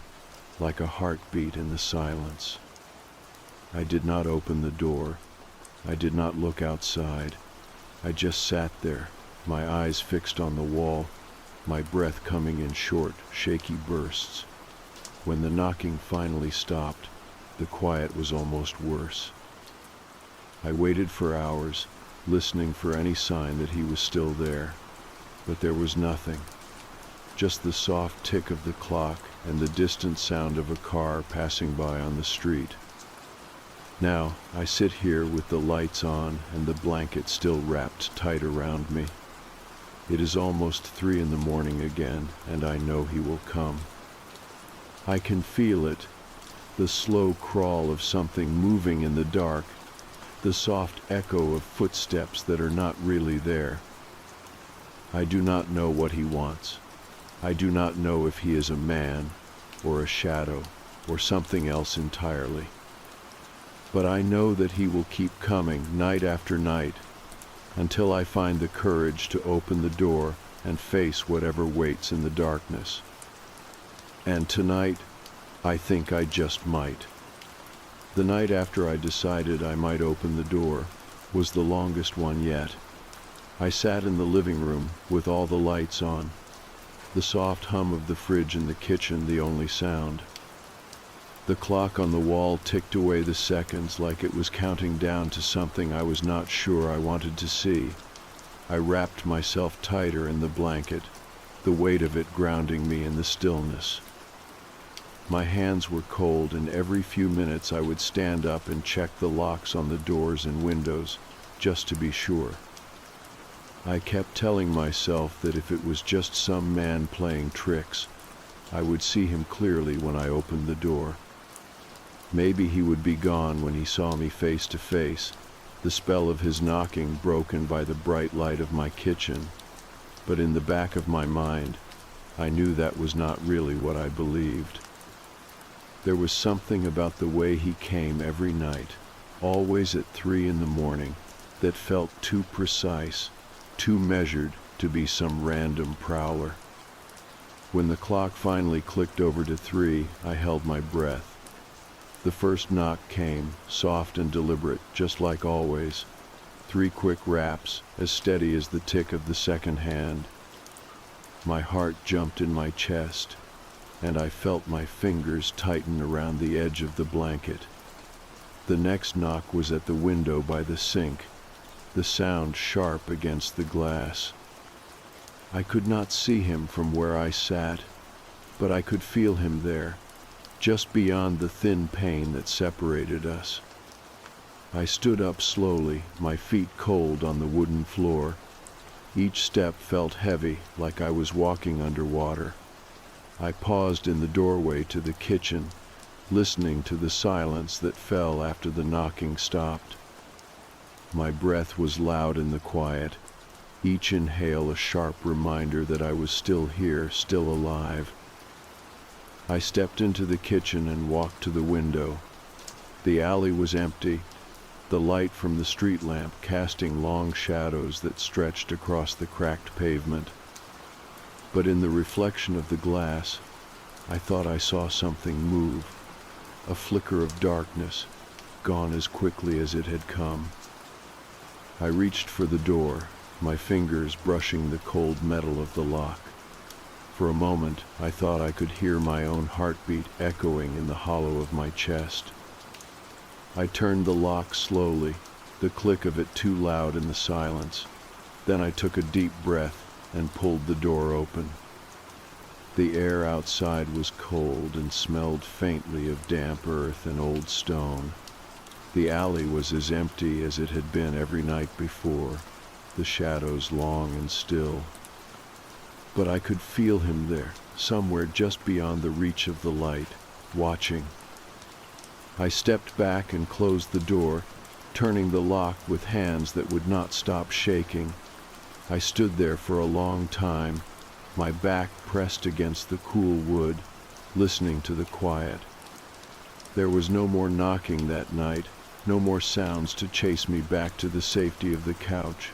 A: like a heartbeat in the silence. I did not open the door. I did not look outside. I just sat there, my eyes fixed on the wall, my breath coming in short, shaky bursts. When the knocking finally stopped, the quiet was almost worse. I waited for hours, listening for any sign that he was still there. But there was nothing. Just the soft tick of the clock and the distant sound of a car passing by on the street. Now, I sit here with the lights on and the blanket still wrapped tight around me. It is almost 3 in the morning again, and I know he will come. I can feel it, the slow crawl of something moving in the dark, the soft echo of footsteps that are not really there. I do not know what he wants. I do not know if he is a man, or a shadow, or something else entirely. But I know that he will keep coming night after night, until I find the courage to open the door and face whatever waits in the darkness. And tonight, I think I just might. The night after I decided I might open the door was the longest one yet. I sat in the living room with all the lights on, the soft hum of the fridge in the kitchen the only sound. The clock on the wall ticked away the seconds like it was counting down to something I was not sure I wanted to see. I wrapped myself tighter in the blanket, the weight of it grounding me in the stillness. My hands were cold, and every few minutes I would stand up and check the locks on the doors and windows, just to be sure. I kept telling myself that if it was just some man playing tricks, I would see him clearly when I opened the door. Maybe he would be gone when he saw me face to face, the spell of his knocking broken by the bright light of my kitchen. But in the back of my mind, I knew that was not really what I believed. There was something about the way he came every night, always at 3 in the morning, that felt too precise, too measured to be some random prowler. When the clock finally clicked over to 3, I held my breath. The first knock came, soft and deliberate, just like always. 3 quick raps, as steady as the tick of the second hand. My heart jumped in my chest, and I felt my fingers tighten around the edge of the blanket. The next knock was at the window by the sink, the sound sharp against the glass. I could not see him from where I sat, but I could feel him there, just beyond the thin pane that separated us. I stood up slowly, my feet cold on the wooden floor. Each step felt heavy, like I was walking underwater. I paused in the doorway to the kitchen, listening to the silence that fell after the knocking stopped. My breath was loud in the quiet, each inhale a sharp reminder that I was still here, still alive. I stepped into the kitchen and walked to the window. The alley was empty, the light from the street lamp casting long shadows that stretched across the cracked pavement. But in the reflection of the glass, I thought I saw something move, a flicker of darkness, gone as quickly as it had come. I reached for the door, my fingers brushing the cold metal of the lock. For a moment, I thought I could hear my own heartbeat echoing in the hollow of my chest. I turned the lock slowly, the click of it too loud in the silence. Then I took a deep breath and pulled the door open. The air outside was cold and smelled faintly of damp earth and old stone. The alley was as empty as it had been every night before, the shadows long and still. But I could feel him there, somewhere just beyond the reach of the light, watching. I stepped back and closed the door, turning the lock with hands that would not stop shaking. I stood there for a long time, my back pressed against the cool wood, listening to the quiet. There was no more knocking that night, no more sounds to chase me back to the safety of the couch.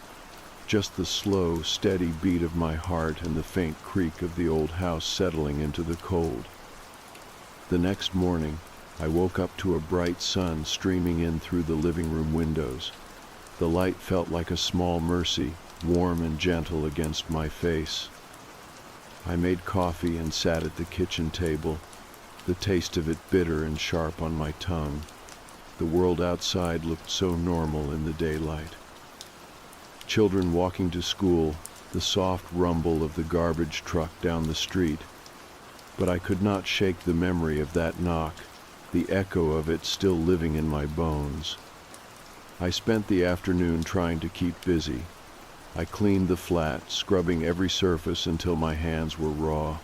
A: Just the slow, steady beat of my heart and the faint creak of the old house settling into the cold. The next morning, I woke up to a bright sun streaming in through the living room windows. The light felt like a small mercy, warm and gentle against my face. I made coffee and sat at the kitchen table, the taste of it bitter and sharp on my tongue. The world outside looked so normal in the daylight. Children walking to school, the soft rumble of the garbage truck down the street. But I could not shake the memory of that knock, the echo of it still living in my bones. I spent the afternoon trying to keep busy. I cleaned the flat, scrubbing every surface until my hands were raw.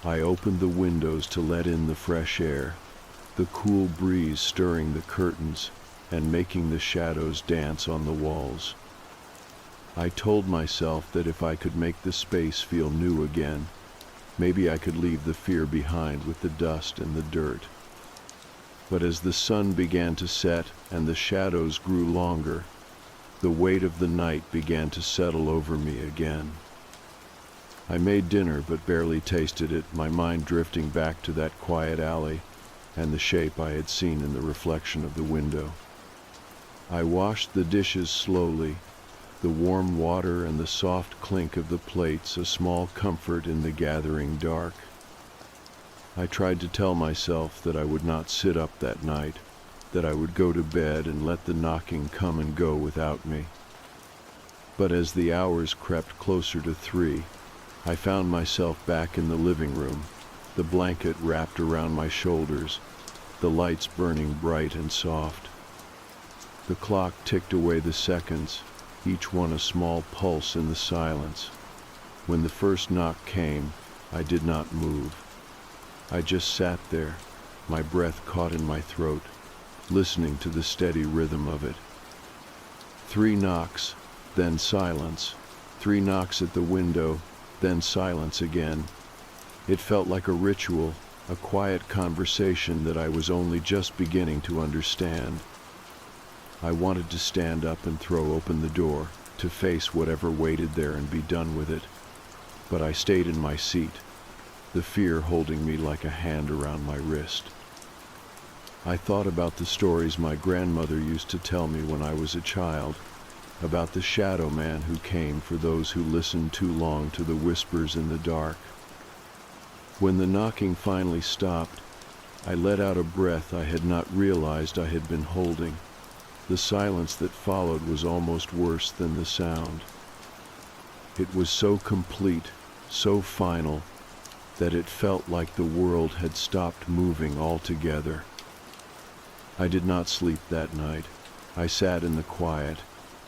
A: I opened the windows to let in the fresh air, the cool breeze stirring the curtains and making the shadows dance on the walls. I told myself that if I could make the space feel new again, maybe I could leave the fear behind with the dust and the dirt. But as the sun began to set and the shadows grew longer, the weight of the night began to settle over me again. I made dinner but barely tasted it, my mind drifting back to that quiet alley and the shape I had seen in the reflection of the window. I washed the dishes slowly, the warm water and the soft clink of the plates a small comfort in the gathering dark. I tried to tell myself that I would not sit up that night, that I would go to bed and let the knocking come and go without me. But as the hours crept closer to 3, I found myself back in the living room, the blanket wrapped around my shoulders, the lights burning bright and soft. The clock ticked away the seconds, each one a small pulse in the silence. When the first knock came, I did not move. I just sat there, my breath caught in my throat, listening to the steady rhythm of it. 3 knocks, then silence. 3 knocks at the window, then silence again. It felt like a ritual, a quiet conversation that I was only just beginning to understand. I wanted to stand up and throw open the door, to face whatever waited there and be done with it. But I stayed in my seat, the fear holding me like a hand around my wrist. I thought about the stories my grandmother used to tell me when I was a child, about the shadow man who came for those who listened too long to the whispers in the dark. When the knocking finally stopped, I let out a breath I had not realized I had been holding. The silence that followed was almost worse than the sound. It was so complete, so final, that it felt like the world had stopped moving altogether. I did not sleep that night. I sat in the quiet,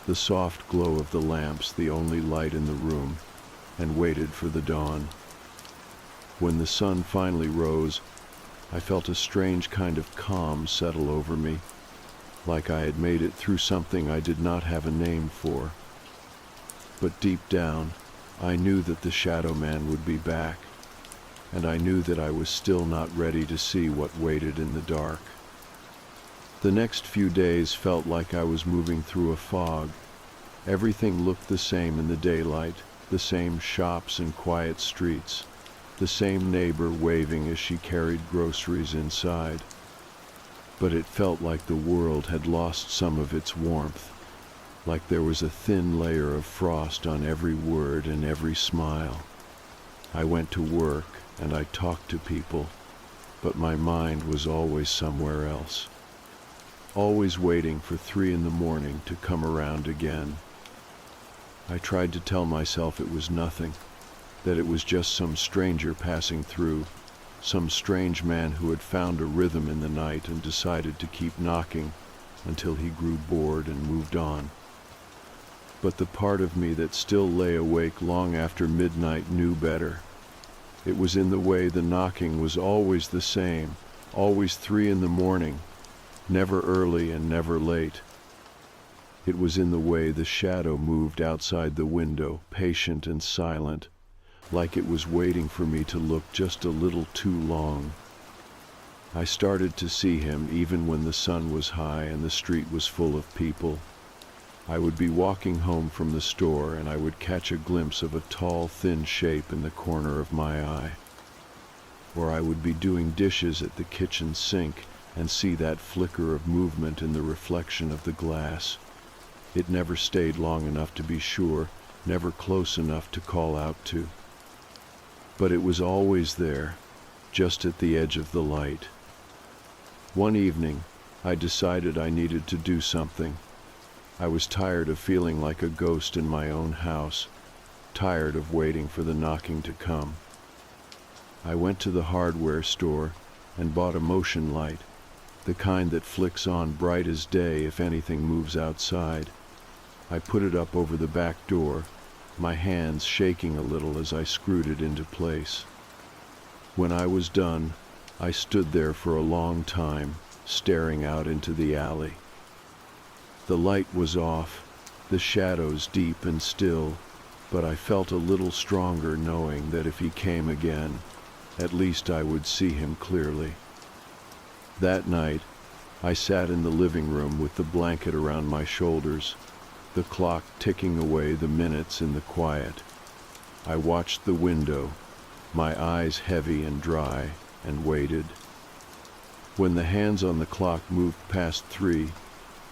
A: the soft glow of the lamps the only light in the room, and waited for the dawn. When the sun finally rose, I felt a strange kind of calm settle over me, like I had made it through something I did not have a name for. But deep down, I knew that the shadow man would be back, and I knew that I was still not ready to see what waited in the dark. The next few days felt like I was moving through a fog. Everything looked the same in the daylight, the same shops and quiet streets, the same neighbor waving as she carried groceries inside. But it felt like the world had lost some of its warmth, like there was a thin layer of frost on every word and every smile. I went to work and I talked to people, but my mind was always somewhere else, always waiting for 3 in the morning to come around again. I tried to tell myself it was nothing, that it was just some stranger passing through, some strange man who had found a rhythm in the night and decided to keep knocking until he grew bored and moved on. But the part of me that still lay awake long after midnight knew better. It was in the way the knocking was always the same, always 3 in the morning, never early and never late. It was in the way the shadow moved outside the window, patient and silent, like it was waiting for me to look just a little too long. I started to see him even when the sun was high and the street was full of people. I would be walking home from the store and I would catch a glimpse of a tall, thin shape in the corner of my eye. Or I would be doing dishes at the kitchen sink and see that flicker of movement in the reflection of the glass. It never stayed long enough to be sure, never close enough to call out to. But it was always there, just at the edge of the light. One evening, I decided I needed to do something. I was tired of feeling like a ghost in my own house, tired of waiting for the knocking to come. I went to the hardware store and bought a motion light, the kind that flicks on bright as day if anything moves outside. I put it up over the back door, my hands shaking a little as I screwed it into place. When I was done, I stood there for a long time, staring out into the alley. The light was off, the shadows deep and still, but I felt a little stronger knowing that if he came again, at least I would see him clearly. That night, I sat in the living room with the blanket around my shoulders, the clock ticking away the minutes in the quiet. I watched the window, my eyes heavy and dry, and waited. When the hands on the clock moved past 3,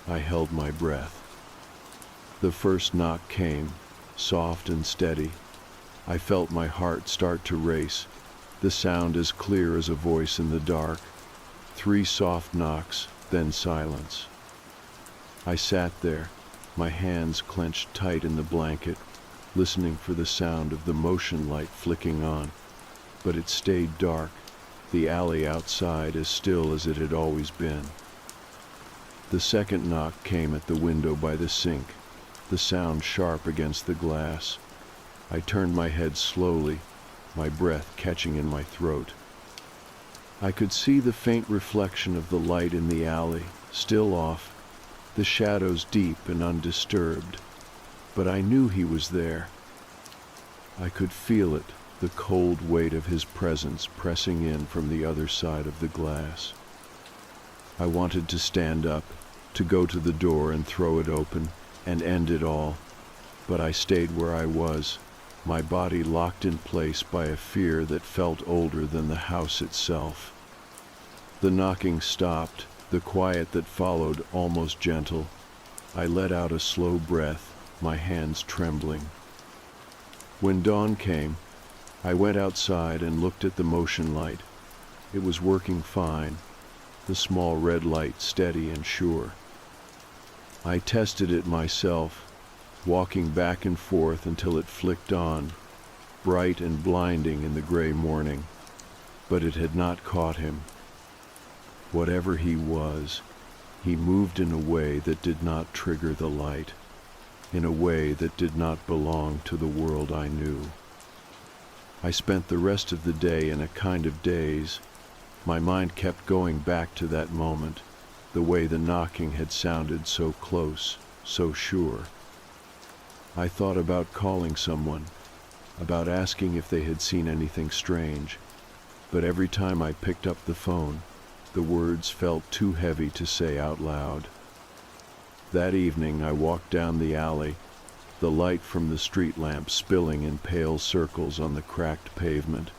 A: I held my breath. The first knock came, soft and steady. I felt my heart start to race, the sound as clear as a voice in the dark. 3 soft knocks, then silence. I sat there, my hands clenched tight in the blanket, listening for the sound of the motion light flicking on. But it stayed dark, the alley outside as still as it had always been. The second knock came at the window by the sink, the sound sharp against the glass. I turned my head slowly, my breath catching in my throat. I could see the faint reflection of the light in the alley, still off, the shadows deep and undisturbed. But I knew he was there. I could feel it, the cold weight of his presence pressing in from the other side of the glass. I wanted to stand up, to go to the door and throw it open, and end it all. But I stayed where I was, my body locked in place by a fear that felt older than the house itself. The knocking stopped, the quiet that followed almost gentle. I let out a slow breath, my hands trembling. When dawn came, I went outside and looked at the motion light. It was working fine, the small red light steady and sure. I tested it myself, walking back and forth until it flicked on, bright and blinding in the gray morning. But it had not caught him. Whatever he was, he moved in a way that did not trigger the light, in a way that did not belong to the world I knew. I spent the rest of the day in a kind of daze. My mind kept going back to that moment, the way the knocking had sounded so close, so sure. I thought about calling someone, about asking if they had seen anything strange, but every time I picked up the phone, the words felt too heavy to say out loud. That evening I walked down the alley, the light from the street lamp spilling in pale circles on the cracked pavement.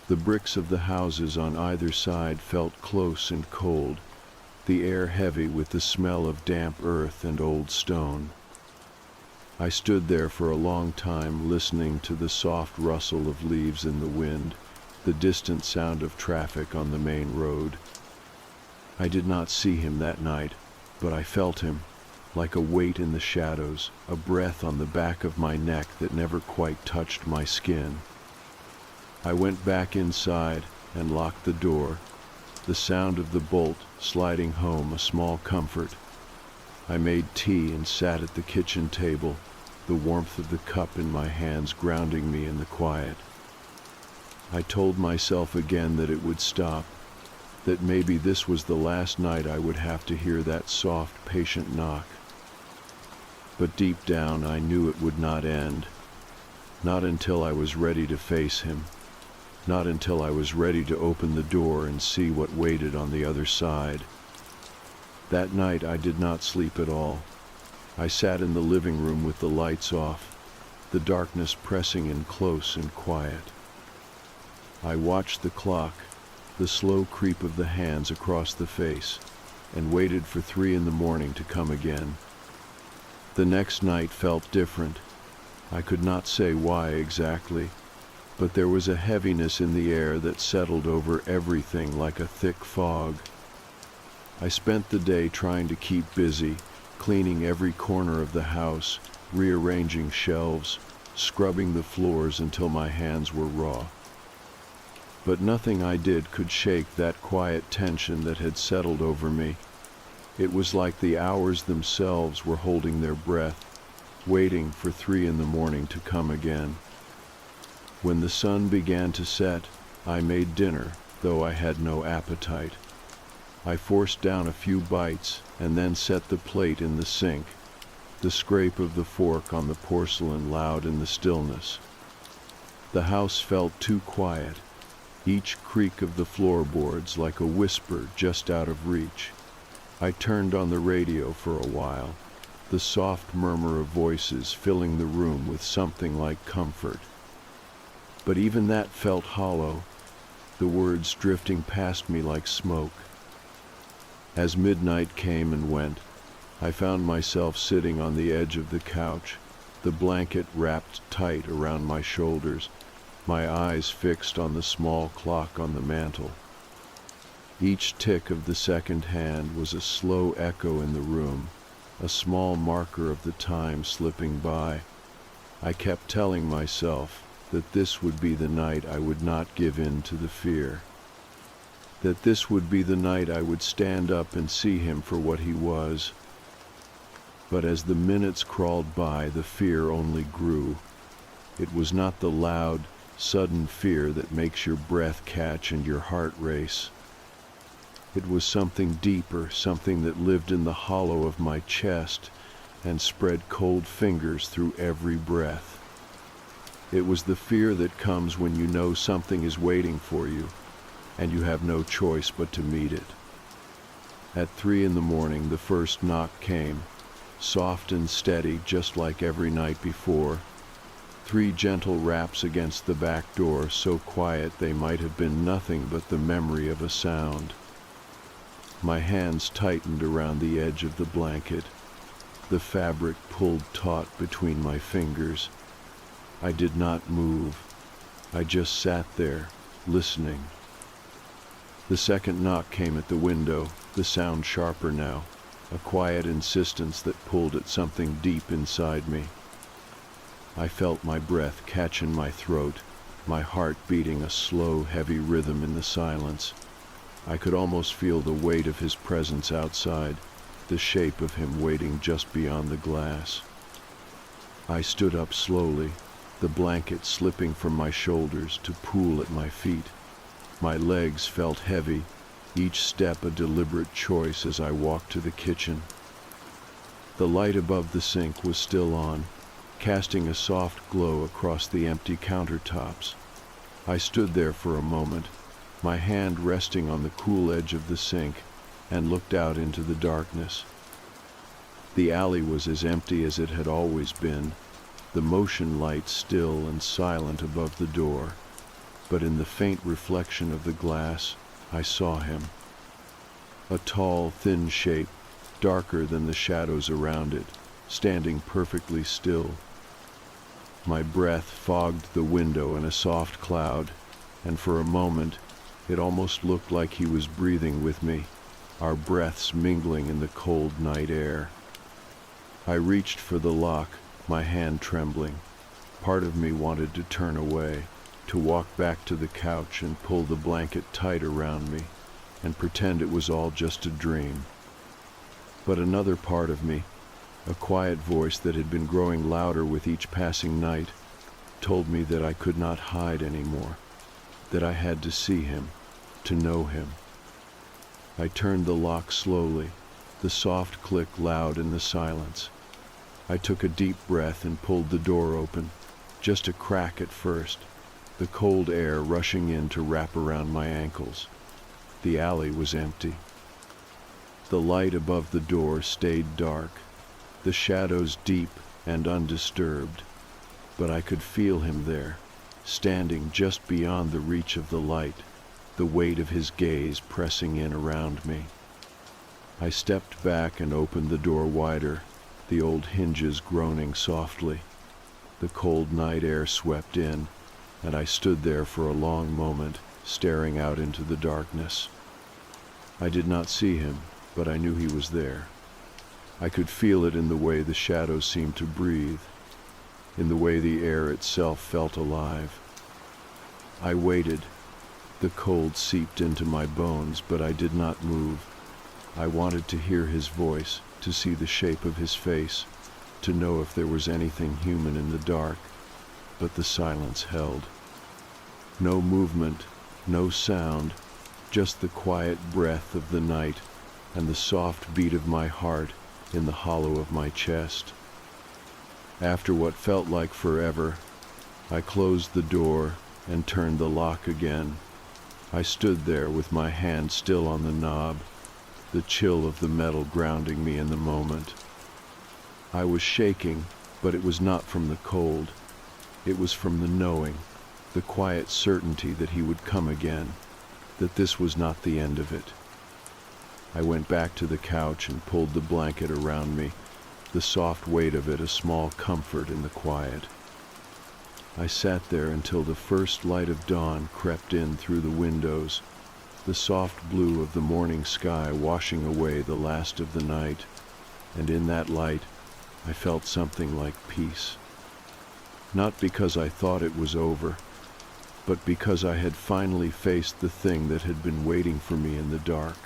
A: The bricks of the houses on either side felt close and cold, the air heavy with the smell of damp earth and old stone. I stood there for a long time listening to the soft rustle of leaves in the wind, the distant sound of traffic on the main road. I did not see him that night, but I felt him, like a weight in the shadows, a breath on the back of my neck that never quite touched my skin. I went back inside and locked the door, the sound of the bolt sliding home a small comfort. I made tea and sat at the kitchen table, the warmth of the cup in my hands grounding me in the quiet. I told myself again that it would stop, that maybe this was the last night I would have to hear that soft, patient knock. But deep down I knew it would not end, not until I was ready to face him, not until I was ready to open the door and see what waited on the other side. That night I did not sleep at all. I sat in the living room with the lights off, the darkness pressing in close and quiet. I watched the clock, the slow creep of the hands across the face, and waited for 3 in the morning to come again. The next night felt different. I could not say why exactly, but there was a heaviness in the air that settled over everything like a thick fog. I spent the day trying to keep busy, cleaning every corner of the house, rearranging shelves, scrubbing the floors until my hands were raw. But nothing I did could shake that quiet tension that had settled over me. It was like the hours themselves were holding their breath, waiting for 3 in the morning to come again. When the sun began to set, I made dinner, though I had no appetite. I forced down a few bites and then set the plate in the sink, the scrape of the fork on the porcelain loud in the stillness. The house felt too quiet, each creak of the floorboards like a whisper just out of reach. I turned on the radio for a while, the soft murmur of voices filling the room with something like comfort. But even that felt hollow, the words drifting past me like smoke. As midnight came and went, I found myself sitting on the edge of the couch, the blanket wrapped tight around my shoulders, my eyes fixed on the small clock on the mantel. Each tick of the second hand was a slow echo in the room, a small marker of the time slipping by. I kept telling myself that this would be the night I would not give in to the fear, that this would be the night I would stand up and see him for what he was. But as the minutes crawled by, the fear only grew. It was not the loud, sudden fear that makes your breath catch and your heart race. It was something deeper, something that lived in the hollow of my chest and spread cold fingers through every breath. It was the fear that comes when you know something is waiting for you, and you have no choice but to meet it. At 3 a.m, the first knock came, soft and steady, just like every night before. 3 gentle raps against the back door, so quiet they might have been nothing but the memory of a sound. My hands tightened around the edge of the blanket, the fabric pulled taut between my fingers. I did not move. I just sat there, listening. The second knock came at the window, the sound sharper now, a quiet insistence that pulled at something deep inside me. I felt my breath catch in my throat, my heart beating a slow, heavy rhythm in the silence. I could almost feel the weight of his presence outside, the shape of him waiting just beyond the glass. I stood up slowly, the blanket slipping from my shoulders to pool at my feet. My legs felt heavy, each step a deliberate choice as I walked to the kitchen. The light above the sink was still on, casting a soft glow across the empty countertops. I stood there for a moment, my hand resting on the cool edge of the sink, and looked out into the darkness. The alley was as empty as it had always been, the motion light still and silent above the door, but in the faint reflection of the glass, I saw him. A tall, thin shape, darker than the shadows around it, standing perfectly still. My breath fogged the window in a soft cloud, and for a moment, it almost looked like he was breathing with me, our breaths mingling in the cold night air. I reached for the lock, my hand trembling. Part of me wanted to turn away, to walk back to the couch and pull the blanket tight around me, and pretend it was all just a dream. But another part of me, a quiet voice that had been growing louder with each passing night, told me that I could not hide anymore, that I had to see him, to know him. I turned the lock slowly, the soft click loud in the silence. I took a deep breath and pulled the door open, just a crack at first, the cold air rushing in to wrap around my ankles. The alley was empty. The light above the door stayed dark, the shadows deep and undisturbed, but I could feel him there, standing just beyond the reach of the light, the weight of his gaze pressing in around me. I stepped back and opened the door wider, the old hinges groaning softly. The cold night air swept in, and I stood there for a long moment, staring out into the darkness. I did not see him, but I knew he was there. I could feel it in the way the shadows seemed to breathe, in the way the air itself felt alive. I waited. The cold seeped into my bones, but I did not move. I wanted to hear his voice, to see the shape of his face, to know if there was anything human in the dark, but the silence held. No movement, no sound, just the quiet breath of the night and the soft beat of my heart in the hollow of my chest. After what felt like forever, I closed the door and turned the lock again. I stood there with my hand still on the knob, the chill of the metal grounding me in the moment. I was shaking, but it was not from the cold. It was from the knowing, the quiet certainty that he would come again, that this was not the end of it. I went back to the couch and pulled the blanket around me, the soft weight of it a small comfort in the quiet. I sat there until the first light of dawn crept in through the windows, the soft blue of the morning sky washing away the last of the night, and in that light I felt something like peace. Not because I thought it was over, but because I had finally faced the thing that had been waiting for me in the dark.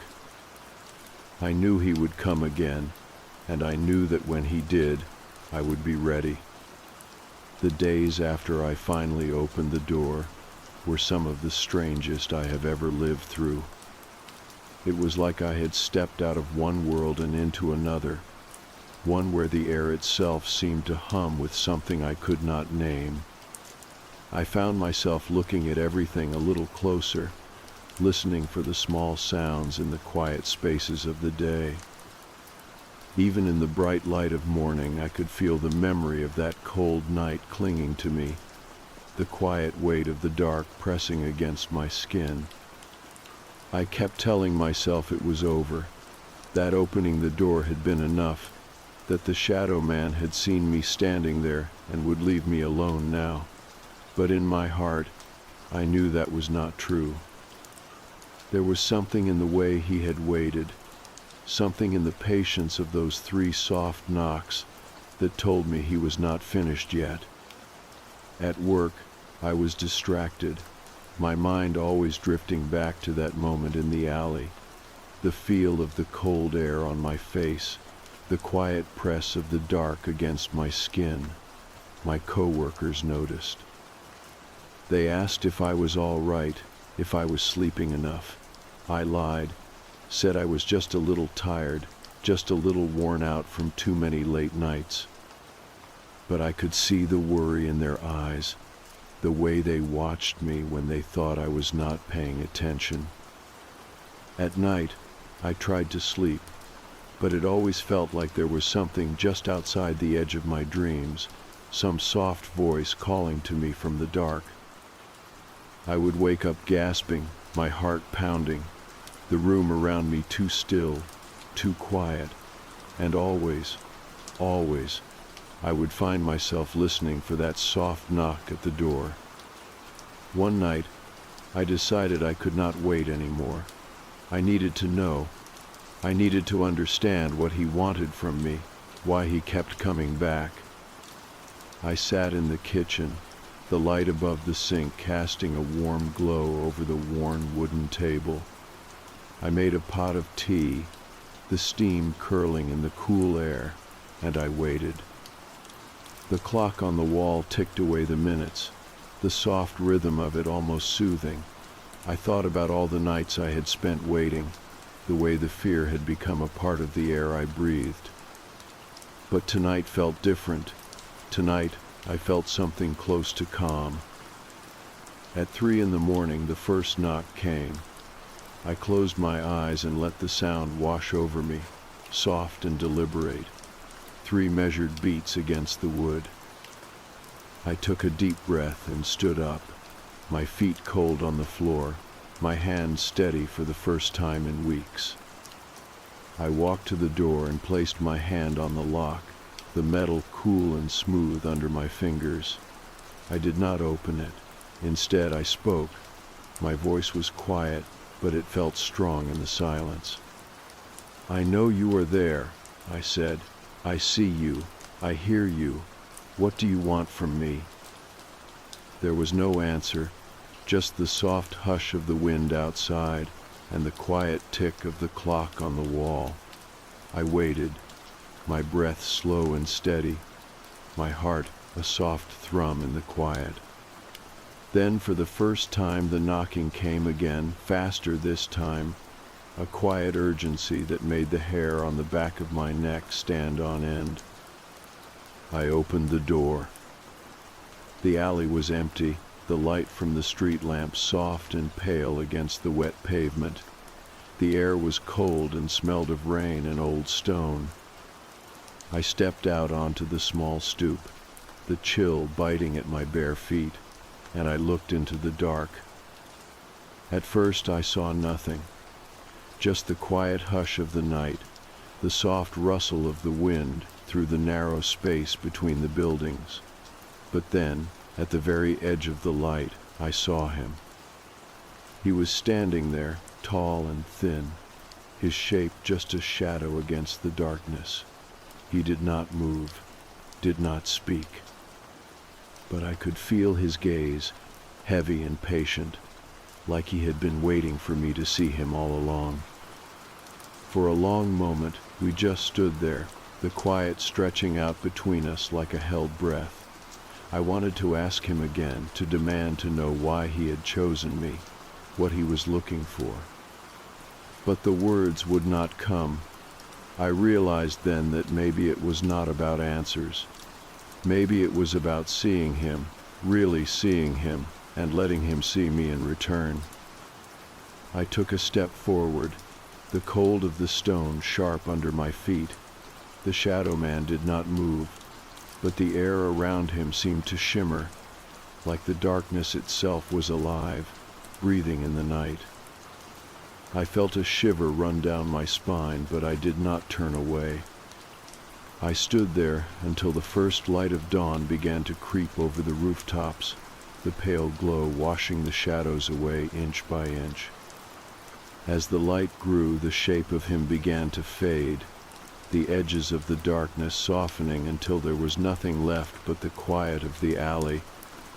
A: I knew he would come again, and I knew that when he did, I would be ready. The days after I finally opened the door were some of the strangest I have ever lived through. It was like I had stepped out of one world and into another, one where the air itself seemed to hum with something I could not name. I found myself looking at everything a little closer, listening for the small sounds in the quiet spaces of the day. Even in the bright light of morning, I could feel the memory of that cold night clinging to me, the quiet weight of the dark pressing against my skin. I kept telling myself it was over, that opening the door had been enough, that the shadow man had seen me standing there and would leave me alone now. But in my heart, I knew that was not true. There was something in the way he had waited, something in the patience of those 3 soft knocks that told me he was not finished yet. At work, I was distracted, my mind always drifting back to that moment in the alley, the feel of the cold air on my face, the quiet press of the dark against my skin. My coworkers noticed. They asked if I was all right, if I was sleeping enough. I lied, said I was just a little tired, just a little worn out from too many late nights. But I could see the worry in their eyes, the way they watched me when they thought I was not paying attention. At night, I tried to sleep, but it always felt like there was something just outside the edge of my dreams, some soft voice calling to me from the dark. I would wake up gasping, my heart pounding, the room around me too still, too quiet, and always, I would find myself listening for that soft knock at the door. One night, I decided I could not wait anymore. I needed to know. I needed to understand what he wanted from me, why he kept coming back. I sat in the kitchen, the light above the sink casting a warm glow over the worn wooden table. I made a pot of tea, the steam curling in the cool air, and I waited. The clock on the wall ticked away the minutes, the soft rhythm of it almost soothing. I thought about all the nights I had spent waiting, the way the fear had become a part of the air I breathed. But tonight felt different. Tonight, I felt something close to calm. At 3 a.m, the first knock came. I closed my eyes and let the sound wash over me, soft and deliberate. 3 measured beats against the wood. I took a deep breath and stood up, my feet cold on the floor, my hands steady for the first time in weeks. I walked to the door and placed my hand on the lock, the metal cool and smooth under my fingers. I did not open it. Instead, I spoke. My voice was quiet, but it felt strong in the silence. "I know you are there," I said. "I see you. I hear you. What do you want from me?" There was no answer, just the soft hush of the wind outside and the quiet tick of the clock on the wall. I waited, my breath slow and steady, my heart a soft thrum in the quiet. Then for the first time the knocking came again, faster this time, a quiet urgency that made the hair on the back of my neck stand on end. I opened the door. The alley was empty, the light from the street lamp soft and pale against the wet pavement. The air was cold and smelled of rain and old stone. I stepped out onto the small stoop, the chill biting at my bare feet, and I looked into the dark. At first I saw nothing, just the quiet hush of the night, the soft rustle of the wind through the narrow space between the buildings. But then, at the very edge of the light, I saw him. He was standing there, tall and thin, his shape just a shadow against the darkness. He did not move, did not speak. But I could feel his gaze, heavy and patient, like he had been waiting for me to see him all along. For a long moment, we just stood there, the quiet stretching out between us like a held breath. I wanted to ask him again, to demand to know why he had chosen me, what he was looking for. But the words would not come. I realized then that maybe it was not about answers. Maybe it was about seeing him, really seeing him, and letting him see me in return. I took a step forward, the cold of the stone sharp under my feet. The shadow man did not move, but the air around him seemed to shimmer, like the darkness itself was alive, breathing in the night. I felt a shiver run down my spine, but I did not turn away. I stood there until the first light of dawn began to creep over the rooftops, the pale glow washing the shadows away inch by inch. As the light grew, the shape of him began to fade, the edges of the darkness softening until there was nothing left but the quiet of the alley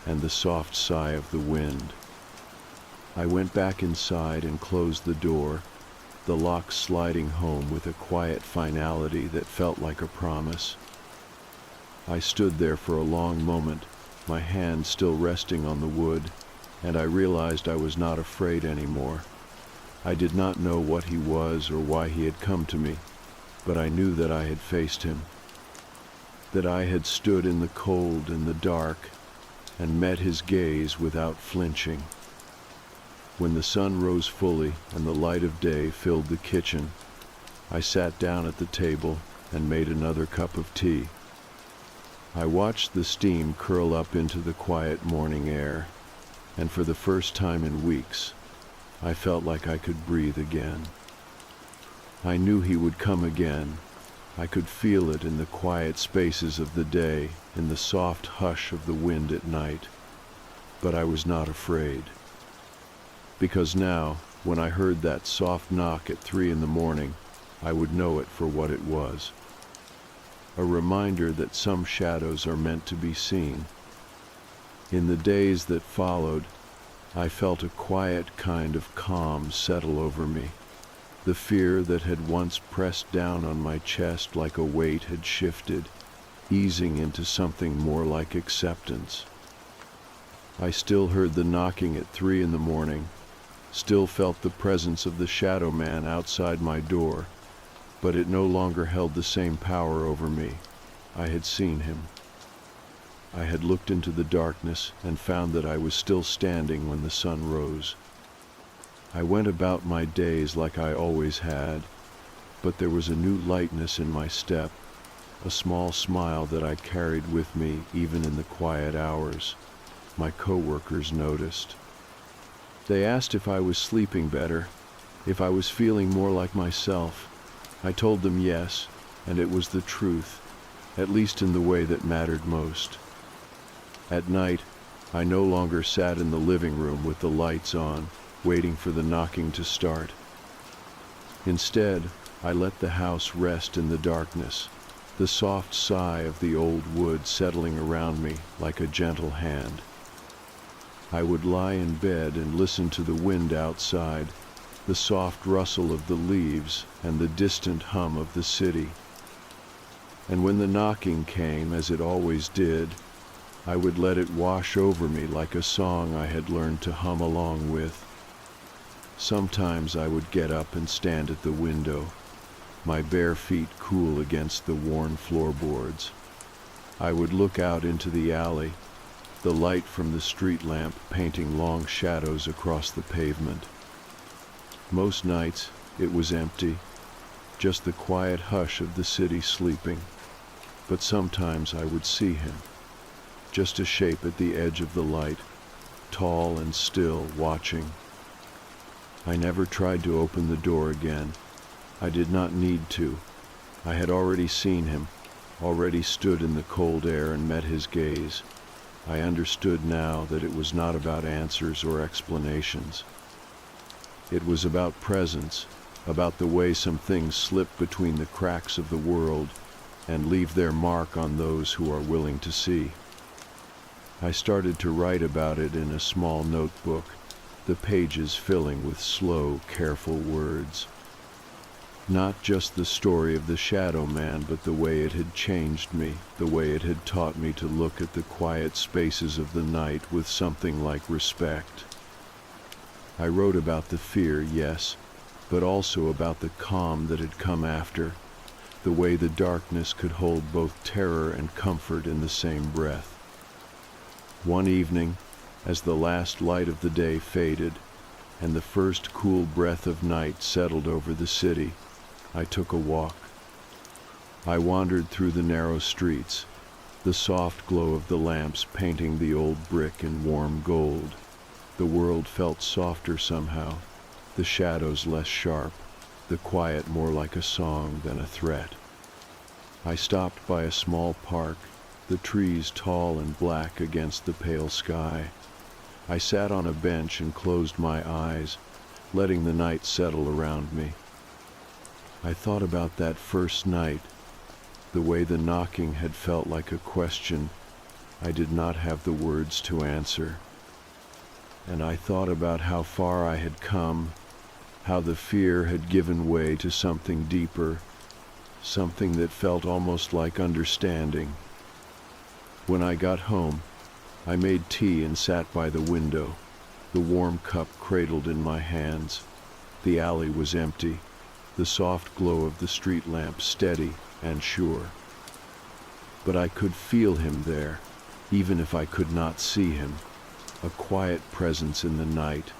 A: and the soft sigh of the wind. I went back inside and closed the door, the lock sliding home with a quiet finality that felt like a promise. I stood there for a long moment, my hand still resting on the wood, and I realized I was not afraid anymore. I did not know what he was or why he had come to me, but I knew that I had faced him, that I had stood in the cold and the dark and met his gaze without flinching. When the sun rose fully and the light of day filled the kitchen, I sat down at the table and made another cup of tea. I watched the steam curl up into the quiet morning air, and for the first time in weeks, I felt like I could breathe again. I knew he would come again. I could feel it in the quiet spaces of the day, in the soft hush of the wind at night. But I was not afraid. Because now, when I heard that soft knock at 3 a.m, I would know it for what it was. A reminder that some shadows are meant to be seen. In the days that followed, I felt a quiet kind of calm settle over me. The fear that had once pressed down on my chest like a weight had shifted, easing into something more like acceptance. I still heard the knocking at 3 a.m, still felt the presence of the shadow man outside my door, but it no longer held the same power over me. I had seen him. I had looked into the darkness and found that I was still standing when the sun rose. I went about my days like I always had, but there was a new lightness in my step, a small smile that I carried with me even in the quiet hours. My coworkers noticed. They asked if I was sleeping better, if I was feeling more like myself. I told them yes, and it was the truth, at least in the way that mattered most. At night, I no longer sat in the living room with the lights on, waiting for the knocking to start. Instead, I let the house rest in the darkness, the soft sigh of the old wood settling around me like a gentle hand. I would lie in bed and listen to the wind outside, the soft rustle of the leaves and the distant hum of the city. And when the knocking came, as it always did, I would let it wash over me like a song I had learned to hum along with. Sometimes I would get up and stand at the window, my bare feet cool against the worn floorboards. I would look out into the alley, the light from the street lamp painting long shadows across the pavement. Most nights it was empty, just the quiet hush of the city sleeping. but sometimes I would see him, just a shape at the edge of the light, tall and still, watching. I never tried to open the door again. I did not need to. I had already seen him, already stood in the cold air and met his gaze. I understood now that it was not about answers or explanations. It was about presence, about the way some things slip between the cracks of the world and leave their mark on those who are willing to see. I started to write about it in a small notebook, the pages filling with slow, careful words. Not just the story of the Shadow Man, but the way it had changed me, the way it had taught me to look at the quiet spaces of the night with something like respect. I wrote about the fear, yes, but also about the calm that had come after, the way the darkness could hold both terror and comfort in the same breath. One evening, as the last light of the day faded, and the first cool breath of night settled over the city, I took a walk. I wandered through the narrow streets, the soft glow of the lamps painting the old brick in warm gold. The world felt softer somehow, the shadows less sharp, the quiet more like a song than a threat. I stopped by a small park, the trees tall and black against the pale sky. I sat on a bench and closed my eyes, letting the night settle around me. I thought about that first night, the way the knocking had felt like a question I did not have the words to answer. And I thought about how far I had come, how the fear had given way to something deeper, something that felt almost like understanding. When I got home, I made tea and sat by the window, the warm cup cradled in my hands. The alley was empty, the soft glow of the street lamp steady and sure. But I could feel him there, even if I could not see him, a quiet presence in the night,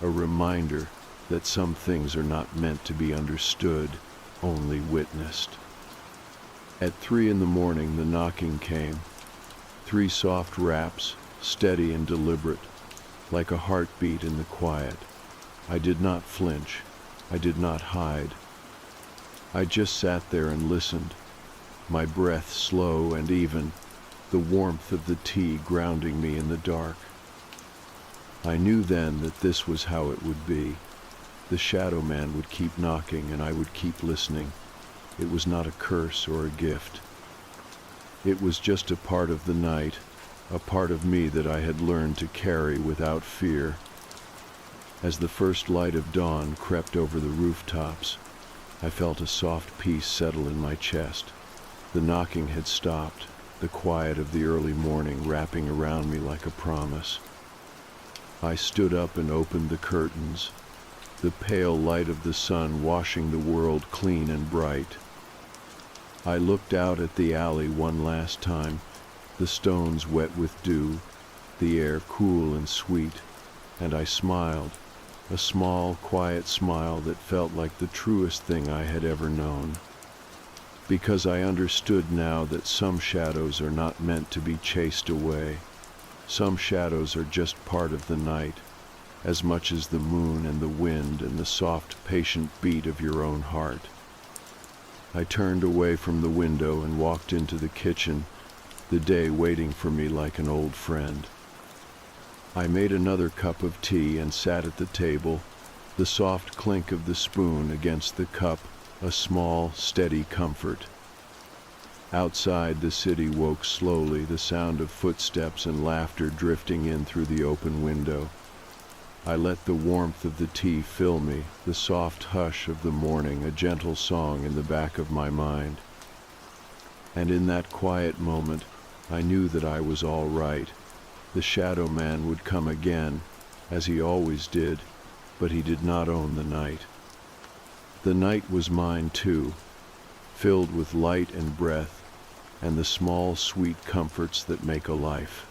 A: a reminder that some things are not meant to be understood, only witnessed. At 3 in the morning the knocking came, 3 soft raps, steady and deliberate, like a heartbeat in the quiet. I did not flinch, I did not hide. I just sat there and listened, my breath slow and even, the warmth of the tea grounding me in the dark. I knew then that this was how it would be. The Shadow Man would keep knocking and I would keep listening. It was not a curse or a gift. It was just a part of the night, a part of me that I had learned to carry without fear. As the first light of dawn crept over the rooftops, I felt a soft peace settle in my chest. The knocking had stopped, the quiet of the early morning wrapping around me like a promise. I stood up and opened the curtains, the pale light of the sun washing the world clean and bright. I looked out at the alley one last time, the stones wet with dew, the air cool and sweet, and I smiled, a small, quiet smile that felt like the truest thing I had ever known. Because I understood now that some shadows are not meant to be chased away. Some shadows are just part of the night, as much as the moon and the wind and the soft, patient beat of your own heart. I turned away from the window and walked into the kitchen, the day waiting for me like an old friend. I made another cup of tea and sat at the table, the soft clink of the spoon against the cup, a small, steady comfort. Outside, the city woke slowly, the sound of footsteps and laughter drifting in through the open window. I let the warmth of the tea fill me, the soft hush of the morning, a gentle song in the back of my mind. And in that quiet moment, I knew that I was all right. The Shadow Man would come again, as he always did, but he did not own the night. The night was mine too, filled with light and breath, and the small, sweet comforts that make a life.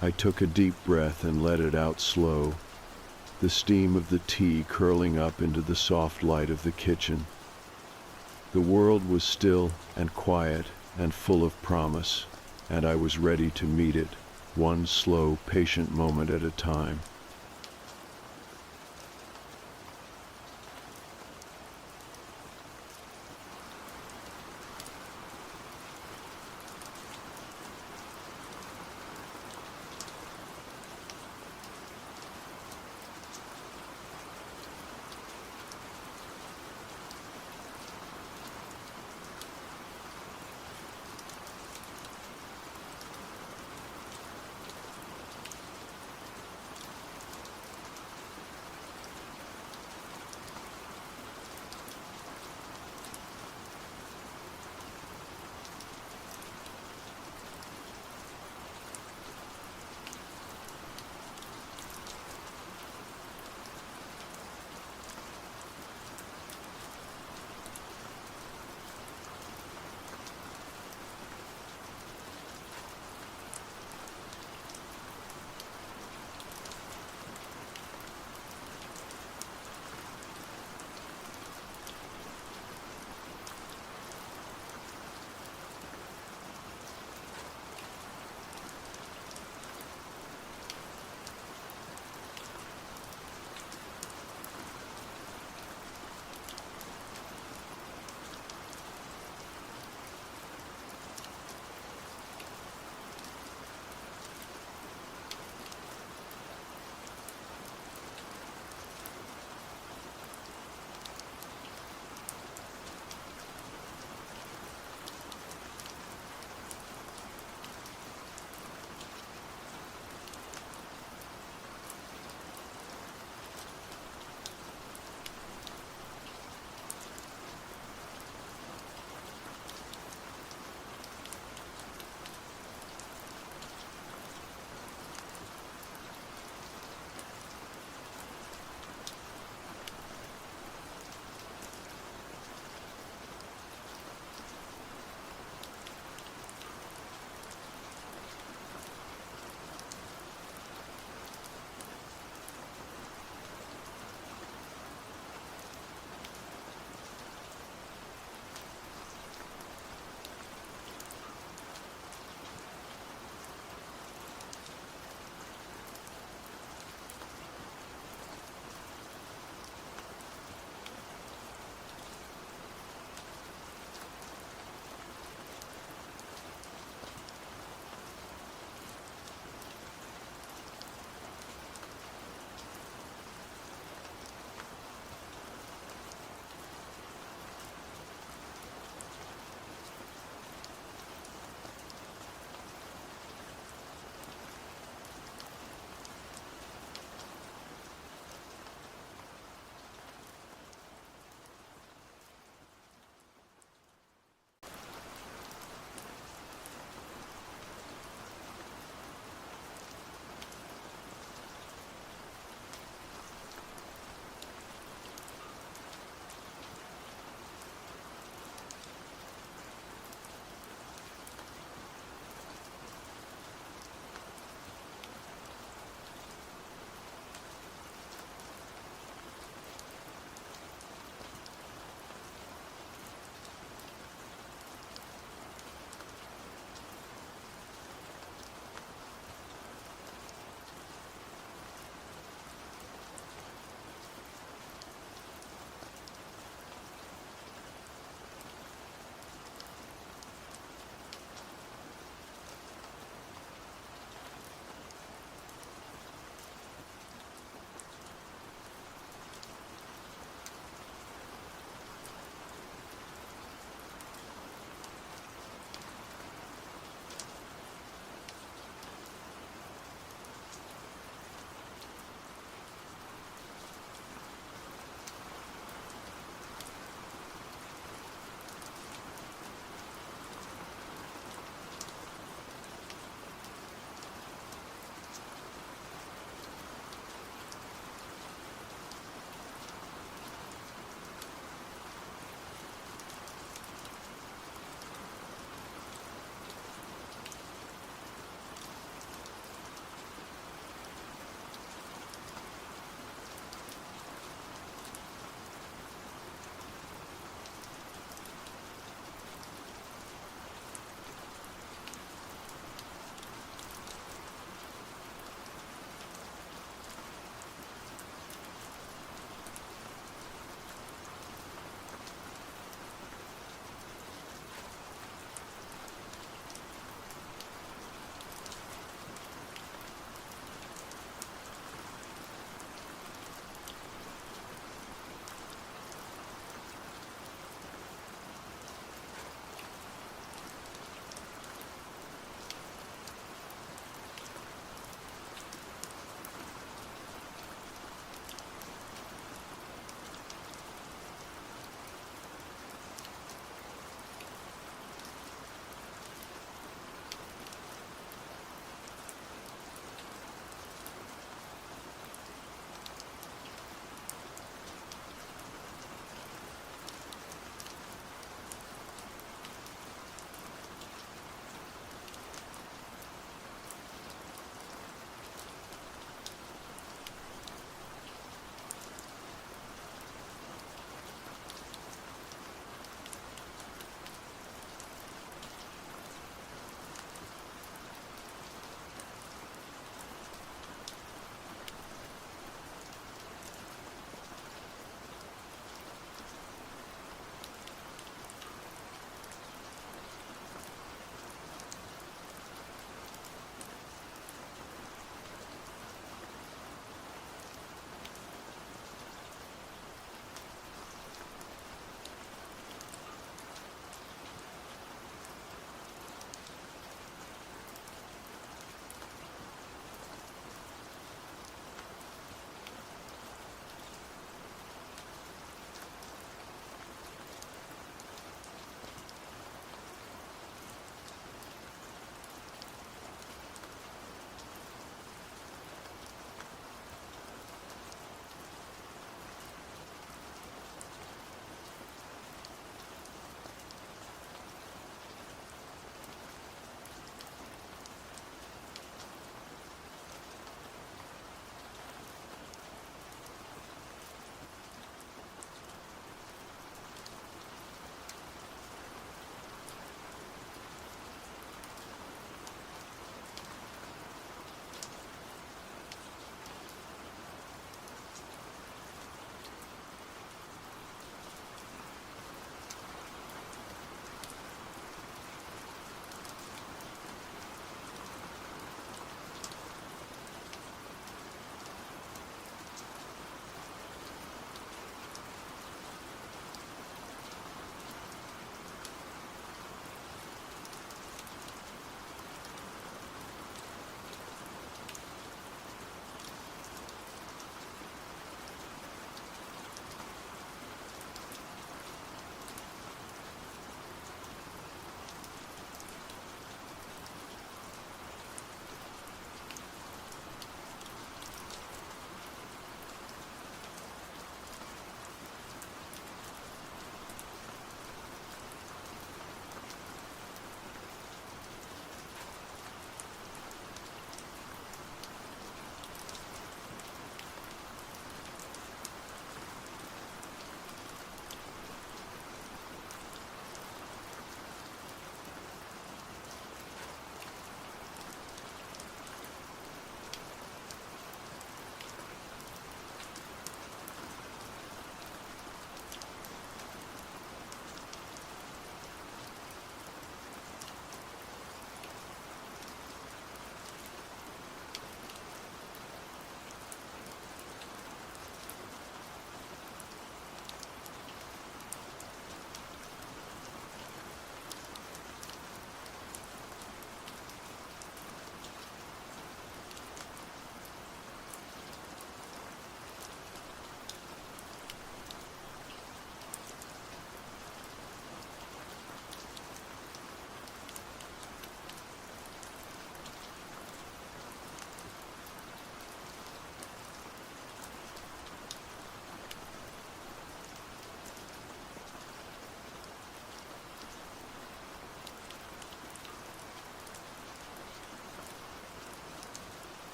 A: I took a deep breath and let it out slow, the steam of the tea curling up into the soft light of the kitchen. The world was still and quiet, and full of promise, and I was ready to meet it, one slow, patient moment at a time.